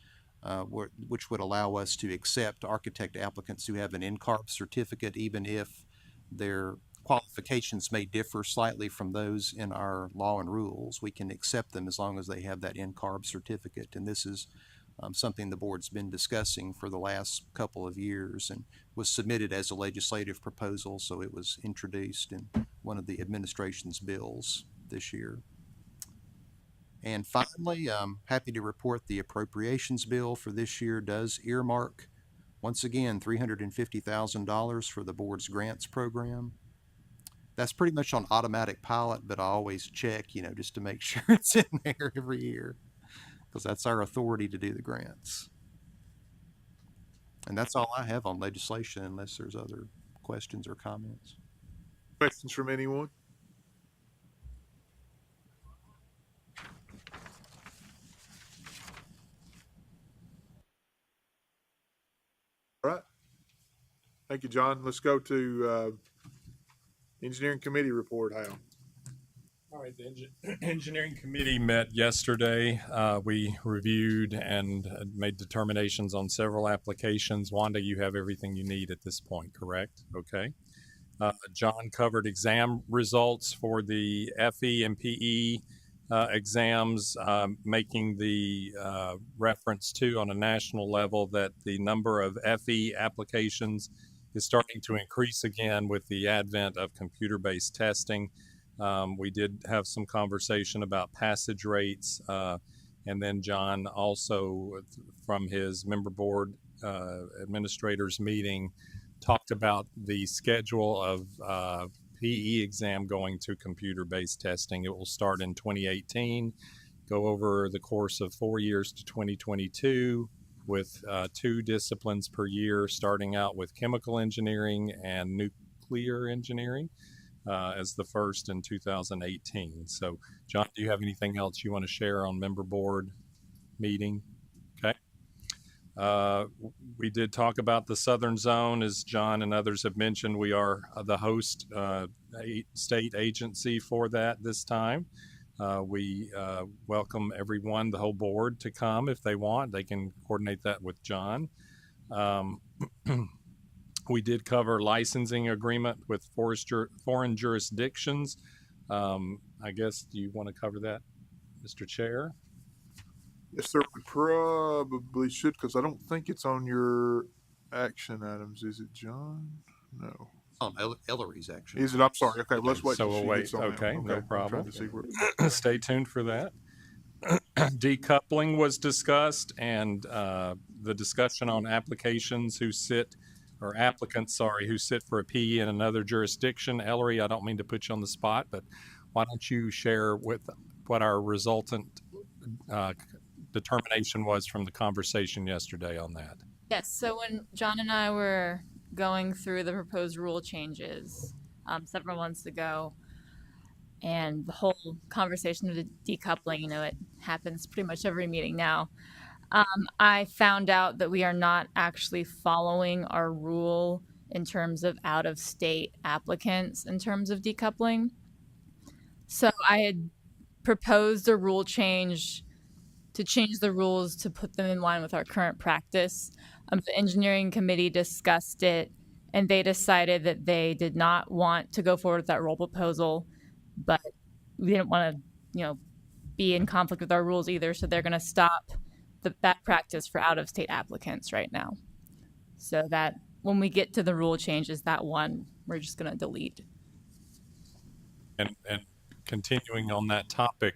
which would allow us to accept architect applicants who have an NCARB certificate, even if their qualifications may differ slightly from those in our law and rules. We can accept them as long as they have that NCARB certificate. And this is something the board's been discussing for the last couple of years, and was submitted as a legislative proposal, so it was introduced in one of the administration's bills this year. And finally, I'm happy to report the appropriations bill for this year does earmark, once again, $350,000 for the board's grants program. That's pretty much on automatic pilot, but I always check, just to make sure it's in there every year, because that's our authority to do the grants. And that's all I have on legislation, unless there's other questions or comments. Questions from anyone? All right. Thank you, John. Let's go to Engineering Committee report, Hal. All right, the Engineering Committee met yesterday. We reviewed and made determinations on several applications. Wanda, you have everything you need at this point, correct? Okay. John covered exam results for the FE and PE exams, making the reference to, on a national level, that the number of FE applications is starting to increase again with the advent of computer-based testing. We did have some conversation about passage rates, and then John also, from his member board administrators meeting, talked about the schedule of PE exam going to computer-based testing. It will start in 2018, go over the course of 4 years to 2022, with 2 disciplines per year, starting out with chemical engineering and nuclear engineering as the first in 2018. So, John, do you have anything else you want to share on member board meeting? Okay. We did talk about the Southern Zone. As John and others have mentioned, we are the host state agency for that this time. We welcome everyone, the whole board, to come if they want. They can coordinate that with John. We did cover licensing agreement with foreign jurisdictions. I guess, do you want to cover that, Mr. Chair? Yes, sir. We probably should, because I don't think it's on your action items. Is it, John? No. Ellery's action. Is it? I'm sorry. Okay, let's wait. So we'll wait. Okay, no problem. Stay tuned for that. Decoupling was discussed, and the discussion on applicants who sit for a PE in another jurisdiction. Ellery, I don't mean to put you on the spot, but why don't you share with what our resultant determination was from the conversation yesterday on that. Yes, so when John and I were going through the proposed rule changes several months ago, and the whole conversation of the decoupling, it happens pretty much every meeting now. I found out that we are not actually following our rule in terms of out-of-state applicants in terms of decoupling. So I had proposed a rule change to change the rules to put them in line with our current practice. The engineering committee discussed it, and they decided that they did not want to go forward with that rule proposal, but we didn't want to, be in conflict with our rules either. So they're going to stop that practice for out-of-state applicants right now. So that when we get to the rule changes, that one we're just going to delete. And continuing on that topic,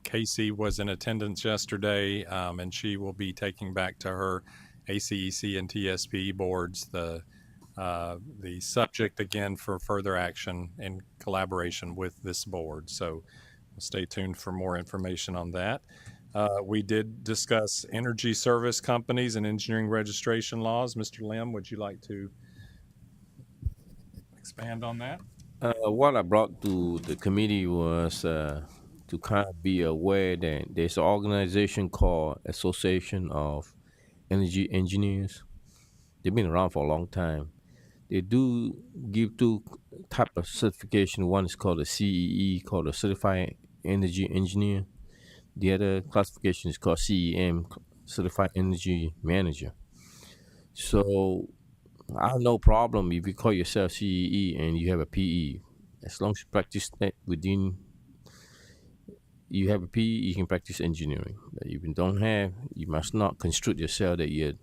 Casey was in attendance yesterday, and she will be taking back to her ACEC and TSP boards the subject again for further action in collaboration with this board. So stay tuned for more information on that. We did discuss energy service companies and engineering registration laws. Mr. Lim, would you like to expand on that? What I brought to the committee was to kind of be aware that there's an organization called Association of Energy Engineers. They've been around for a long time. They do give two type of certification. One is called a CEE, called a Certified Energy Engineer. The other classification is called CEM, Certified Energy Manager. So I have no problem if you call yourself CEE and you have a PE. As long as you practice that you have a PE, you can practice engineering. But if you don't have, you must not construe yourself that you're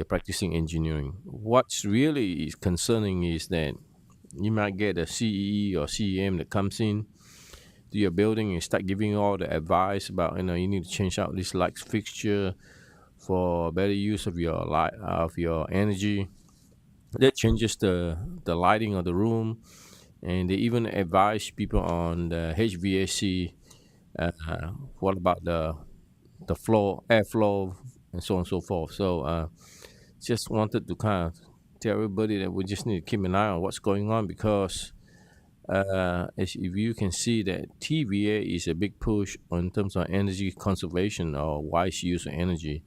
practicing engineering. What's really is concerning is that you might get a CEE or CEM that comes in to your building and start giving all the advice about, you need to change out this light fixture for better use of your light, of your energy. That changes the lighting of the room, and they even advise people on the HVAC. What about the flow, airflow, and so on and so forth. So just wanted to kind of tell everybody that we just need to keep an eye on what's going on, because as if you can see that TVA is a big push in terms of energy conservation or wise use of energy.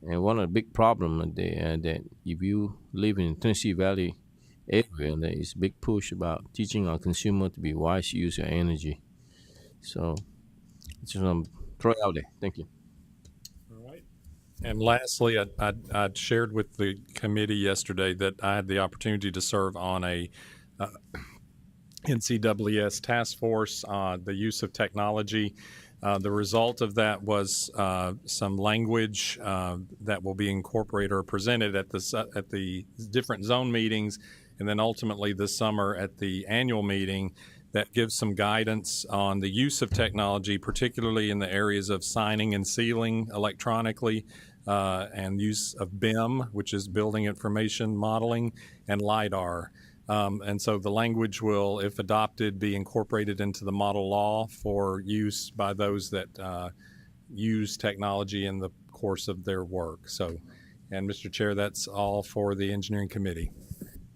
And one of the big problems that if you live in Tennessee Valley area, there is a big push about teaching our consumer to be wise use of energy. So just want to throw it out there. Thank you. All right. And lastly, I shared with the committee yesterday that I had the opportunity to serve on a NCWS task force on the use of technology. The result of that was some language that will be incorporated or presented at the different zone meetings, and then ultimately this summer at the annual meeting, that gives some guidance on the use of technology, particularly in the areas of signing and sealing electronically, and use of BIM, which is Building Information Modeling, and LiDAR. And so the language will, if adopted, be incorporated into the model law for use by those that use technology in the course of their work. So, and Mr. Chair, that's all for the Engineering Committee.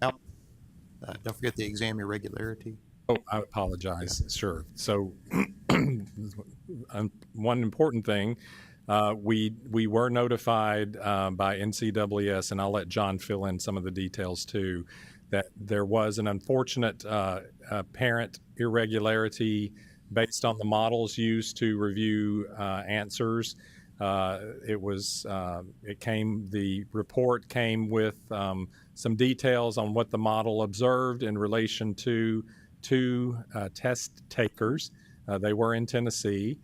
Don't forget the exam irregularity. Oh, I apologize. Yeah. Sure. So one important thing, we were notified by NCWS, and I'll let John fill in some of the details too, that there was an unfortunate apparent irregularity based on the models used to review answers. The report came with some details on what the model observed in relation to two test takers. They were in Tennessee.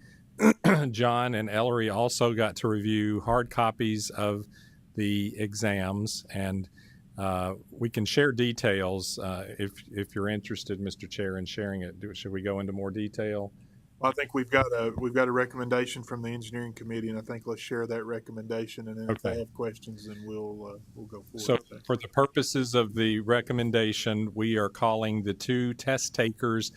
John and Ellery also got to review hard copies of the exams, and we can share details if you're interested, Mr. Chair, in sharing it. Should we go into more detail? Well, I think we've got a recommendation from the engineering committee, and I think let's share that recommendation, and then if they have questions, then we'll go forward. So for the purposes of the recommendation, we are calling the two test takers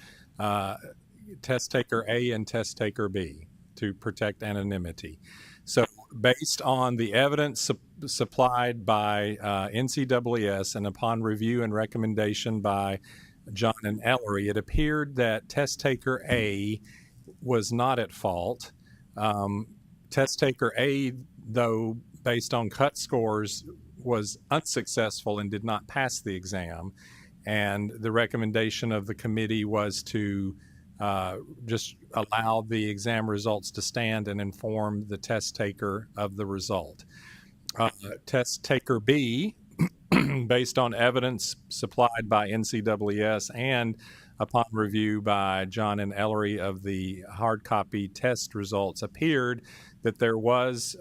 test taker A and test taker B to protect anonymity. So based on the evidence supplied by NCSS and upon review and recommendation by John and Ellery, it appeared that test taker A was not at fault. Test taker A, though, based on cut scores, was unsuccessful and did not pass the exam. And the recommendation of the committee was to just allow the exam results to stand and inform the test taker of the result. Test taker B, based on evidence supplied by NCSS and upon review by John and Ellery of the hard copy test results, appeared that there was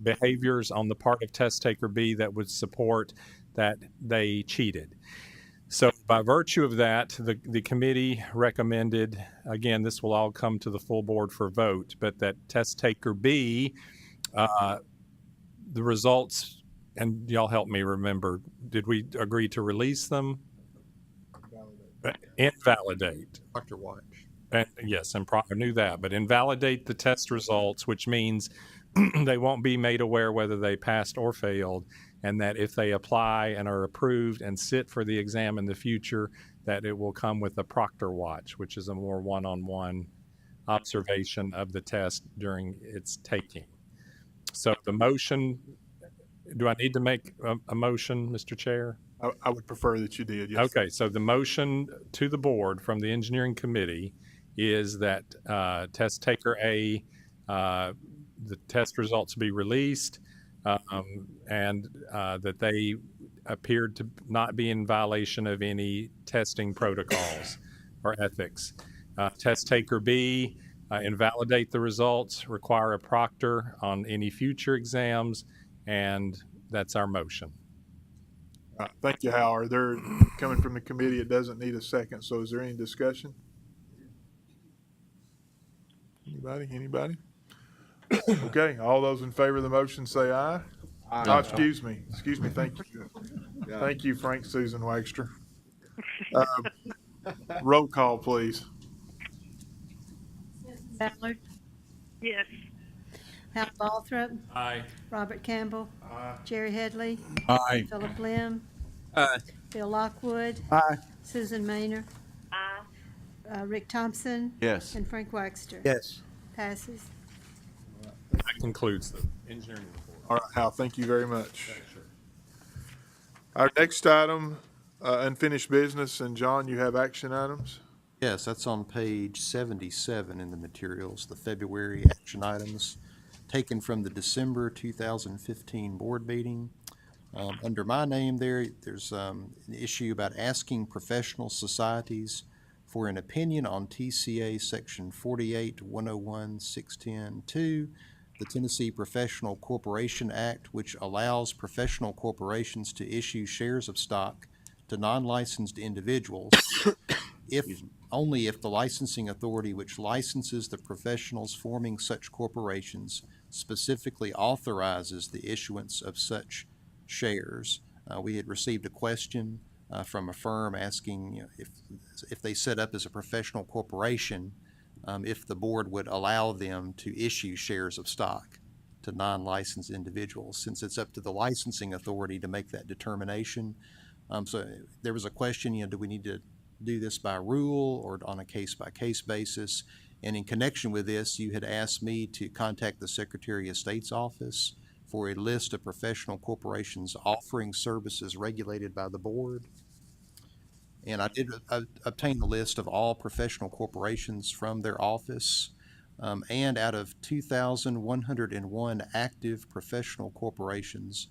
behaviors on the part of test taker B that would support that they cheated. So by virtue of that, the committee recommended, again, this will all come to the full board for vote, but that test taker B, the results, and y'all help me remember, did we agree to release them? Invalidate. Dr. Watch. Yes, I knew that, but invalidate the test results, which means they won't be made aware whether they passed or failed, and that if they apply and are approved and sit for the exam in the future, that it will come with a proctor watch, which is a more one-on-one observation of the test during its taking. So the motion, do I need to make a motion, Mr. Chair? I would prefer that you did, yes. Okay, so the motion to the board from the engineering committee is that test taker A, the test results be released, and that they appeared to not be in violation of any testing protocols or ethics. Test taker B, invalidate the results, require a proctor on any future exams, and that's our motion. Thank you, Howard. They're coming from the committee. It doesn't need a second. So is there any discussion? Anybody? Okay, all those in favor of the motion say aye. Aye. Oh, excuse me. Thank you. Thank you, Frank Susan Wagster. Roll call, please. Ballard, Yes. Hal Balthrop, Aye. Robert Campbell, Aye. Jerry Headley, Aye. Philip Lim, Aye. Bill Lockwood, Aye. Susan Maynard, Rick Thompson, Yes. and Frank Waxter. Yes. Passes. That concludes the engineering report. All right, Hal, thank you very much. Our next item, unfinished business, and John, you have action items? Yes, that's on page 77 in the materials, the February action items taken from the December 2015 board meeting. Under my name there's an issue about asking professional societies for an opinion on TCA Section 48-101-610-2, the Tennessee Professional Corporation Act, which allows professional corporations to issue shares of stock to non-licensed individuals only if the licensing authority which licenses the professionals forming such corporations specifically authorizes the issuance of such shares. We had received a question from a firm asking if they set up as a professional corporation, if the board would allow them to issue shares of stock to non-licensed individuals, since it's up to the licensing authority to make that determination. So there was a question, do we need to do this by rule or on a case-by-case basis? And in connection with this, you had asked me to contact the Secretary of State's office for a list of professional corporations offering services regulated by the board. And I did obtain the list of all professional corporations from their office. And out of 2,101 active professional corporations,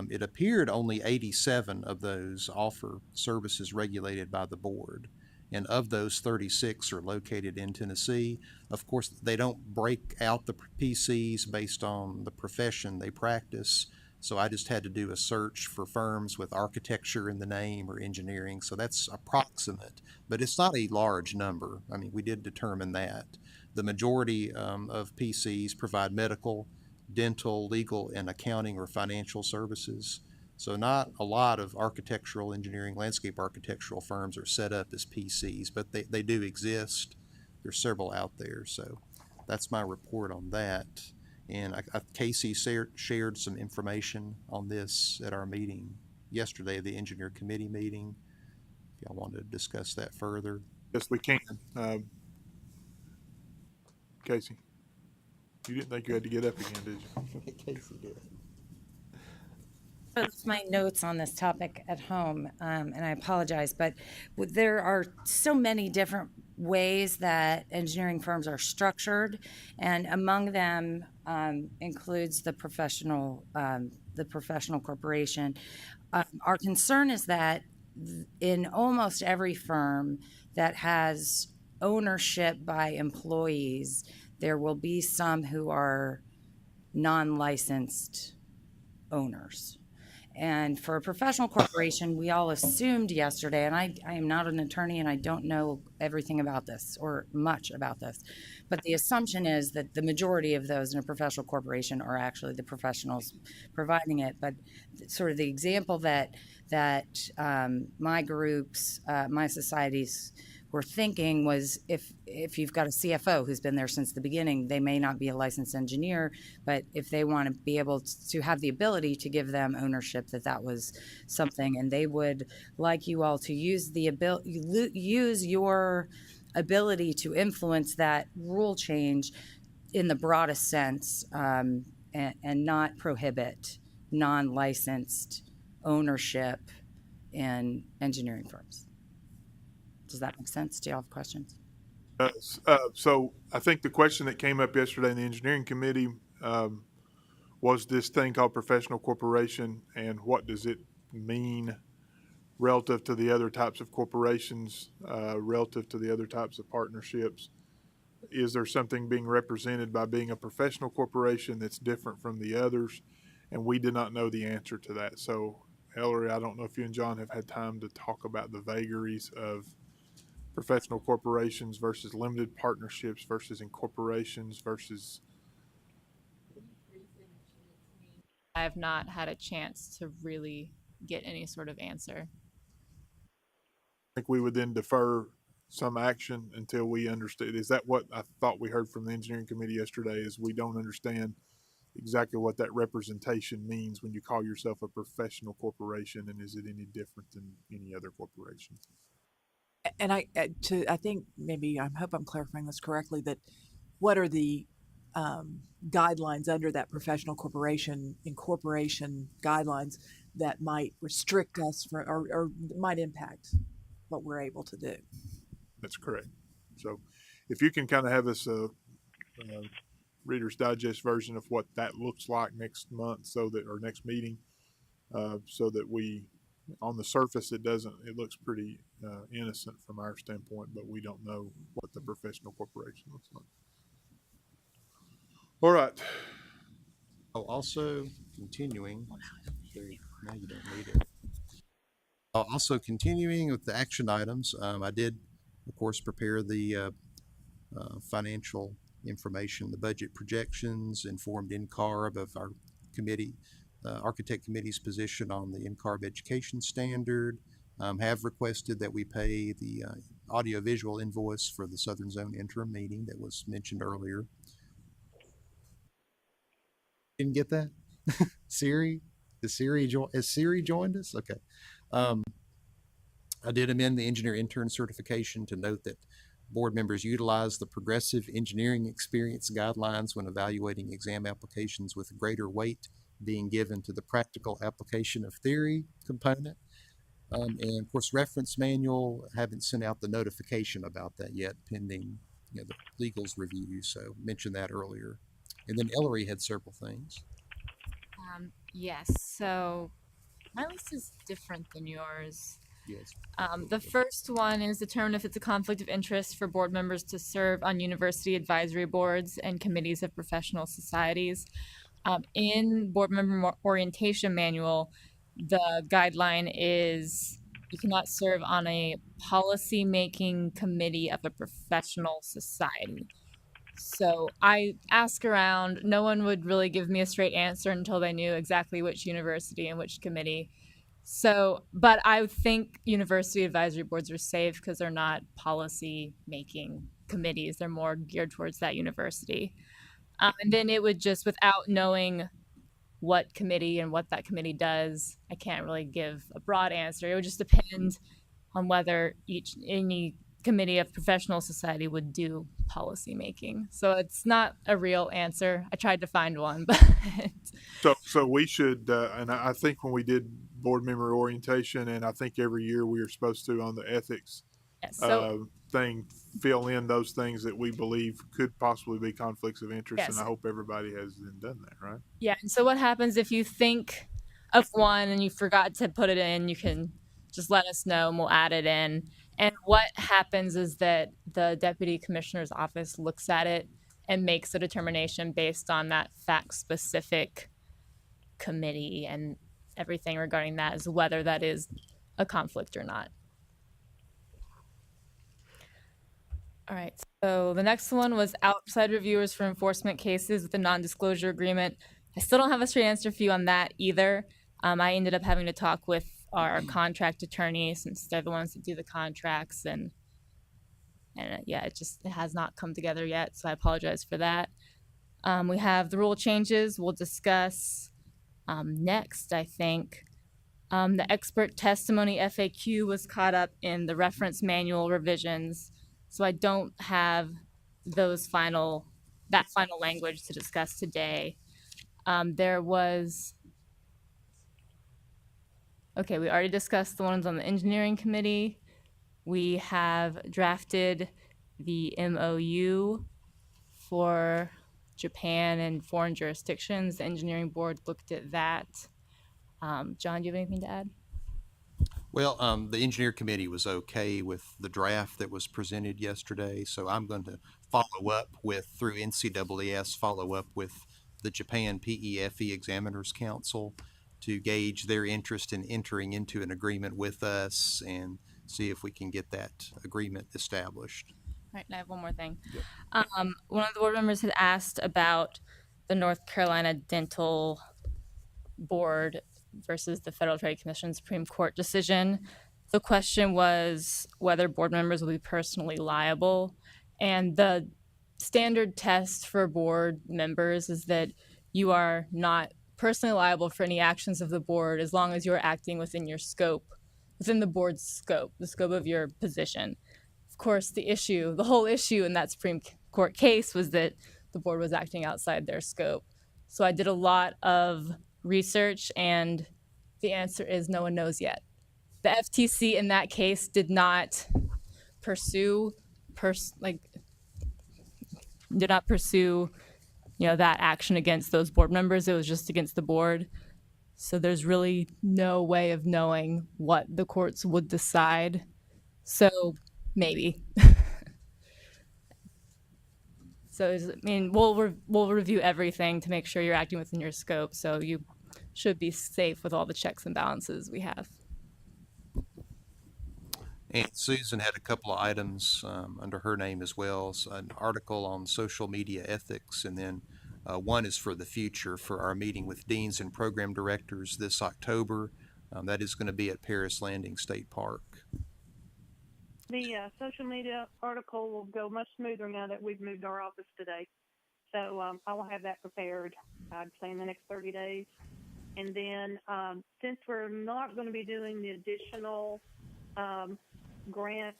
it appeared only 87 of those offer services regulated by the board. And of those, 36 are located in Tennessee. Of course, they don't break out the PCs based on the profession they practice. So I just had to do a search for firms with architecture in the name or engineering. So that's approximate, but it's not a large number. I mean, we did determine that. The majority of PCs provide medical, dental, legal, and accounting or financial services. So not a lot of architectural engineering, landscape architectural firms are set up as PCs, but they do exist. There's several out there, so that's my report on that. And Casey shared some information on this at our meeting yesterday, the engineer committee meeting. If y'all want to discuss that further. Yes, we can. Casey, you didn't think you had to get up again, did you? Casey did. I left my notes on this topic at home, and I apologize, but there are so many different ways that engineering firms are structured, and among them includes the professional corporation. Our concern is that in almost every firm that has ownership by employees, there will be some who are non-licensed owners. And for a professional corporation, we all assumed yesterday, and I am not an attorney and I don't know everything about this or much about this, but the assumption is that the majority of those in a professional corporation are actually the professionals providing it. But sort of the example that my groups, my societies were thinking was if you've got a CFO who's been there since the beginning, they may not be a licensed engineer, but if they want to be able to have the ability to give them ownership, that was something, and they would like you all to use your ability to influence that rule change in the broadest sense, and not prohibit non-licensed ownership in engineering firms. Does that make sense? Do you have questions? So I think the question that came up yesterday in the engineering committee was this thing called professional corporation, and what does it mean relative to the other types of corporations, relative to the other types of partnerships? Is there something being represented by being a professional corporation that's different from the others? And we did not know the answer to that. So, Ellery, I don't know if you and John have had time to talk about the vagaries of professional corporations versus limited partnerships versus incorporations versus. I have not had a chance to really get any sort of answer. I think we would then defer some action until we understand. Is that what I thought we heard from the engineering committee yesterday? Is we don't understand exactly what that representation means when you call yourself a professional corporation, and is it any different than any other corporation? And I think maybe I hope I'm clarifying this correctly, that what are the guidelines under that professional corporation incorporation guidelines that might restrict us or might impact what we're able to do? That's correct. So if you can kind of have us a Reader's Digest version of what that looks like next month, or next meeting, so that we, on the surface, it looks pretty innocent from our standpoint, but we don't know what the professional corporation looks like. All right. Oh, also continuing, now you don't need it. Also continuing with the action items, I did, of course, prepare the financial information, the budget projections, informed NCARB of our committee, architect committee's position on the NCARB education standard, have requested that we pay the audiovisual invoice for the Southern Zone interim meeting that was mentioned earlier. Didn't get that? Siri? Has Siri joined us? Okay. I did amend the engineer intern certification to note that board members utilize the progressive engineering experience guidelines when evaluating exam applications, with greater weight being given to the practical application of theory component. And of course, reference manual, haven't sent out the notification about that yet, pending the legal's review. So mentioned that earlier. And then Ellery had several things. Yes, so my list is different than yours. Yes. The first one is determine if it's a conflict of interest for board members to serve on university advisory boards and committees of professional societies. In board member orientation manual, the guideline is you cannot serve on a policy making committee of a professional society. So I asked around. No one would really give me a straight answer until they knew exactly which university and which committee. So, but I think university advisory boards are safe because they're not policy making committees. They're more geared towards that university. And then it would just, without knowing what committee and what that committee does, I can't really give a broad answer. It would just depend on whether any committee of professional society would do policy making. So it's not a real answer. I tried to find one, but So we should, and I think when we did board member orientation, and I think every year we are supposed to on the ethics yes, so thing, fill in those things that we believe could possibly be conflicts of interest. yes. And I hope everybody has done that, right? Yeah. And so what happens if you think of one and you forgot to put it in, you can just let us know and we'll add it in. And what happens is that the deputy commissioner's office looks at it and makes a determination based on that fact specific committee and everything regarding that is whether that is a conflict or not. All right, so the next one was outside reviewers for enforcement cases with a non-disclosure agreement. I still don't have a straight answer for you on that either. I ended up having to talk with our contract attorney since they're the ones that do the contracts, and yeah, it has not come together yet, so I apologize for that. We have the rule changes we'll discuss next, I think. The expert testimony FAQ was caught up in the reference manual revisions, so I don't have that final language to discuss today. Okay, we already discussed the ones on the engineering committee. We have drafted the MOU for Japan and foreign jurisdictions. The engineering board looked at that. John, do you have anything to add? Well, the engineer committee was okay with the draft that was presented yesterday, so I'm going to follow up through NCAAS, follow up with the Japan PEFE Examiners Council to gauge their interest in entering into an agreement with us and see if we can get that agreement established. All right, and I have one more thing. Yep. One of the board members had asked about the North Carolina Dental Board versus the Federal Trade Commission Supreme Court decision. The question was whether board members will be personally liable. And the standard test for board members is that you are not personally liable for any actions of the board as long as you're acting within your scope, within the board's scope, the scope of your position. Of course, the whole issue in that Supreme Court case was that the board was acting outside their scope. So I did a lot of research, and the answer is no one knows yet. The FTC in that case did not pursue that action against those board members. It was just against the board. So there's really no way of knowing what the courts would decide. So maybe. So we'll review everything to make sure you're acting within your scope. So you should be safe with all the checks and balances we have. And Susan had a couple of items under her name as well, so an article on social media ethics, and then one is for the future for our meeting with deans and program directors this October. That is going to be at Paris Landing State Park. The social media article will go much smoother now that we've moved our office today. So I will have that prepared, I'd say, in the next 30 days. And then since we're not going to be doing the additional grant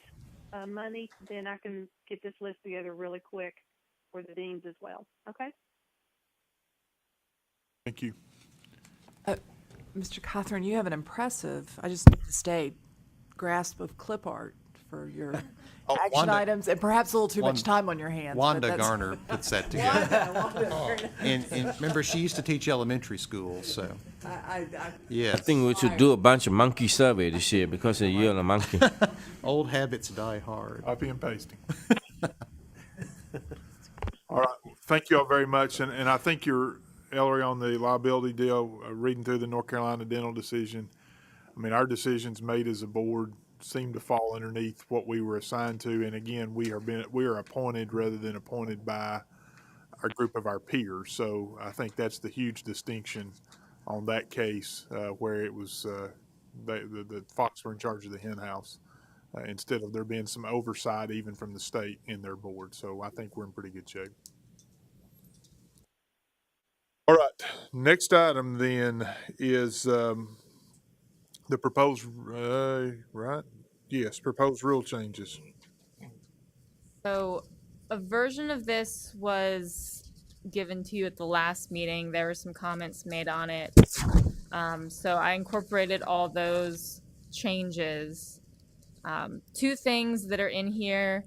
money, then I can get this list together really quick for the deans as well. Okay? Thank you. Mr. Cothran, you have an impressive, I just need to state, grasp of clip art for your action items, and perhaps a little too much time on your hands. Wanda Garner puts that together. And remember, she used to teach elementary school, so. I think we should do a bunch of monkey survey this year because of the year of the monkey. Old habits die hard. Copy and pasting. All right. Thank you all very much. And I think you're, Ellery, on the liability deal, reading through the North Carolina dental decision. I mean, our decision's made as a board, seem to fall underneath what we were assigned to. And again, we are appointed rather than appointed by a group of our peers. So I think that's the huge distinction on that case, where it was, the Fox were in charge of the hen house, instead of there being some oversight even from the state in their board. So I think we're in pretty good shape. All right, next item then is, the proposed, right? Yes, proposed rule changes. So a version of this was given to you at the last meeting. There were some comments made on it. So I incorporated all those changes. Two things that are in here.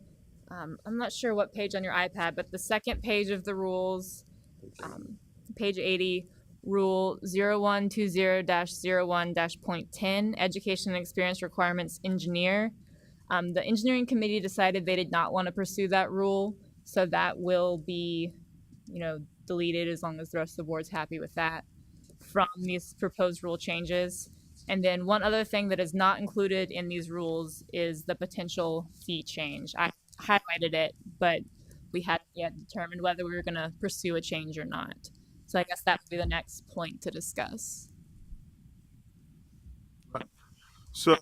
I'm not sure what page on your iPad, but the second page of the rules, page 80, Rule 0120-01-.10, Education and Experience Requirements Engineer. The engineering committee decided they did not want to pursue that rule, so that will be, deleted as long as the rest of the board's happy with that from these proposed rule changes. And then one other thing that is not included in these rules is the potential fee change. I highlighted it, but we hadn't yet determined whether we were going to pursue a change or not. So I guess that would be the next point to discuss. So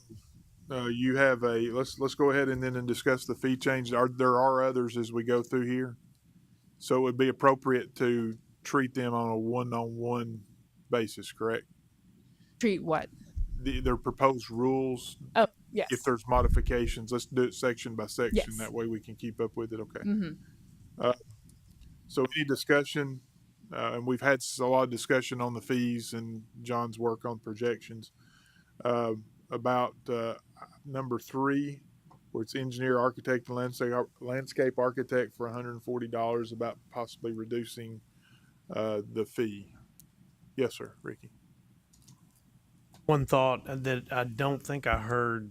you have let's go ahead and then discuss the fee change. There are others as we go through here. So it would be appropriate to treat them on a one-on-one basis, correct? Treat what? Their proposed rules. Oh, yes. If there's modifications, let's do it section by section. Yes. That way we can keep up with it. Okay. Mm-hmm. So any discussion, and we've had a lot of discussion on the fees and John's work on projections, about number 3, where it's engineer, architect, and landscape architect for $140, about possibly reducing the fee. Yes, sir, Ricky. One thought that I don't think I heard,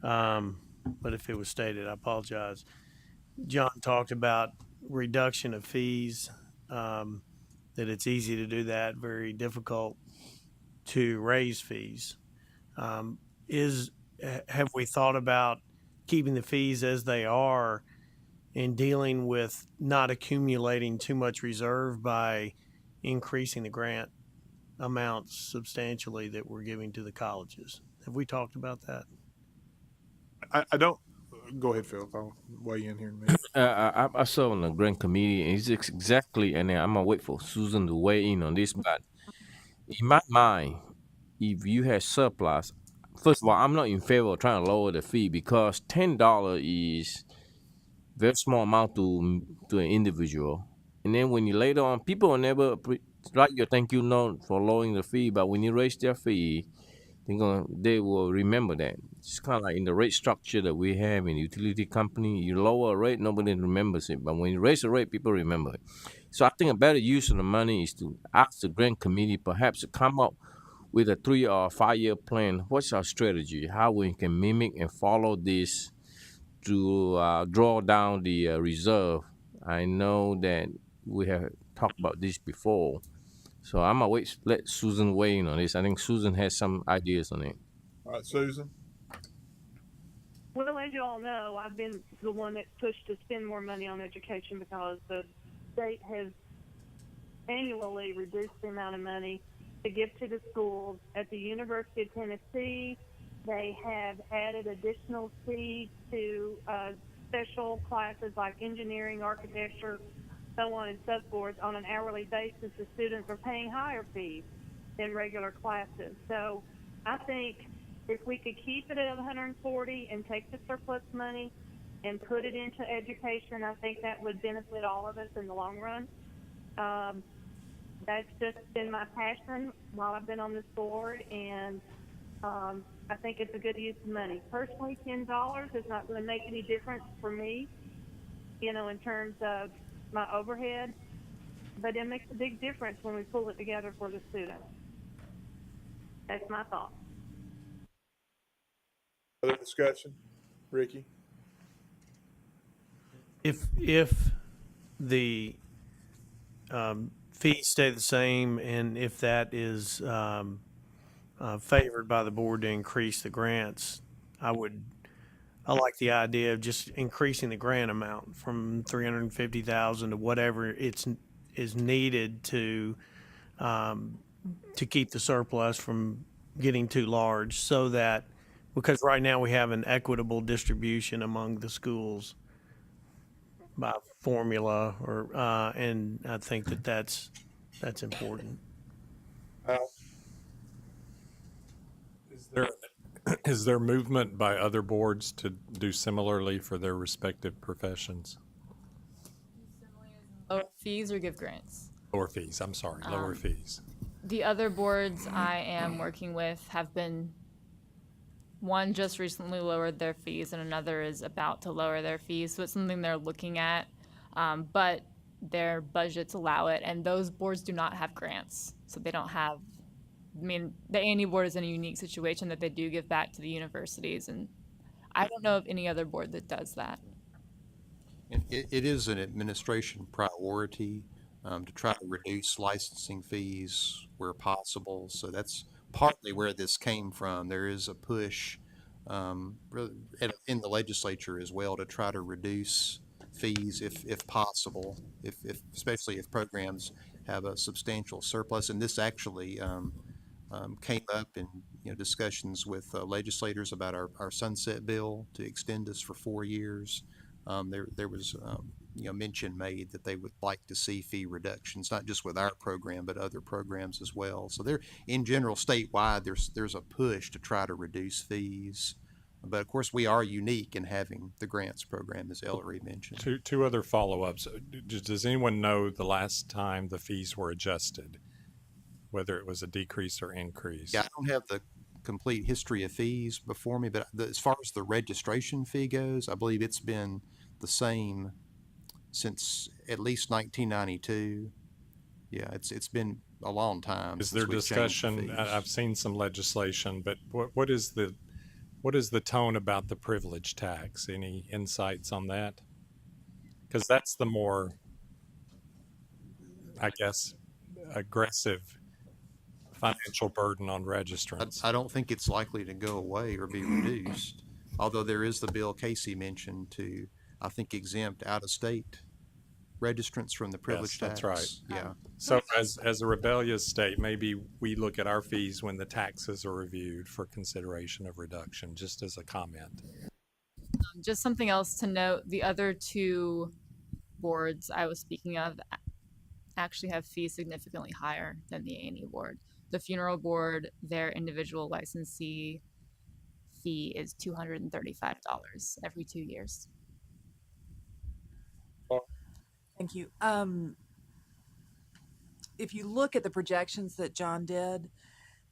but if it was stated, I apologize. John talked about reduction of fees, that it's easy to do that, very difficult to raise fees. Have we thought about keeping the fees as they are and dealing with not accumulating too much reserve by increasing the grant amounts substantially that we're giving to the colleges? Have we talked about that? I don't. Go ahead, Philip. I'll weigh in here in a minute. I saw on the grant committee, and it's exactly, and I'm gonna wait for Susan to weigh in on this. But in my mind, if you have surplus, first of all, I'm not in favor of trying to lower the fee, because $10 is very small amount to an individual. And then when you later on, people will never write your thank you note for lowering the fee, but when you raise their fee, they will remember that. It's kind of like in the rate structure that we have in utility company. You lower a rate, nobody remembers it, but when you raise the rate, people remember it. So I think a better use of the money is to ask the grant committee perhaps to come up with a 3 or 5 year plan. What's our strategy? How we can mimic and follow this to draw down the reserve. I know that we have talked about this before. So I'm going to let Susan weigh in on this. I think Susan has some ideas on it. All right, Susan. Well, as you all know, I've been the one that pushed to spend more money on education because the state has annually reduced the amount of money to give to the schools. At the University of Tennessee, they have added additional fees to special classes like engineering, architecture, so on and so forth. On an hourly basis, the students are paying higher fees than regular classes. So I think if we could keep it at 140 and take the surplus money and put it into education, I think that would benefit all of us in the long run. That's just been my passion while I've been on this board, and I think it's a good use of money. Personally, $10 is not going to make any difference for me, in terms of my overhead, but it makes a big difference when we pull it together for the students. That's my thought. Other discussion? Ricky? If the fees stay the same, and if that is favored by the board to increase the grants, I like the idea of just increasing the grant amount from 350,000 to whatever is needed to keep the surplus from getting too large, so that, because right now we have an equitable distribution among the schools by formula, and I think that's important. Is there movement by other boards to do similarly for their respective professions? Lower fees or give grants? Lower fees, I'm sorry, lower fees. The other boards I am working with have been, one just recently lowered their fees and another is about to lower their fees. So it's something they're looking at, but their budgets allow it. And those boards do not have grants. So they don't have, I mean, the A&E board is in a unique situation that they do give back to the universities. And I don't know of any other board that does that. It is an administration priority to try to reduce licensing fees where possible. So that's partly where this came from. There is a push in the legislature as well to try to reduce fees if possible, especially if programs have a substantial surplus. And this actually came up in discussions with legislators about our sunset bill to extend this for 4 years. There was mention made that they would like to see fee reductions, not just with our program, but other programs as well. So there, in general, statewide, there's a push to try to reduce fees. But of course, we are unique in having the grants program, as Ellery mentioned. Two other follow-ups. Does anyone know the last time the fees were adjusted, whether it was a decrease or increase? Yeah, I don't have the complete history of fees before me, but as far as the registration fee goes, I believe it's been the same since at least 1992. Yeah, it's been a long time. Is there discussion? I've seen some legislation, but what is the tone about the privilege tax? Any insights on that? Because that's the more, I guess, aggressive financial burden on registrants. I don't think it's likely to go away or be reduced, although there is the bill Casey mentioned to, I think, exempt out-of-state registrants from the privilege tax. That's right. Yeah. So as a rebellious state, maybe we look at our fees when the taxes are reviewed for consideration of reduction, just as a comment. Just something else to note, the other two boards I was speaking of actually have fees significantly higher than the A&E board. The funeral board, their individual licensee fee is $235 every 2 years. Thank you. If you look at the projections that John did,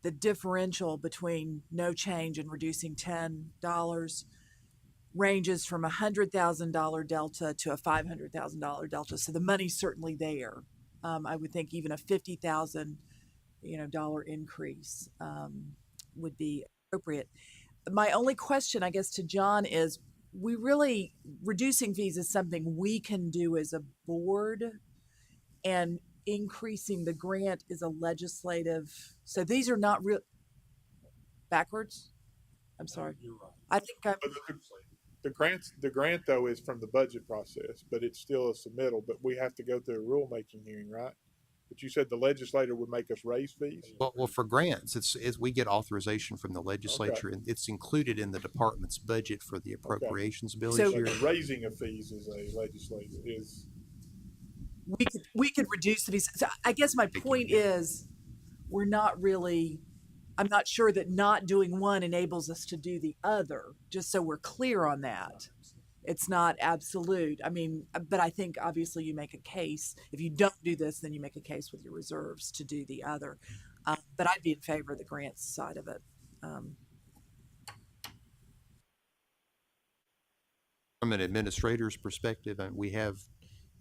the differential between no change and reducing $10 ranges from $100,000 delta to a $500,000 delta. So the money's certainly there. I would think even a $50,000 dollar increase would be appropriate. My only question, I guess, to John is, reducing fees is something we can do as a board, and increasing the grant is a legislative. So these are not real backwards. I'm sorry. You're right. I think the grant though is from the budget process, but it's still a submittal. But we have to go through a rulemaking hearing, right? But you said the legislator would make us raise fees? Well, for grants, it's we get authorization from the legislature, and it's included in the department's budget for the appropriations bill each year. The raising of fees is a legislator we could reduce the fees. So I guess my point is, we're not really. I'm not sure that not doing one enables us to do the other. Just so we're clear on that. It's not absolute. I mean, but I think obviously you make a case. If you don't do this, then you make a case with your reserves to do the other. But I'd be in favor of the grants side of it. From an administrator's perspective, we have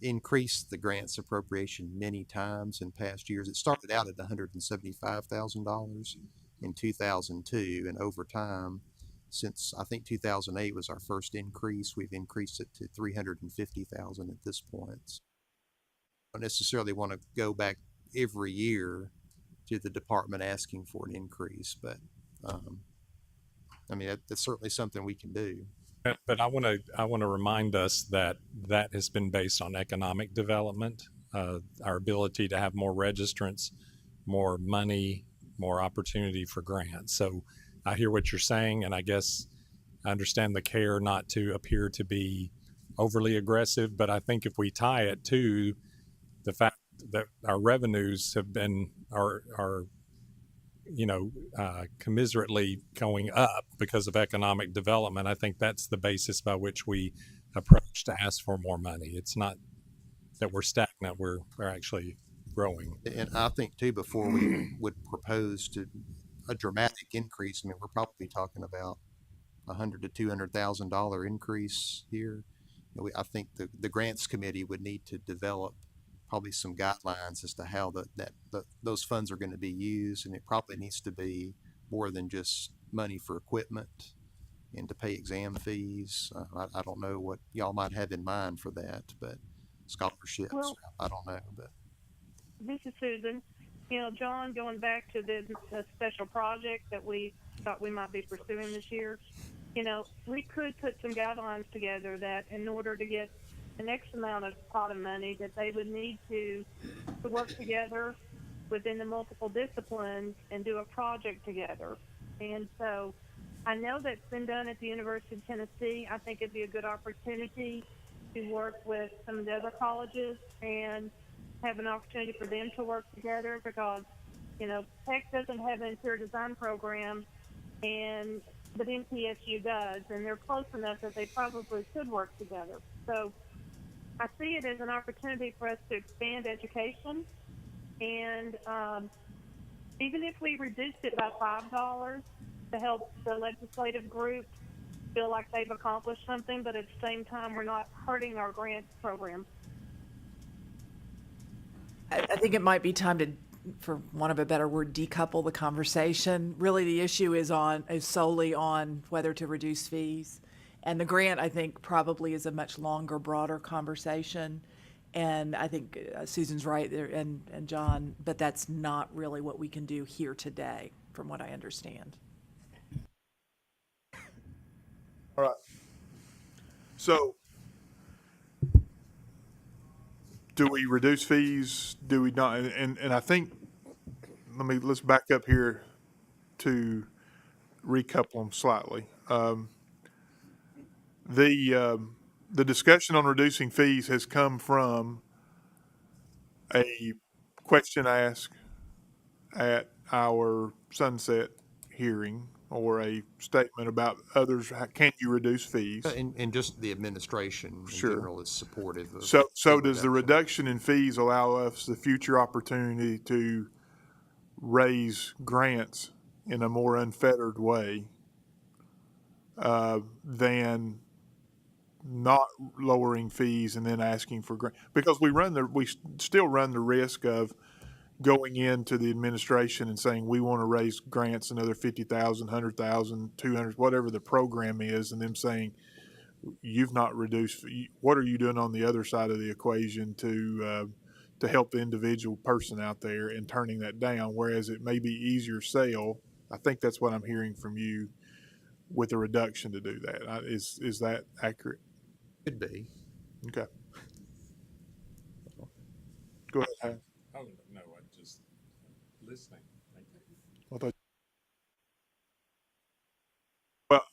increased the grants appropriation many times in past years. It started out at $175,000 in 2002, and over time, since I think 2008 was our first increase, we've increased it to $350,000 at this point. I don't necessarily want to go back every year to the department asking for an increase, but I mean, that's certainly something we can do. But I want to remind us that that has been based on economic development, our ability to have more registrants, more money, more opportunity for grants. So I hear what you're saying, and I guess I understand the care not to appear to be overly aggressive, but I think if we tie it to the fact that our revenues have been are commiserately going up because of economic development, I think that's the basis by which we approach to ask for more money. It's not that we're stagnant, we're actually growing. And I think too, before we would propose to a dramatic increase, I mean, we're probably talking about $100,000 to $200,000 increase here. I think the grants committee would need to develop probably some guidelines as to how those funds are going to be used, and it probably needs to be more than just money for equipment and to pay exam fees. I don't know what y'all might have in mind for that, but scholarships, Well, I don't know. But this is Susan. John, going back to the special project that we thought we might be pursuing this year, we could put some guidelines together that in order to get an X amount of pot of money, that they would need to work together within the multiple disciplines and do a project together. And so I know that's been done at the University of Tennessee. I think it'd be a good opportunity to work with some of the other colleges and have an opportunity for them to work together, because Tech doesn't have an interior design program, but MTSU does, and they're close enough that they probably could work together. So I see it as an opportunity for us to expand education, and even if we reduced it by $5 to help the legislative group feel like they've accomplished something, but at the same time, we're not hurting our grant program. I think it might be time to, for want of a better word, decouple the conversation. Really, the issue is solely on whether to reduce fees. And the grant, I think, probably is a much longer, broader conversation. And I think Susan's right there, and John, but that's not really what we can do here today, from what I understand. All right. So, do we reduce fees? Do we not? And I think, let's back up here to recouple them slightly. The discussion on reducing fees has come from a question asked at our sunset hearing, or a statement about others. Can you reduce fees? and just the administration in Sure. general is supportive of. So does the reduction in fees allow us the future opportunity to raise grants in a more unfettered way than not lowering fees and then asking for grant? Because we still run the risk of going into the administration and saying we want to raise grants another 50,000, 100,000, 200, whatever the program is, and them saying you've not reduced. What are you doing on the other side of the equation to help the individual person out there, and turning that down? Whereas it may be easier sale. I think that's what I'm hearing from you with a reduction to do that. Is that accurate? Could be. Okay. Go ahead, Hal. Oh, no, I'm just listening. Thank you. Well,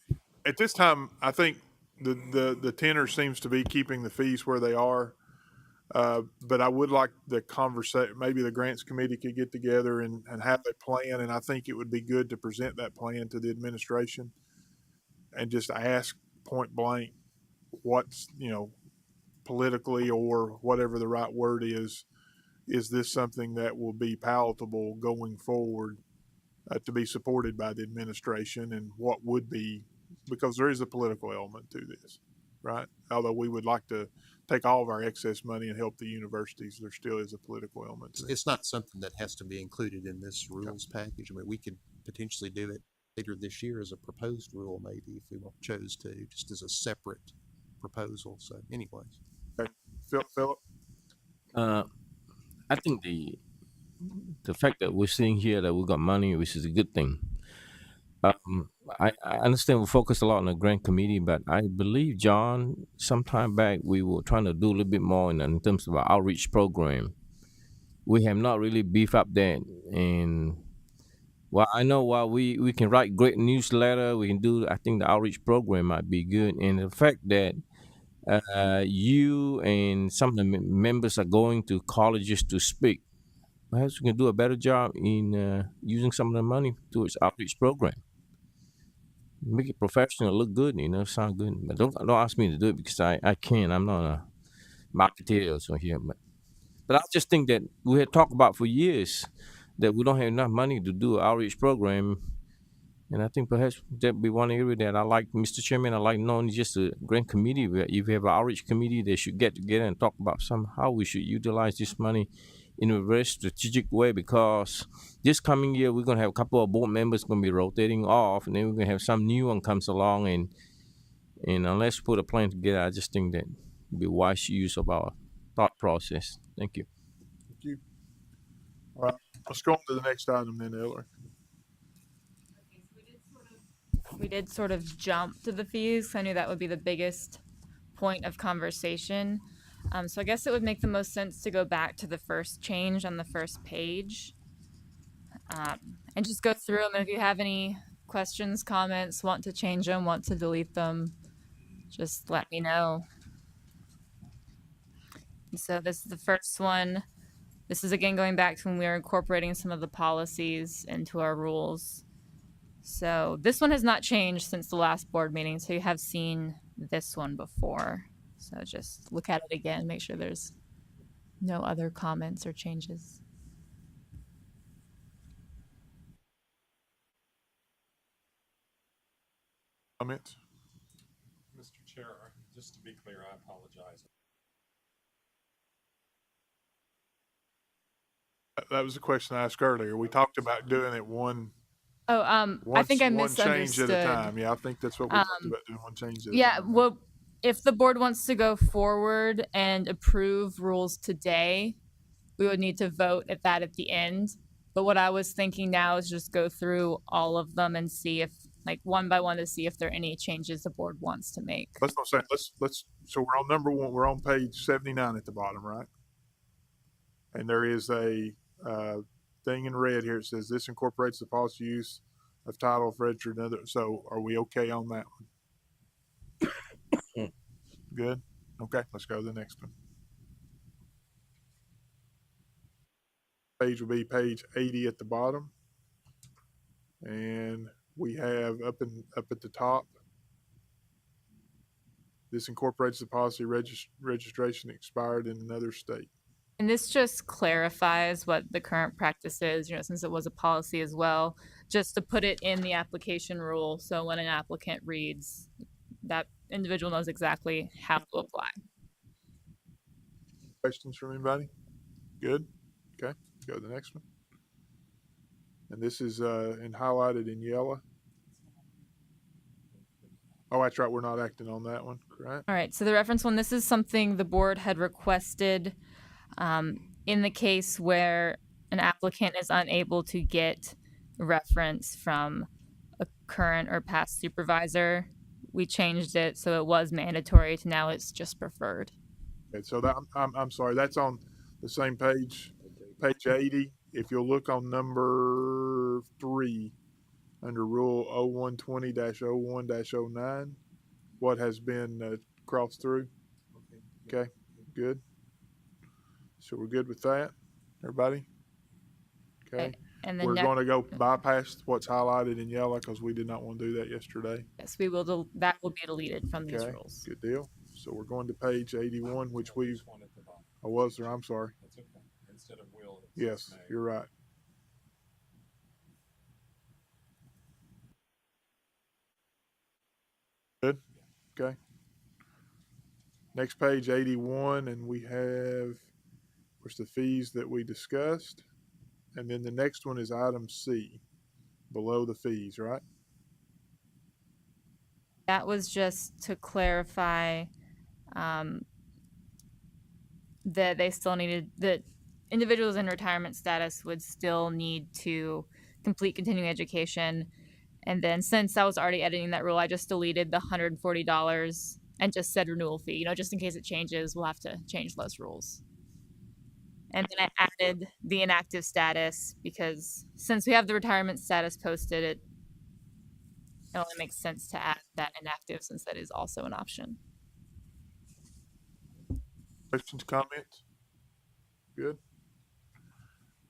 at this time, I think the tenor seems to be keeping the fees where they are. But I would like the conversation, maybe the grants committee could get together and have a plan. And I think it would be good to present that plan to the administration and just ask point blank what's, politically, or whatever the right word is this something that will be palatable going forward to be supported by the administration, and what would be, because there is a political element to this, right? Although we would like to take all of our excess money and help the universities, there still is a political element to it. It's not something that has to be included in this rules package. I mean, we could potentially do it later this year as a proposed rule, maybe, if we chose to, just as a separate proposal. So anyways. Okay. Philip? I think the fact that we're sitting here, that we got money, which is a good thing. I understand we focused a lot on the grant committee, but I believe, John, sometime back we were trying to do a little bit more in terms of our outreach program. We have not really beefed up that. And well, I know while we can write great newsletter, we can do, I think the outreach program might be good. And the fact that you and some of the members are going to colleges to speak, perhaps we can do a better job in using some of the money towards outreach program. Make it professional, look good, sound good. But don't ask me to do it because I can't. I'm not a marketeer or so here. But I just think that we had talked about for years that we don't have enough money to do an outreach program. And I think perhaps that be one area that I like, Mr. Chairman, I like knowing just a grant committee. Where if you have an outreach committee, they should get together and talk about how we should utilize this money in a very strategic way, because this coming year we're going to have a couple of board members going to be rotating off, and then we're going to have some new one comes along, and unless we put a plan together, I just think that would be wise use of our thought process. Thank you. Thank you. All right, let's go on to the next item then, Ellery. We did sort of jump to the fees. I knew that would be the biggest point of conversation. So I guess it would make the most sense to go back to the first change on the first page and just go through them. If you have any questions, comments, want to change them, want to delete them, just let me know. So this is the first one. This is again going back to when we were incorporating some of the policies into our rules. So this one has not changed since the last board meeting, so you have seen this one before. So just look at it again, make sure there's no other comments or changes. Comments? Mr. Chair, just to be clear, I apologize. That was the question I asked earlier. We talked about doing it one. I think I misunderstood. One change at a time. Yeah, I think that's what we talked about, doing one change at a Yeah, time. well, if the board wants to go forward and approve rules today, we would need to vote at the end. But what I was thinking now is just go through all of them and see if, like, one by one, to see if there are any changes the board wants to make. That's what I'm saying. Let's. So we're on number one. We're on page 79 at the bottom, right? And there is a thing in red here. It says this incorporates the policy use of title of registered and other. So are we okay on that one? Good. Okay, let's go to the next one. Page will be page 80 at the bottom, and we have up at the top. This incorporates the policy registration expired in another state. And this just clarifies what the current practice is, since it was a policy as well, just to put it in the application rule. So when an applicant reads, that individual knows exactly how to apply. Questions from anybody? Good. Okay, go to the next one. And this is highlighted in yellow. Oh, that's right. We're not acting on that one, correct? All right. So the reference one, this is something the board had requested in the case where an applicant is unable to get reference from a current or past supervisor. We changed it so it was mandatory to now it's just preferred. Okay, so that I'm sorry. That's on the same page, page 80. If you'll look on number 3 under Rule 0120-01-09, what has been crossed through? Okay, good. So we're good with that, everybody? Okay. And then we're going to go bypass what's highlighted in yellow because we did not want to do that yesterday. Yes, we will. That will be deleted from these rules. Good deal. So we're going to page 81, which we. I was there. I'm sorry. That's okay. Instead of will. Yes, you're right. Good. Okay. Next page 81, and we have, where's the fees that we discussed, and then the next one is item C, below the fees, right? That was just to clarify that they still needed, that individuals in retirement status would still need to complete continuing education And then since I was already editing that rule, I just deleted the $140 and just said renewal fee. You know, just in case it changes, we'll have to change those rules. And then I added the inactive status because since we have the retirement status posted, it only makes sense to add that inactive since that is also an option. Questions, comments? Good.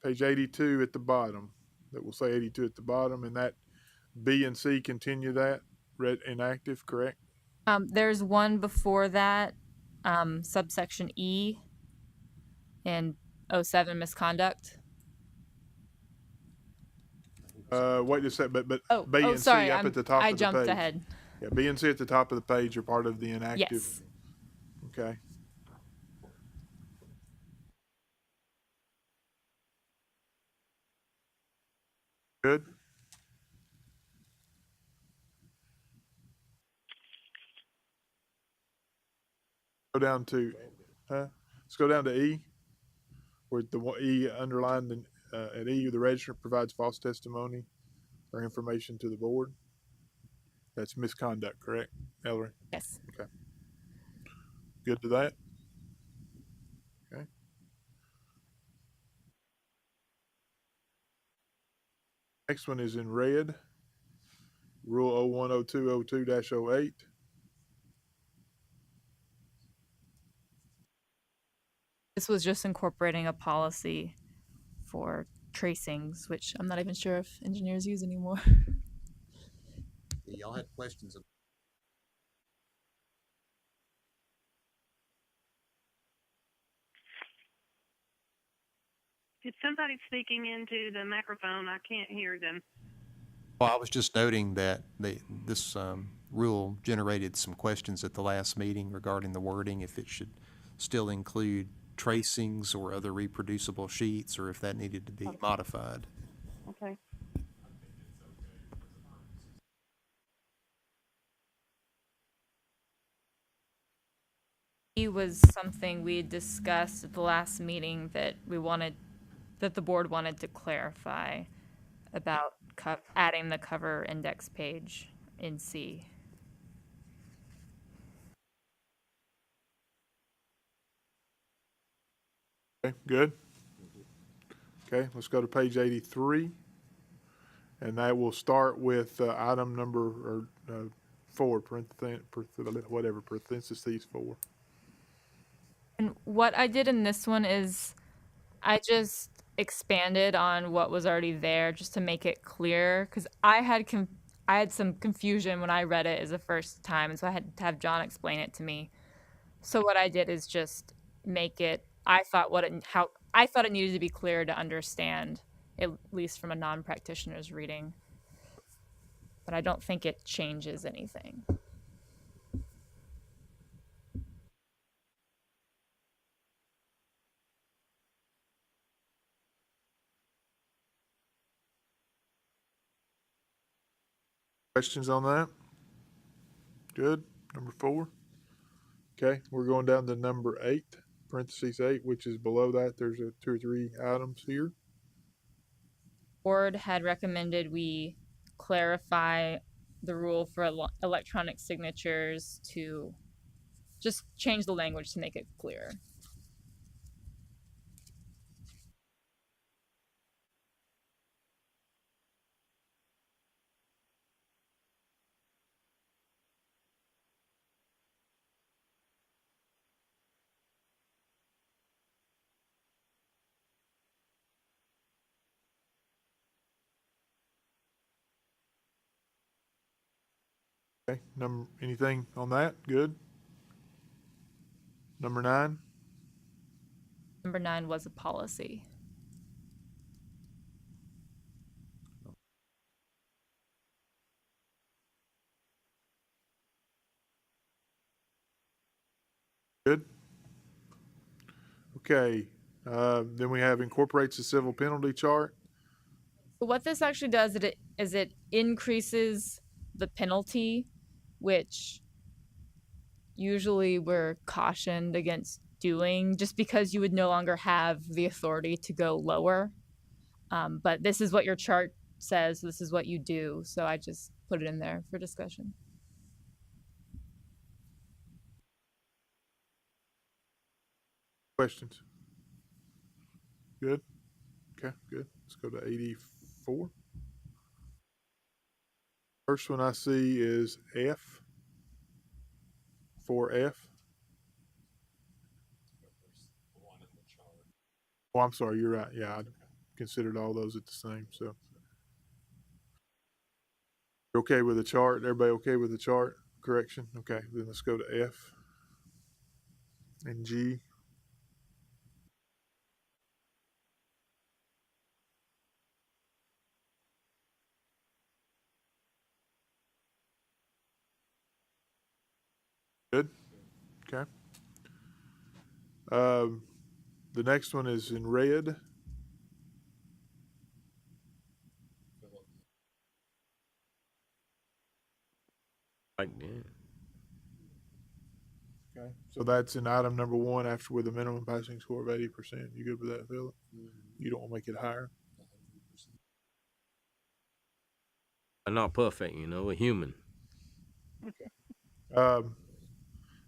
Page 82 at the bottom. That will say 82 at the bottom, and that B and C continue that red inactive, correct? There's one before that, subsection E in 07 misconduct. Wait a sec, but B Oh, and sorry, C up at the top I of the jumped page. ahead. Yeah, B and C at the top of the page are part of the inactive. Yes. Okay. Good. Go down to, let's go down to E, where the E underlined at E, the registrant provides false testimony or information to the board. That's misconduct, correct, Ellery? Yes. Okay. Good to that? Okay. Next one is in red. Rule 010202-08. This was just incorporating a policy for tracings, which I'm not even sure if engineers use anymore. Y'all had questions. If somebody's speaking into the microphone, I can't hear them. Well, I was just noting that this rule generated some questions at the last meeting regarding the wording, if it should still include tracings or other reproducible sheets, or if that needed to be modified. Okay. E was something we discussed at the last meeting that the board wanted to clarify about adding the cover index page in C. Okay, good. Okay, let's go to page 83. And that will start with item number 4, parentheses 4. And what I did in this one is I just expanded on what was already there just to make it clear, because I had some confusion when I read it as the first time, and so I had to have John explain it to me. So what I did is just make it. I thought it needed to be clear to understand, at least from a non-practitioner's reading. But I don't think it changes anything. Questions on that? Good. Number 4. Okay, we're going down to number 8, parentheses 8, which is below that. There's 2 or 3 items here. Board had recommended we clarify the rule for electronic signatures to just change the language to make it clearer. Okay, anything on that? Good. Number 9. Number 9 was a policy. Good. Okay, then we have incorporates the civil penalty chart. What this actually does is it increases the penalty, which usually we're cautioned against doing just because you would no longer have the authority to go lower. But this is what your chart says this is what you do. So I just put it in there for discussion. Questions? Good. Okay, good. Let's go to 84. First one I see is F. 4F. Oh, I'm sorry. You're right. Yeah, I considered all those at the same. So, you're okay with the chart? Everybody okay with the chart correction? Okay, then let's go to F and G. Good. Okay. The next one is in red. Like that. Okay. So that's in item number 1 after with a minimum passing score of 80%. You good with that, Philip? You don't want to make it higher? I'm not perfect, we're human.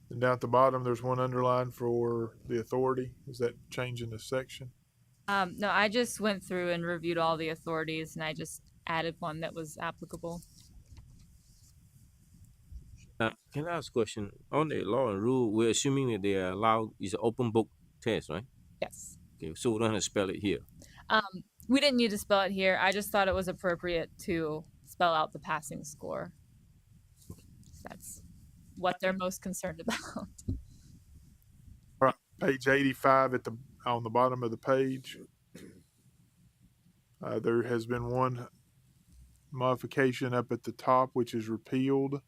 And down at the bottom, there's one underline for the authority. Is that changing the section? No, I just went through and reviewed all the authorities, and I just added one that was applicable. Can I ask a question? On the law and rule, we're assuming that they are allowed, it's an open book test, right? Yes. Okay, so we don't have to spell it here. We didn't need to spell it here. I just thought it was appropriate to spell out the passing score. That's what they're most concerned about. All right, page 85 on the bottom of the page. There has been one modification up at the top, which is repealed.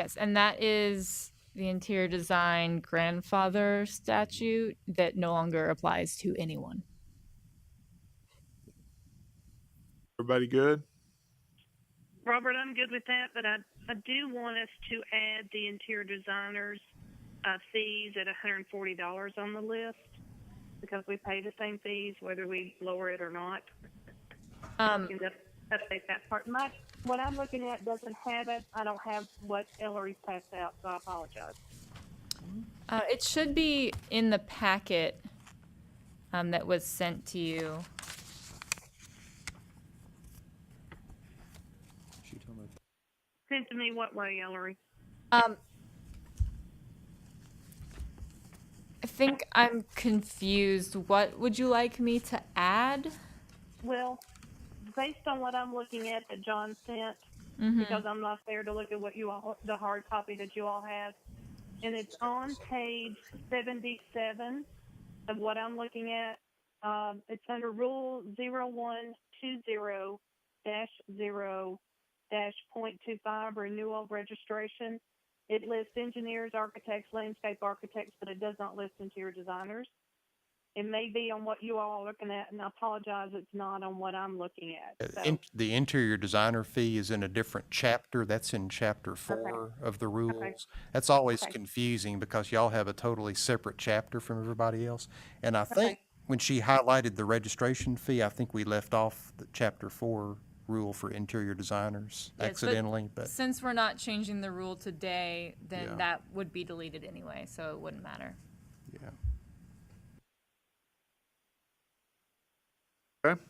Yes, and that is the interior design grandfather statute that no longer applies to anyone. Everybody good? Robert, I'm good with that, but I do want us to add the interior designers fees at $140 on the list because we pay the same fees whether we lower it or not. You can update that part. What I'm looking at doesn't have it. I don't have what Ellery passed out, so I apologize. It should be in the packet that was sent to you. Send to me what way, Ellery? I think I'm confused. What would you like me to add? Well, based on what I'm looking at that John sent, because I'm not there to look at what you all, the hard copy that you all have, and it's on page 77 of what I'm looking at. It's under Rule 0120-0-0-0.25 renewal registration. It lists engineers, architects, landscape architects, but it does not list interior designers. It may be on what you all are looking at, and I apologize, it's not on what I'm looking at. So. The interior designer fee is in a different chapter. That's in chapter 4 of the rules. That's always confusing because y'all have a totally separate chapter from everybody else. And I think when she highlighted the registration fee, I think we left off the chapter 4 rule for interior designers accidentally. But since we're not changing the rule today, then that would be deleted anyway, so it wouldn't matter. Yeah. Okay.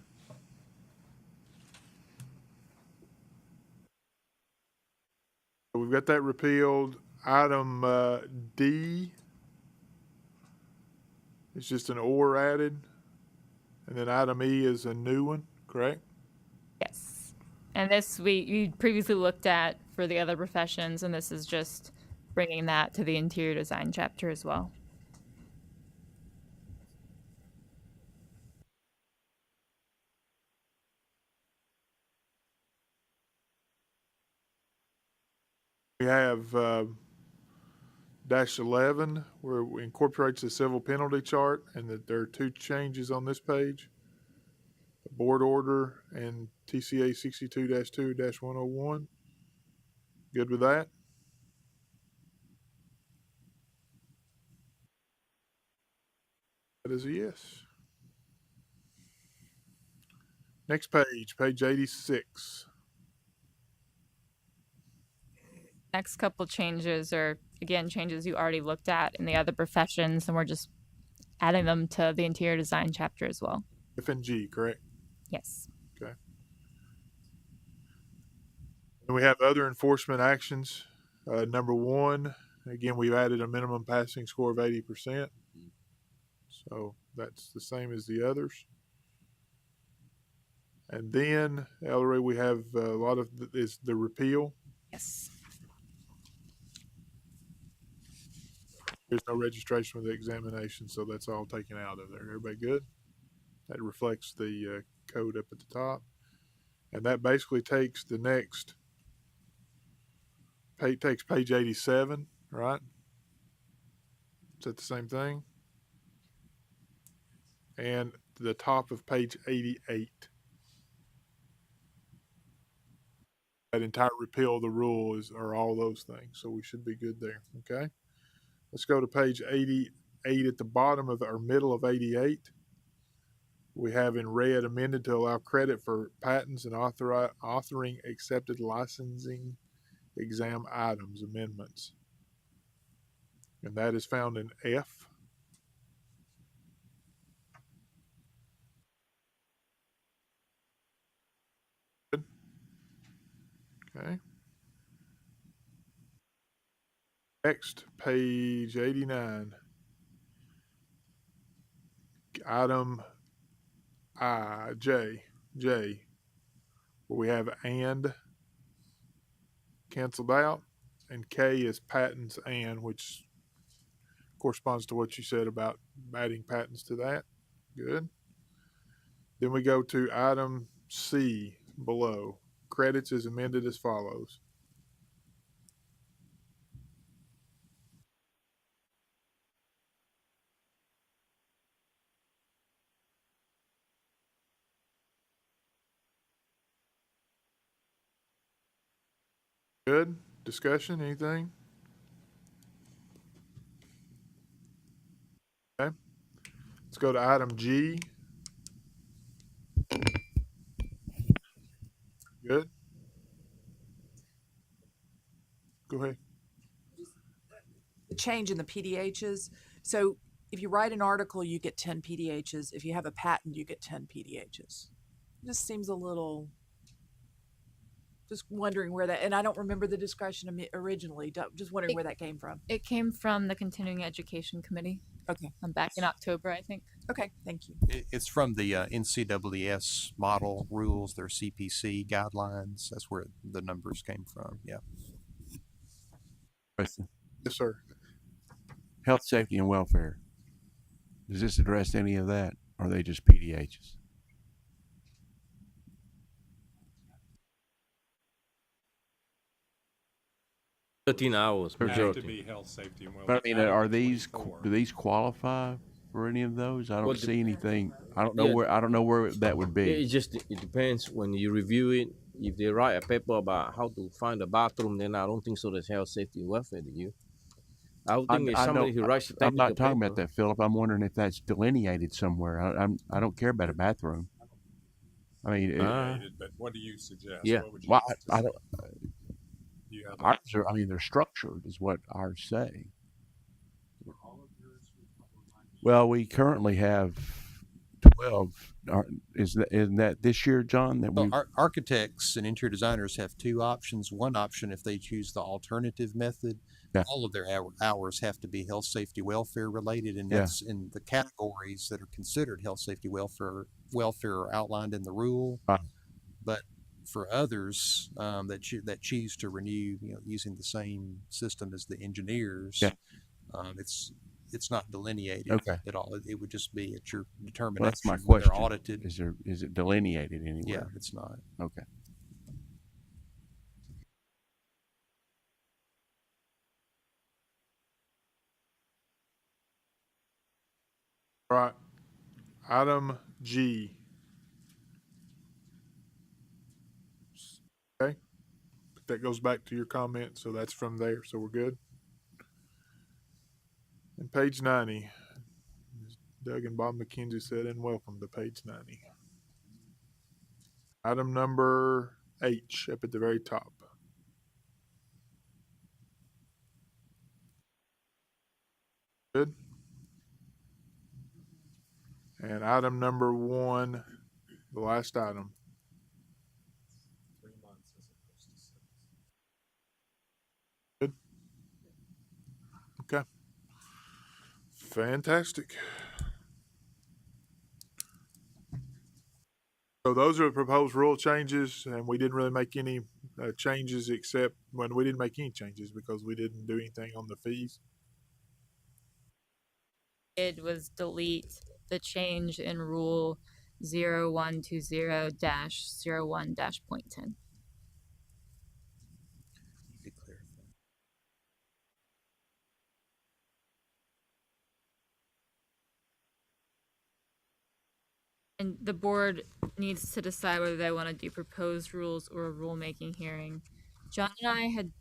So we've got that repealed. Item D is just an or added. And then item E is a new one, correct? Yes. And this we previously looked at for the other professions, and this is just bringing that to the interior design chapter as well. We have dash 11, where it incorporates the civil penalty chart, and that there are 2 changes on this page. The board order and TCA 62-2-101. Good with that? is a yes. Next page, page 86. Next couple changes are, again, changes you already looked at in the other professions, and we're just adding them to the interior design chapter as well. F and G, correct? Yes. Okay. And we have other enforcement actions. Number 1, again, we've added a minimum passing score of 80%. So that's the same as the others. And then, Ellery, we have a lot of is the repeal. Yes. There's no registration with the examination, so that's all taken out of there. Everybody good? That reflects the code up at the top. And that basically takes the next page, takes page 87, right? Is that the same thing? And the top of page 88. That entire repeal of the rule are all those things. So we should be good there. Okay. Let's go to page 88 at the bottom of our middle of 88. We have in red amended to allow credit for patents and authoring accepted licensing exam items amendments. And that is found in F. Good. Okay. Next, page 89. Item J, where we have and canceled out, and K is patents and, which corresponds to what you said about adding patents to that. Good. Then we go to item C below. Credits is amended as follows. Good. Discussion, anything? Okay. Let's go to item G. Good. Go ahead. The change in the PDHs. So if you write an article, you get 10 PDHs. If you have a patent, you get 10 PDHs. It just seems a little, just wondering where that, and I don't remember the discussion originally, just wondering where that came from. It came from the Continuing Education Committee. Okay. Back in October, I think. Okay, thank you. It's from the NCWS model rules, their CPC guidelines. That's where the numbers came from. Yeah. Question. Yes, sir. Health, safety, and welfare. Does this address any of that? Or are they just PDHs? $13 Have majority. to be health, safety, and welfare. But I mean, are these, do these qualify for any of those? I don't see anything. I don't know where that would be. It depends when you review it. If they write a paper about how to find a bathroom, then I don't think so. There's health, safety, and welfare. Do you? I would think it's somebody who writes a I'm not talking paper. about that, Philip. I'm wondering if that's delineated somewhere. I don't care about a bathroom. I mean, But what do you suggest? yeah. What would you Well, like to I see? don't. Do you have a- Ours are, I mean, they're structured, is what ours say. Well, we currently have 12. Isn't that this year, John? That we Architects and interior designers have two options. One option, if they choose the alternative method, all of their hours have to be health, safety, welfare related, and that's in the categories that are considered health, safety, welfare are outlined in the rule. But for others that choose to renew, using the same system as the engineers, it's not delineated at all. It would just be at your determination. Well, that's my when they're question. audited. Is it delineated anywhere? Yeah, it's not. Okay. All right. Item G. Okay. That goes back to your comment, so that's from there, so we're good. And page 90. Doug and Bob McKenzie said, and welcome to page 90. Item number H up at the very top. Good. And item number 1, the last item. 3 months as opposed to 6. Good. Okay. Fantastic. So those are the proposed rule changes, and we didn't really make any changes except when we didn't make any changes because we didn't do anything on the fees. Did was delete the change in rule 0120-01-.10. And the board needs to decide whether they want to do proposed rules or a rulemaking hearing. John and I had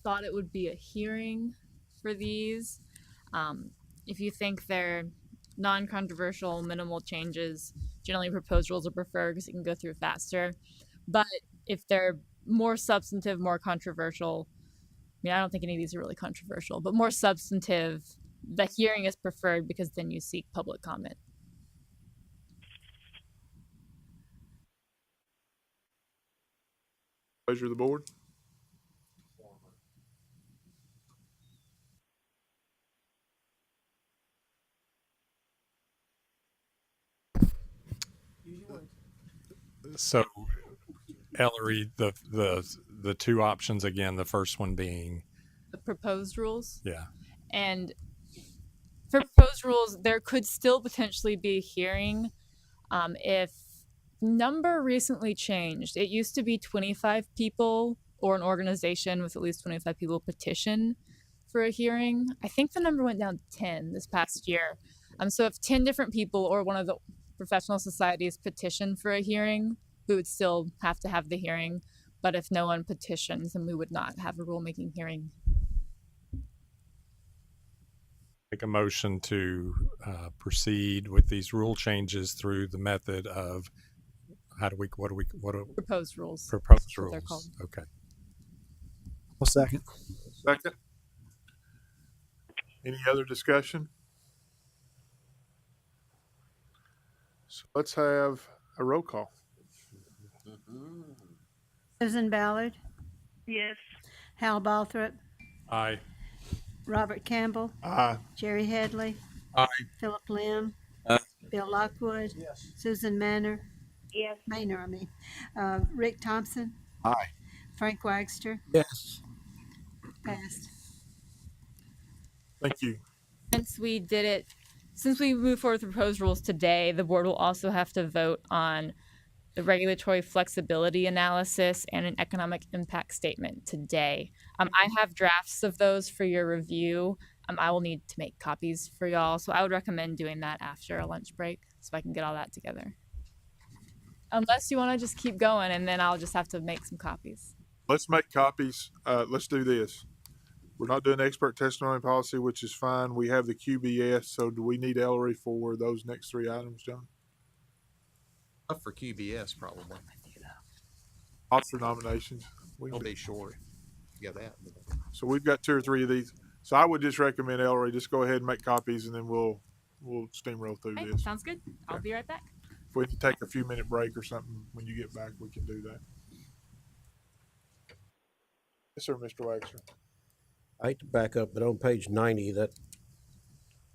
thought it would be a hearing for these. If you think they're non-controversial, minimal changes, generally proposed rules are preferred because it can go through faster. But if they're more substantive, more controversial, I mean, I don't think any of these are really controversial, but more substantive, the hearing is preferred because then you seek public comment. Pleasure of the board. So, Ellery, the two options again, the first one being The proposed rules. yeah. And for proposed rules, there could still potentially be a hearing if number recently changed. It used to be 25 people or an organization with at least 25 people petition for a hearing. I think the number went down to 10 this past year. So if 10 different people or one of the professional societies petition for a hearing, we would still have to have the hearing. But if no one petitions, then we would not have a rulemaking hearing. Make a motion to proceed with these rule changes through the method of Proposed rules. Proposed That's what they're rules. called. Okay. I'll second. Second. Any other discussion? So let's have a roll call. Susan Ballard, Yes. Hal Balthrop, Aye. Robert Campbell, Aye. Jerry Headley, Aye. Philip Lim, Bill Lockwood, Yes. Susan Manor, Yes. Maynor, Rick Thompson, Aye. Frank Wagster, Yes. passed. Thank you. Since we move forward with proposed rules today, the board will also have to vote on the regulatory flexibility analysis and an economic impact statement today. I have drafts of those for your review. I will need to make copies for y'all, so I would recommend doing that after a lunch break so I can get all that together. Unless you want to just keep going, and then I'll just have to make some copies. Let's make copies. Let's do this. We're not doing expert testimony policy, which is fine. We have the QBS. So do we need Ellery for those next 3 items, John? Up for QBS probably. Officer nominations. It'll be short. Yeah, that. So we've got 2 or 3 of these. So I would just recommend Ellery, just go ahead and make copies and then we'll steamroll through Okay, this. sounds good. I'll be right back. If we need to take a few minute break or something when you get back, we can do that. Yes, sir, Mr. Wagster. I hate to back up, but on page 90, that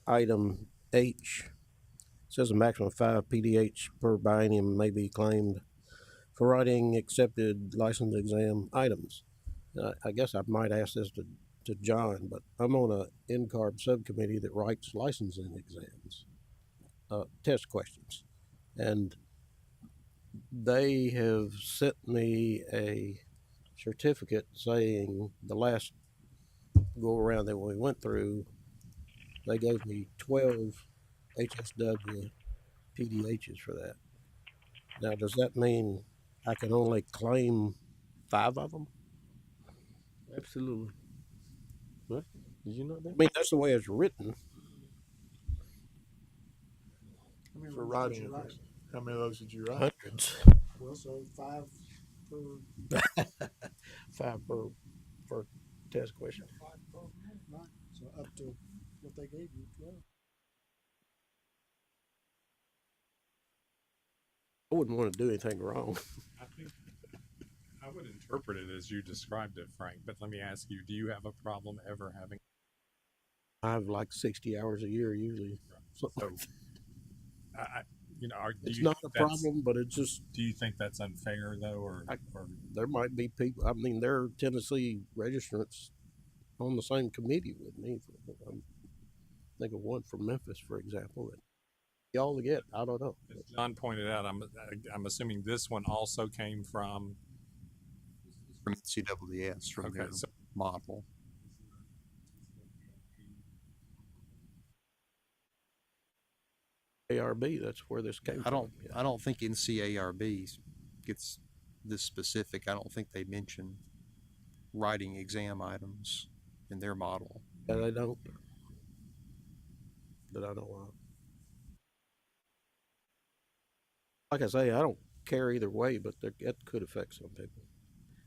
item H says a maximum of 5 PDH per biennium may be claimed for writing accepted license exam items. I guess I might ask this to John, but I'm on a NCARB subcommittee that writes licensing exams, test questions. And they have sent me a certificate saying the last go around that we went through, they gave me 12 HSW PDHs for that. Now, does that mean I can only claim 5 of them? Absolutely. What? Did you know that? I mean, that's the way it's written. for writing. How many of those did you write? Hundreds. Well, so 5 per. 5 per test question. 5 per, right, so up to what they gave you, 12. I wouldn't want to do anything wrong. I think I would interpret it as you described it, Frank, but let me ask you, do you have a problem ever having? I have like 60 hours a year usually. So, you know, It's not a problem, but it's just. Do you think that's unfair though, or there might be people? I mean, there are Tennessee registrants on the same committee with me. Think of one from Memphis, for example, that y'all get. I don't know. as John pointed out, I'm assuming this one also came from CWS, from their model. ARB, that's where this came from. I don't think NCARB gets this specific. I don't think they mention writing exam items in their model. Yeah, they don't. That I know of. Like I say, I don't care either way, but that could affect some people.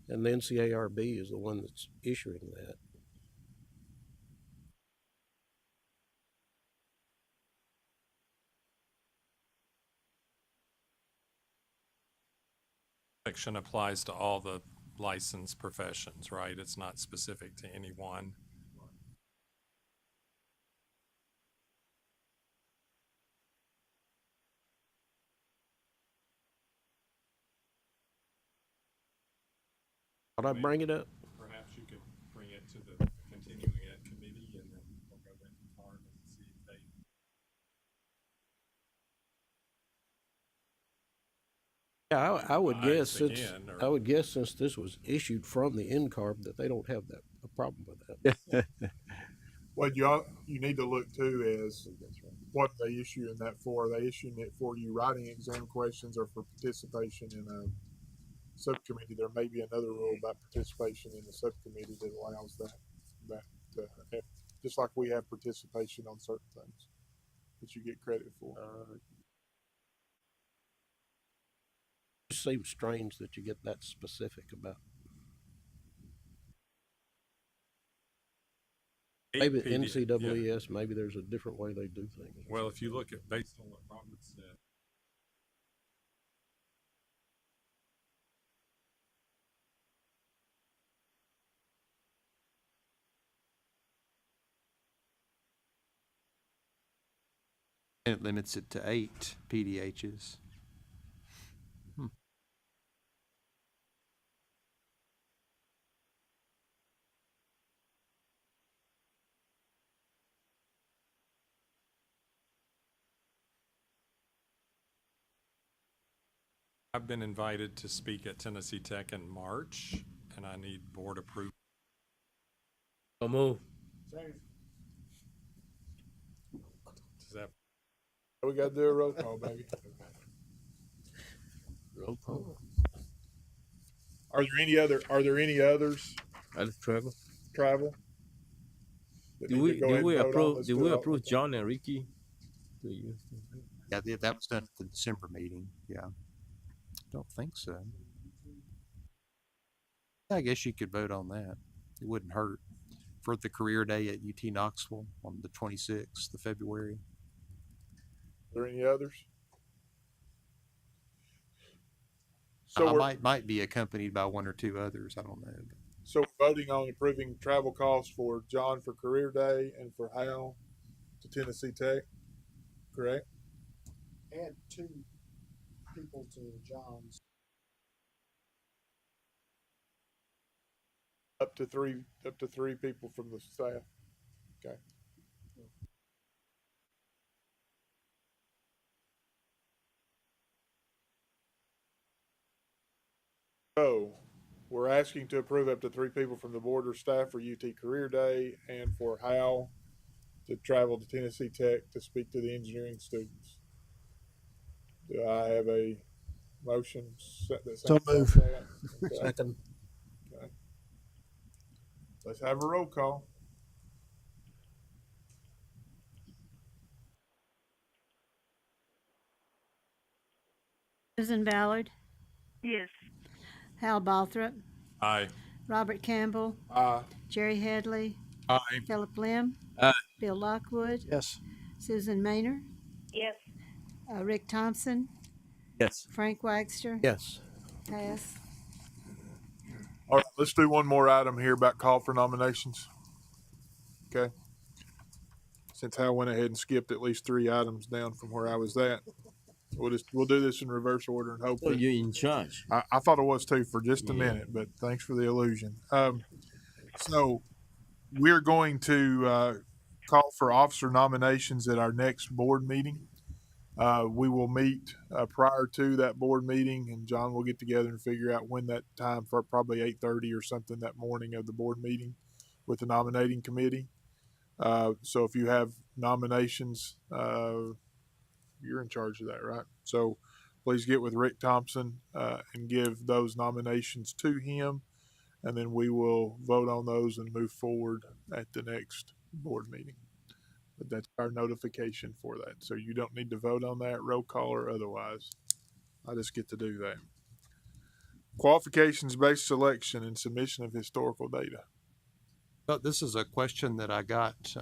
And the NCARB is the one that's issuing that. section applies to all the licensed professions, right? It's not specific to any one. Ought I bring it up? Perhaps you could bring it to the continuing ed committee, and then we'll go back to Carmen and see if they. Yeah, I would guess since again, I would guess since this was issued from the NCARB that they don't have a problem with that. What you need to look too is what they issuing that for. Are they issuing it for you writing exam questions or for participation in a subcommittee? There may be another rule about participation in the subcommittee that allows that to have, just like we have participation on certain things that you get credit for. It seems strange that you get that specific about. Maybe NCAAS, maybe there's a different way they do things. Well, if you look at based on what Robert said. And it limits it to 8 PDHs. I've been invited to speak at Tennessee Tech in March, and I need board approval. So move. Does that? We got to do a roll call, baby. Roll call. Are there any others? Other travel. Travel. Do we approve John and Ricky? Yeah, that was done at the December meeting. Yeah. Don't think so. I guess you could vote on that. It wouldn't hurt. For the career day at UT Knoxville on the 26th of February. Are there any others? So I might be accompanied by 1 or 2 others. I don't know. So we're voting on approving travel costs for John for career day and for Hal to Tennessee Tech, correct? Add 2 people to John's. Up to three people from the staff. Okay. So we're asking to approve up to 3 people from the board or staff for UT Career Day and for Hal to travel to Tennessee Tech to speak to the engineering students. Do I have a motion? So move. Okay. Second. Okay. Let's have a roll call. Susan Ballard, Yes. Hal Balthrop, Aye. Robert Campbell, Jerry Headley, Aye. Philip Lim, Bill Lockwood, Yes. Susan Maynard, Yes. Rick Thompson, Yes. Frank Wagster. Yes. Pass. All right, let's do one more item here about call for nominations. Okay. Since Hal went ahead and skipped at least 3 items down from where I was at, we'll do this in reverse order and hope So that you're in charge. I thought it was too for just a Yeah. minute, but thanks for the illusion. So we're going to call for officer nominations at our next board meeting. We will meet prior to that board meeting, and John will get together and figure out when that time for probably 8:30 or something that morning of the board meeting with the nominating committee. So if you have nominations, you're in charge of that, right? So please get with Rick Thompson and give those nominations to him, and then we will vote on those and move forward at the next board meeting. But that's our notification for that. So you don't need to vote on that, roll call or otherwise. I just get to do that. Qualifications-based selection and submission of historical data. But this is a question that I got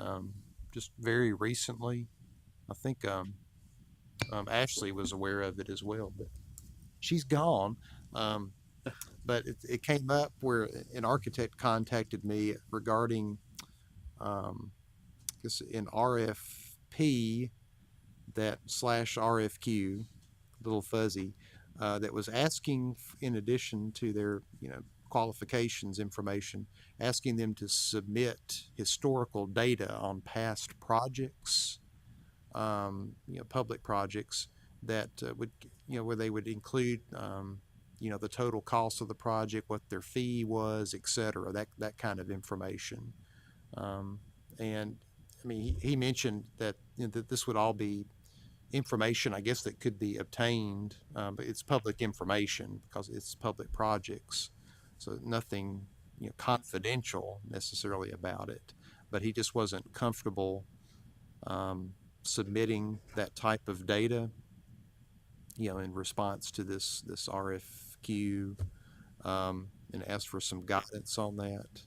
just very recently. I think Ashley was aware of it as well, but she's gone. But it came up where an architect contacted me regarding this in RFP that / RFQ, little fuzzy, that was asking in addition to their qualifications information, asking them to submit historical data on past projects, public projects that would, where they would include, the total cost of the project, what their fee was, et cetera, that kind of information. And I mean, he mentioned that, that this would all be information, I guess, that could be obtained, but it's public information because it's public projects. So nothing, confidential necessarily about it, but he just wasn't comfortable submitting that type of data, in response to this RFQ, and asked for some guidance on that.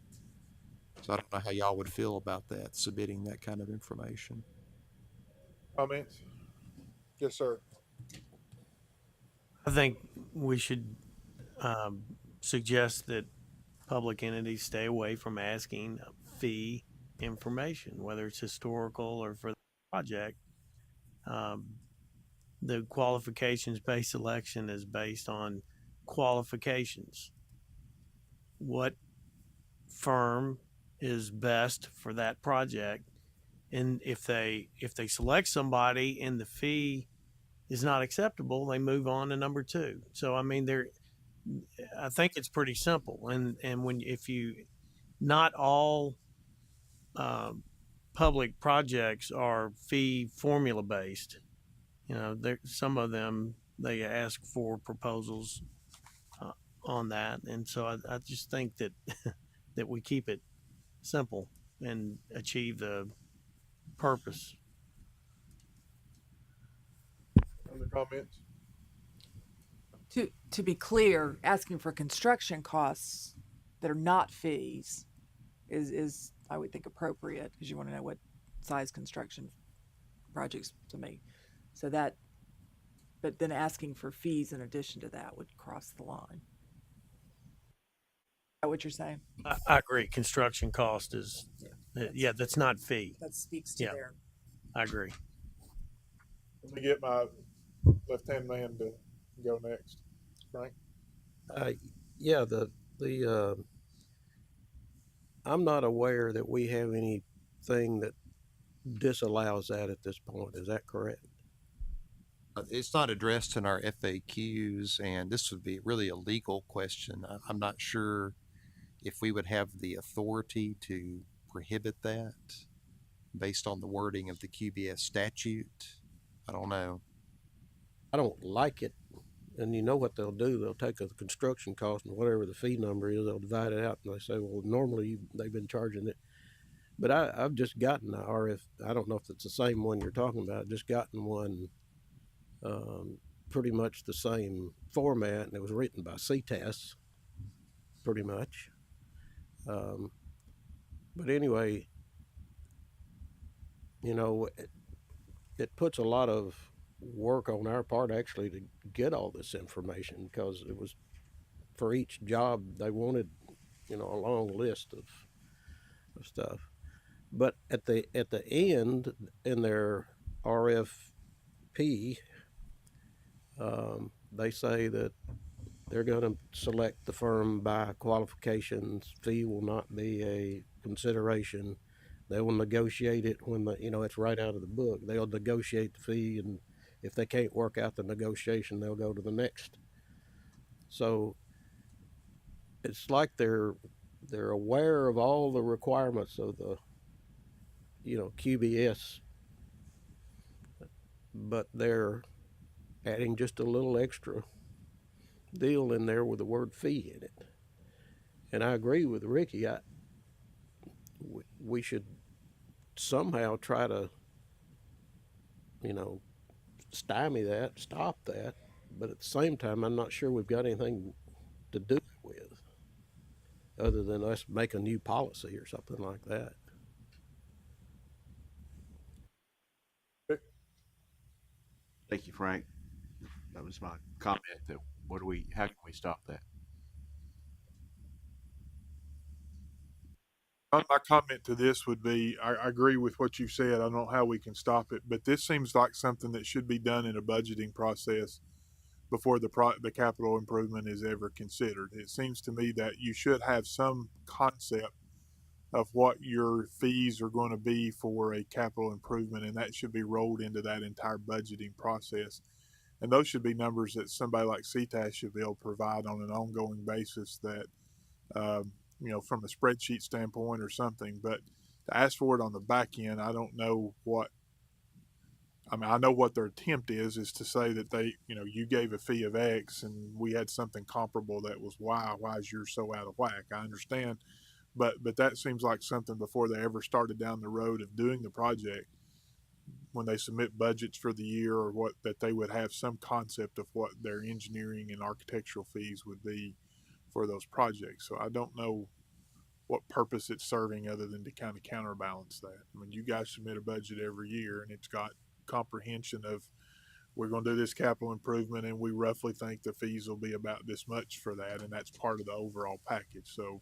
So I don't know how y'all would feel about that, submitting that kind of information. Comments? Yes, sir. I think we should suggest that public entities stay away from asking fee information, whether it's historical or for the project. The qualifications-based selection is based on qualifications. What firm is best for that project? And if they select somebody and the fee is not acceptable, they move on to number 2. So I mean, I think it's pretty simple. And not all public projects are fee formula based. Some of them they ask for proposals on that, and so I just think that that we keep it simple and achieve the purpose. Other comments? To be clear, asking for construction costs that are not fees is I would think appropriate, because you want to know what size construction projects to make. So but then asking for fees in addition to that would cross the line. Is that what you're saying? I agree. Construction cost is, that's not fee. That speaks to their. I agree. Let me get my left-hand man to go next. Frank? Yeah, I'm not aware that we have anything that disallows that at this point. Is that correct? It's not addressed in our FAQs, and this would be really a legal question. I'm not sure if we would have the authority to prohibit that based on the wording of the QBS statute. I don't know. I don't like it. And you know what they'll do? They'll take the construction cost and whatever the fee number is, they'll divide it out, and they say, well, normally they've been charging it. But I've just gotten I don't know if it's the same one you're talking about, just gotten one pretty much the same format, and it was written by CTAS, pretty much. But anyway, you know, it puts a lot of work on our part actually to get all this information, because it was for each job they wanted, you know, a long list of stuff. But at the end in their RFP, they say that they're going to select the firm by qualifications. Fee will not be a consideration. They will negotiate it when it's right out of the book. They'll negotiate the fee, and if they can't work out the negotiation, they'll go to the next. So it's like they're aware of all the requirements of the QBS, but they're adding just a little extra deal in there with the word fee in it. And I agree with Ricky. We should somehow try to, stymie that, stop that. But at the same time, I'm not sure we've got anything to do with other than us make a new policy or something like that. Thank you, Frank. That was my comment. That how can we stop that? My comment to this would be, I agree with what you've said. I don't know how we can stop it, but this seems like something that should be done in a budgeting process before the capital improvement is ever considered. It seems to me that you should have some concept of what your fees are going to be for a capital improvement, and that should be rolled into that entire budgeting process. And those should be numbers that somebody like CTAS should be able to provide on an ongoing basis, that, from a spreadsheet standpoint or something. But to ask for it on the back end, I don't know I know what their attempt is to say that you gave a fee of X and we had something comparable that was Y. Why is yours so out of whack? I understand. But that seems like something before they ever started down the road of doing the project, when they submit budgets for the year or what, that they would have some concept of what their engineering and architectural fees would be for those projects. So I don't know what purpose it's serving other than to kind of counterbalance that. I mean, you guys submit a budget every year and it's got comprehension of, we're going to do this capital improvement and we roughly think the fees will be about this much for that, and that's part of the overall package. So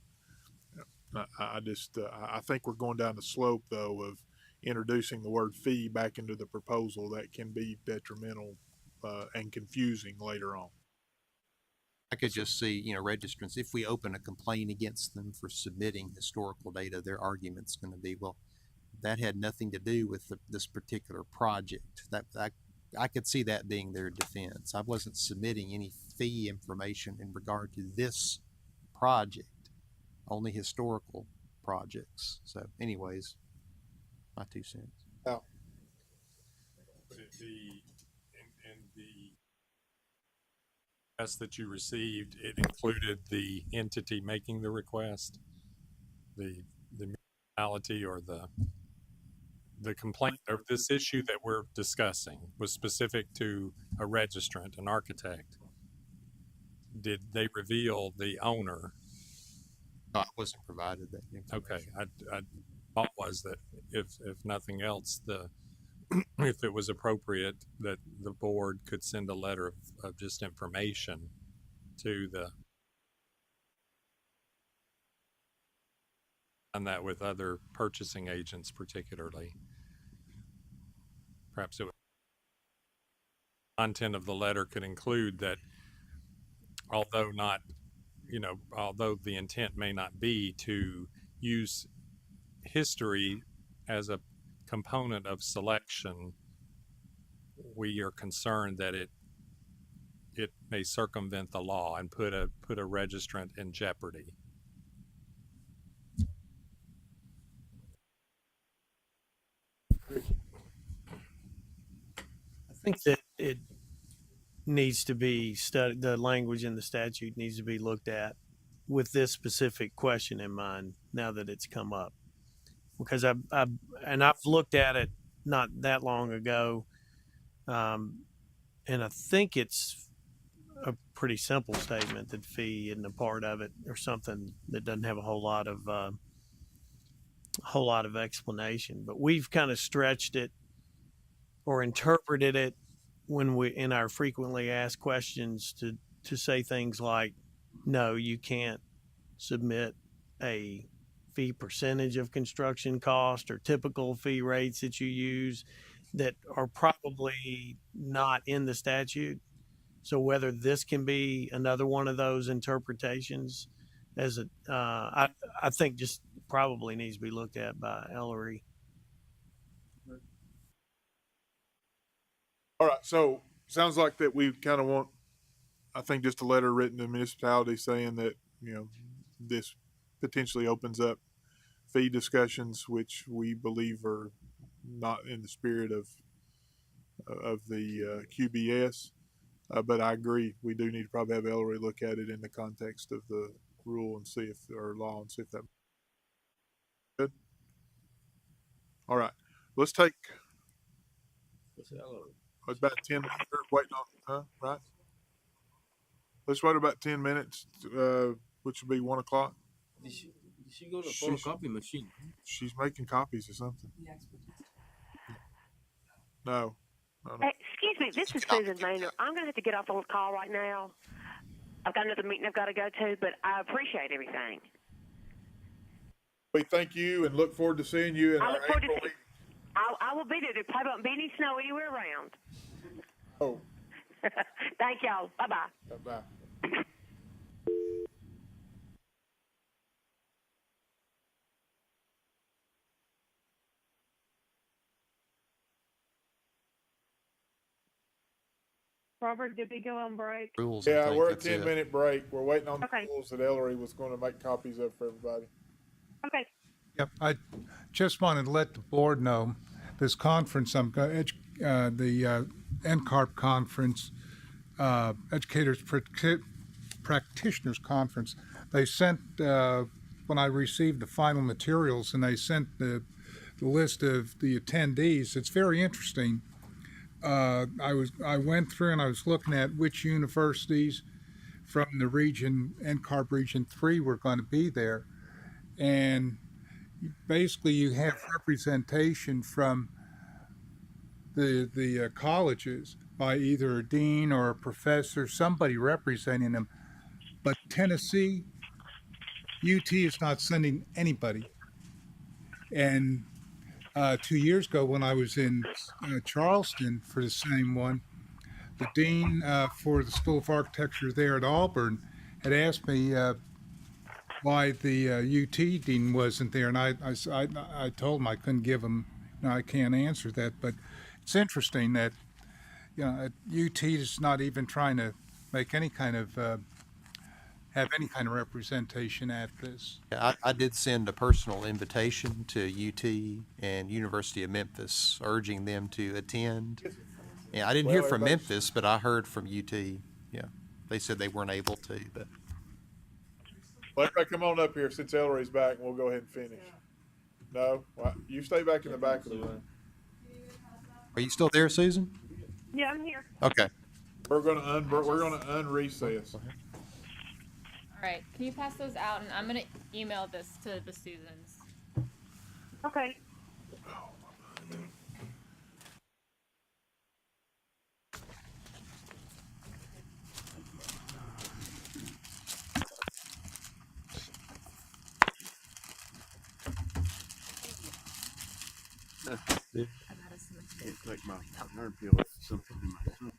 I think we're going down the slope, though, of introducing the word fee back into the proposal that can be detrimental and confusing later on. I could just see, registrants, if we open a complaint against them for submitting historical data, their argument's going to be, well, that had nothing to do with this particular project. I could see that being their defense. I wasn't submitting any fee information in regard to this project, only historical projects. So anyways, my 2 cents. Would it be in the request that you received, it included the entity making the request, the municipality, or the complaint, or this issue that we're discussing was specific to a registrant, an architect? Did they reveal the owner? No, I wasn't provided that information. Okay, I thought was that if nothing else, if it was appropriate, that the board could send a letter of just information to and that with other purchasing agents particularly. Perhaps the content of the letter could include that, although the intent may not be to use history as a component of selection, we are concerned that it may circumvent the law and put a registrant in jeopardy. I think that it needs to be studied. The language in the statute needs to be looked at with this specific question in mind now that it's come up, because I've looked at it not that long ago, And I think it's a pretty simple statement that fee isn't a part of it, or something that doesn't have a whole lot of explanation. But we've kind of stretched it or interpreted it when we in our frequently asked questions to say things like, no, you can't submit a fee percentage of construction cost or typical fee rates that you use that are probably not in the statute. So whether this can be another one of those interpretations, as I think just probably needs to be looked at by Ellery. All right, so sounds like that we kind of want, I think, just a letter written to municipality saying that, you know, this potentially opens up fee discussions, which we believe are not in the spirit of the QBS. But I agree, we do need to probably have Ellery look at it in the context of the rule and see if, or law, and see if that. Good. All right, let's take about 10 minutes, waiting on, right? Let's wait about 10 minutes, which will be 1 o'clock. Did she go to the photocopy machine? She's making copies or something. No. Hey, excuse me, this is Susan Maynard. I'm going to have to get off on the call right now. I've got another meeting I've got to go to, but I appreciate everything. We thank you and look forward to seeing you in I our look forward April to meeting. I will be there. There probably won't be any snow anywhere around. Oh. Thank y'all. Bye-bye. Bye-bye. Robert, did we go on break? Rules. Yeah, we're at 10-minute break. We're waiting on the Okay. rules that Ellery was going to make copies of for everybody. Okay. Yep, I just wanted to let the board know, this conference, the NCARP conference, Educators Practitioners Conference, they sent, when I received the final materials, and they sent the list of the attendees, it's very interesting. I went through and I was looking at which universities from the region, NCARP Region 3, were going to be there. And basically you have representation from the colleges by either a dean or a professor, somebody representing them. But Tennessee, UT is not sending anybody. And 2 years ago when I was in Charleston for the same one, the dean for the School of Architecture there at Auburn had asked me why the UT dean wasn't there, and I told him I couldn't give him, I can't answer that, but it's interesting that, UT is not even trying to make any kind of, have any kind of representation at this. Yeah, I did send a personal invitation to UT and University of Memphis, urging them to attend. Yeah, I didn't hear from Memphis, but I heard from UT. Yeah, they said they weren't able to, but. Well, everybody come on up here since Ellery's back, and we'll go ahead and finish. No? Well, you stay back in the back of the room. Are you still there, Susan? Yeah, I'm here. Okay. We're gonna unrecess. All right, can you pass those out? And I'm gonna email this to the Susans. Okay. It's like my nerve feel something in my throat.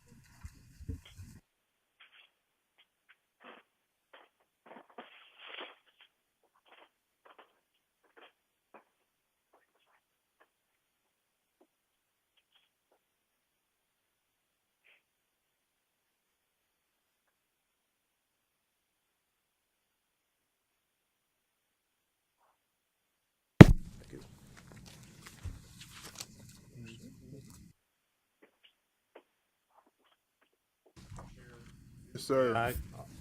Yes, sir.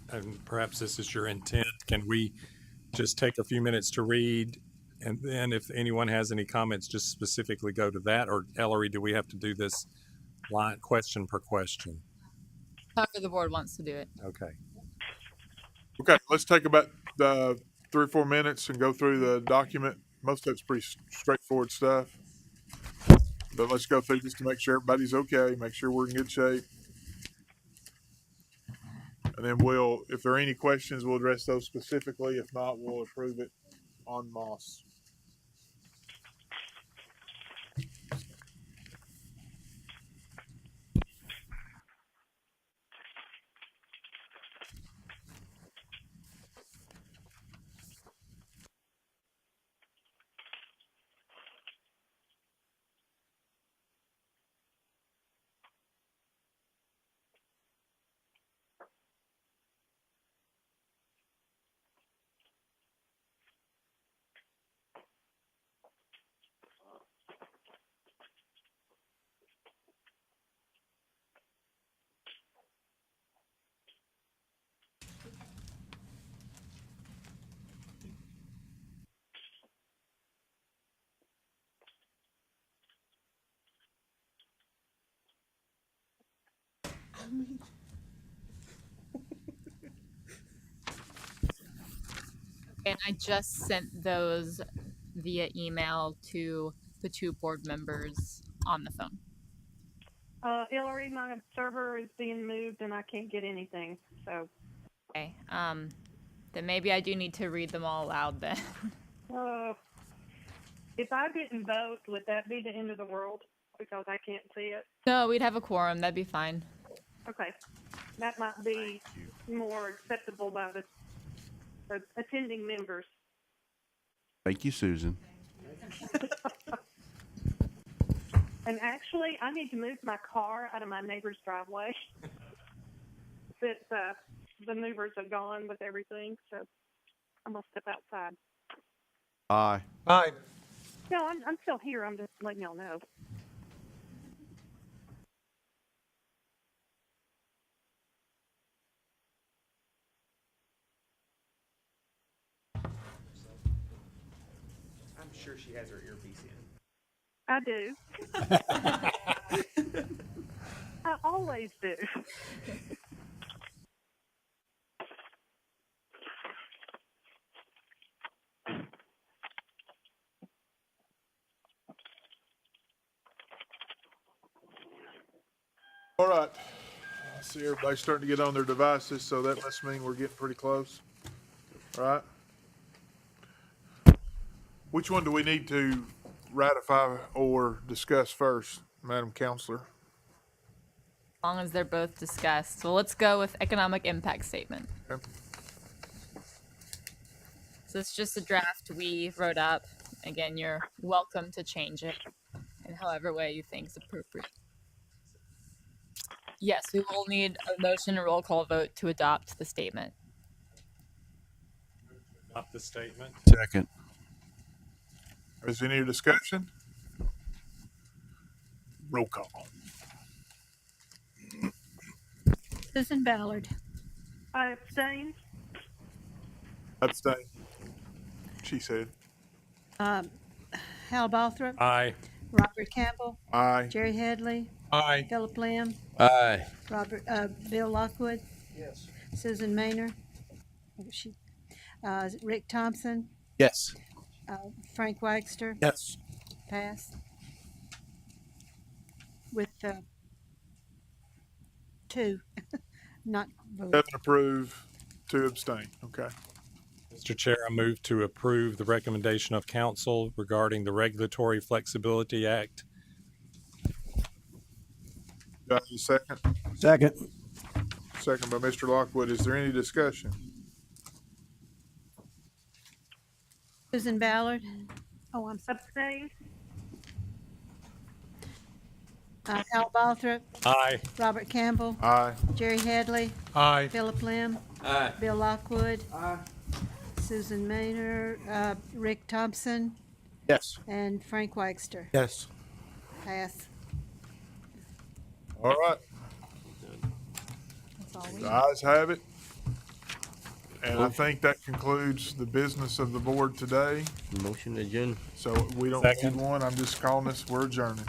And perhaps this is your intent. Can we just take a few minutes to read, and then if anyone has any comments, just specifically go to that? Or Ellery, do we have to do this line question per question? However the board wants to do it. Okay. Okay, let's take about 3 or 4 minutes and go through the document. Most of it's pretty straightforward stuff. But let's go through just to make sure everybody's okay, make sure we're in good shape. And then if there are any questions, we'll address those specifically. If not, we'll approve it en masse. And I just sent those via email to the 2 board members on the phone. Hillary, my server is being moved and I can't get anything. So. Okay. Then maybe I do need to read them all aloud then. If I didn't vote, would that be the end of the world? Because I can't see it. No, we'd have a quorum. That'd be fine. Okay. That might be more acceptable by the attending members. Thank you, Susan. And actually, I need to move my car out of my neighbor's driveway. The movers are gone with everything, so I'm gonna step outside. Aye. Aye. No, I'm still here. I'm just letting y'all know. I'm sure she has her earpiece in. I do. I always do. All right. I see everybody's starting to get on their devices, so that must mean we're getting pretty close. All right. Which one do we need to ratify or discuss first, Madam Counselor? As long as they're both discussed. So let's go with economic impact statement. Okay. So it's just a draft we wrote up. Again, you're welcome to change it in however way you think is appropriate. Yes, we will need a motion and roll call vote to adopt the statement. Adopt the statement. Second. Is there any discussion? Roll call. Susan Ballard. I abstain. Abstain. She said. Hal Balthrop. Aye. Robert Campbell. Aye. Jerry Headley. Aye. Philip Lamb. Aye. Bill Lockwood. Yes. Susan Maynor. Rick Thompson. Yes. Frank Wagster. Yes. Pass. With 2 not voting. 7 approve, 2 abstain. Okay. Mr. Chair, I move to approve the recommendation of council regarding the Regulatory Flexibility Act. Got a second? Second. Second by Mr. Lockwood. Is there any discussion? Susan Ballard. Oh, I'm sorry. Abstain. Hal Balthrop. Aye. Robert Campbell. Aye. Jerry Headley. Aye. Philip Lamb. Aye. Bill Lockwood. Susan Maynor. Rick Thompson. Yes. And Frank Wagster. Yes. Pass. All right. That's all we The need. ayes have it. And I think that concludes the business of the board today. Motion adjourned. So we don't Second. need one. I'm just calling this, we're adjourning.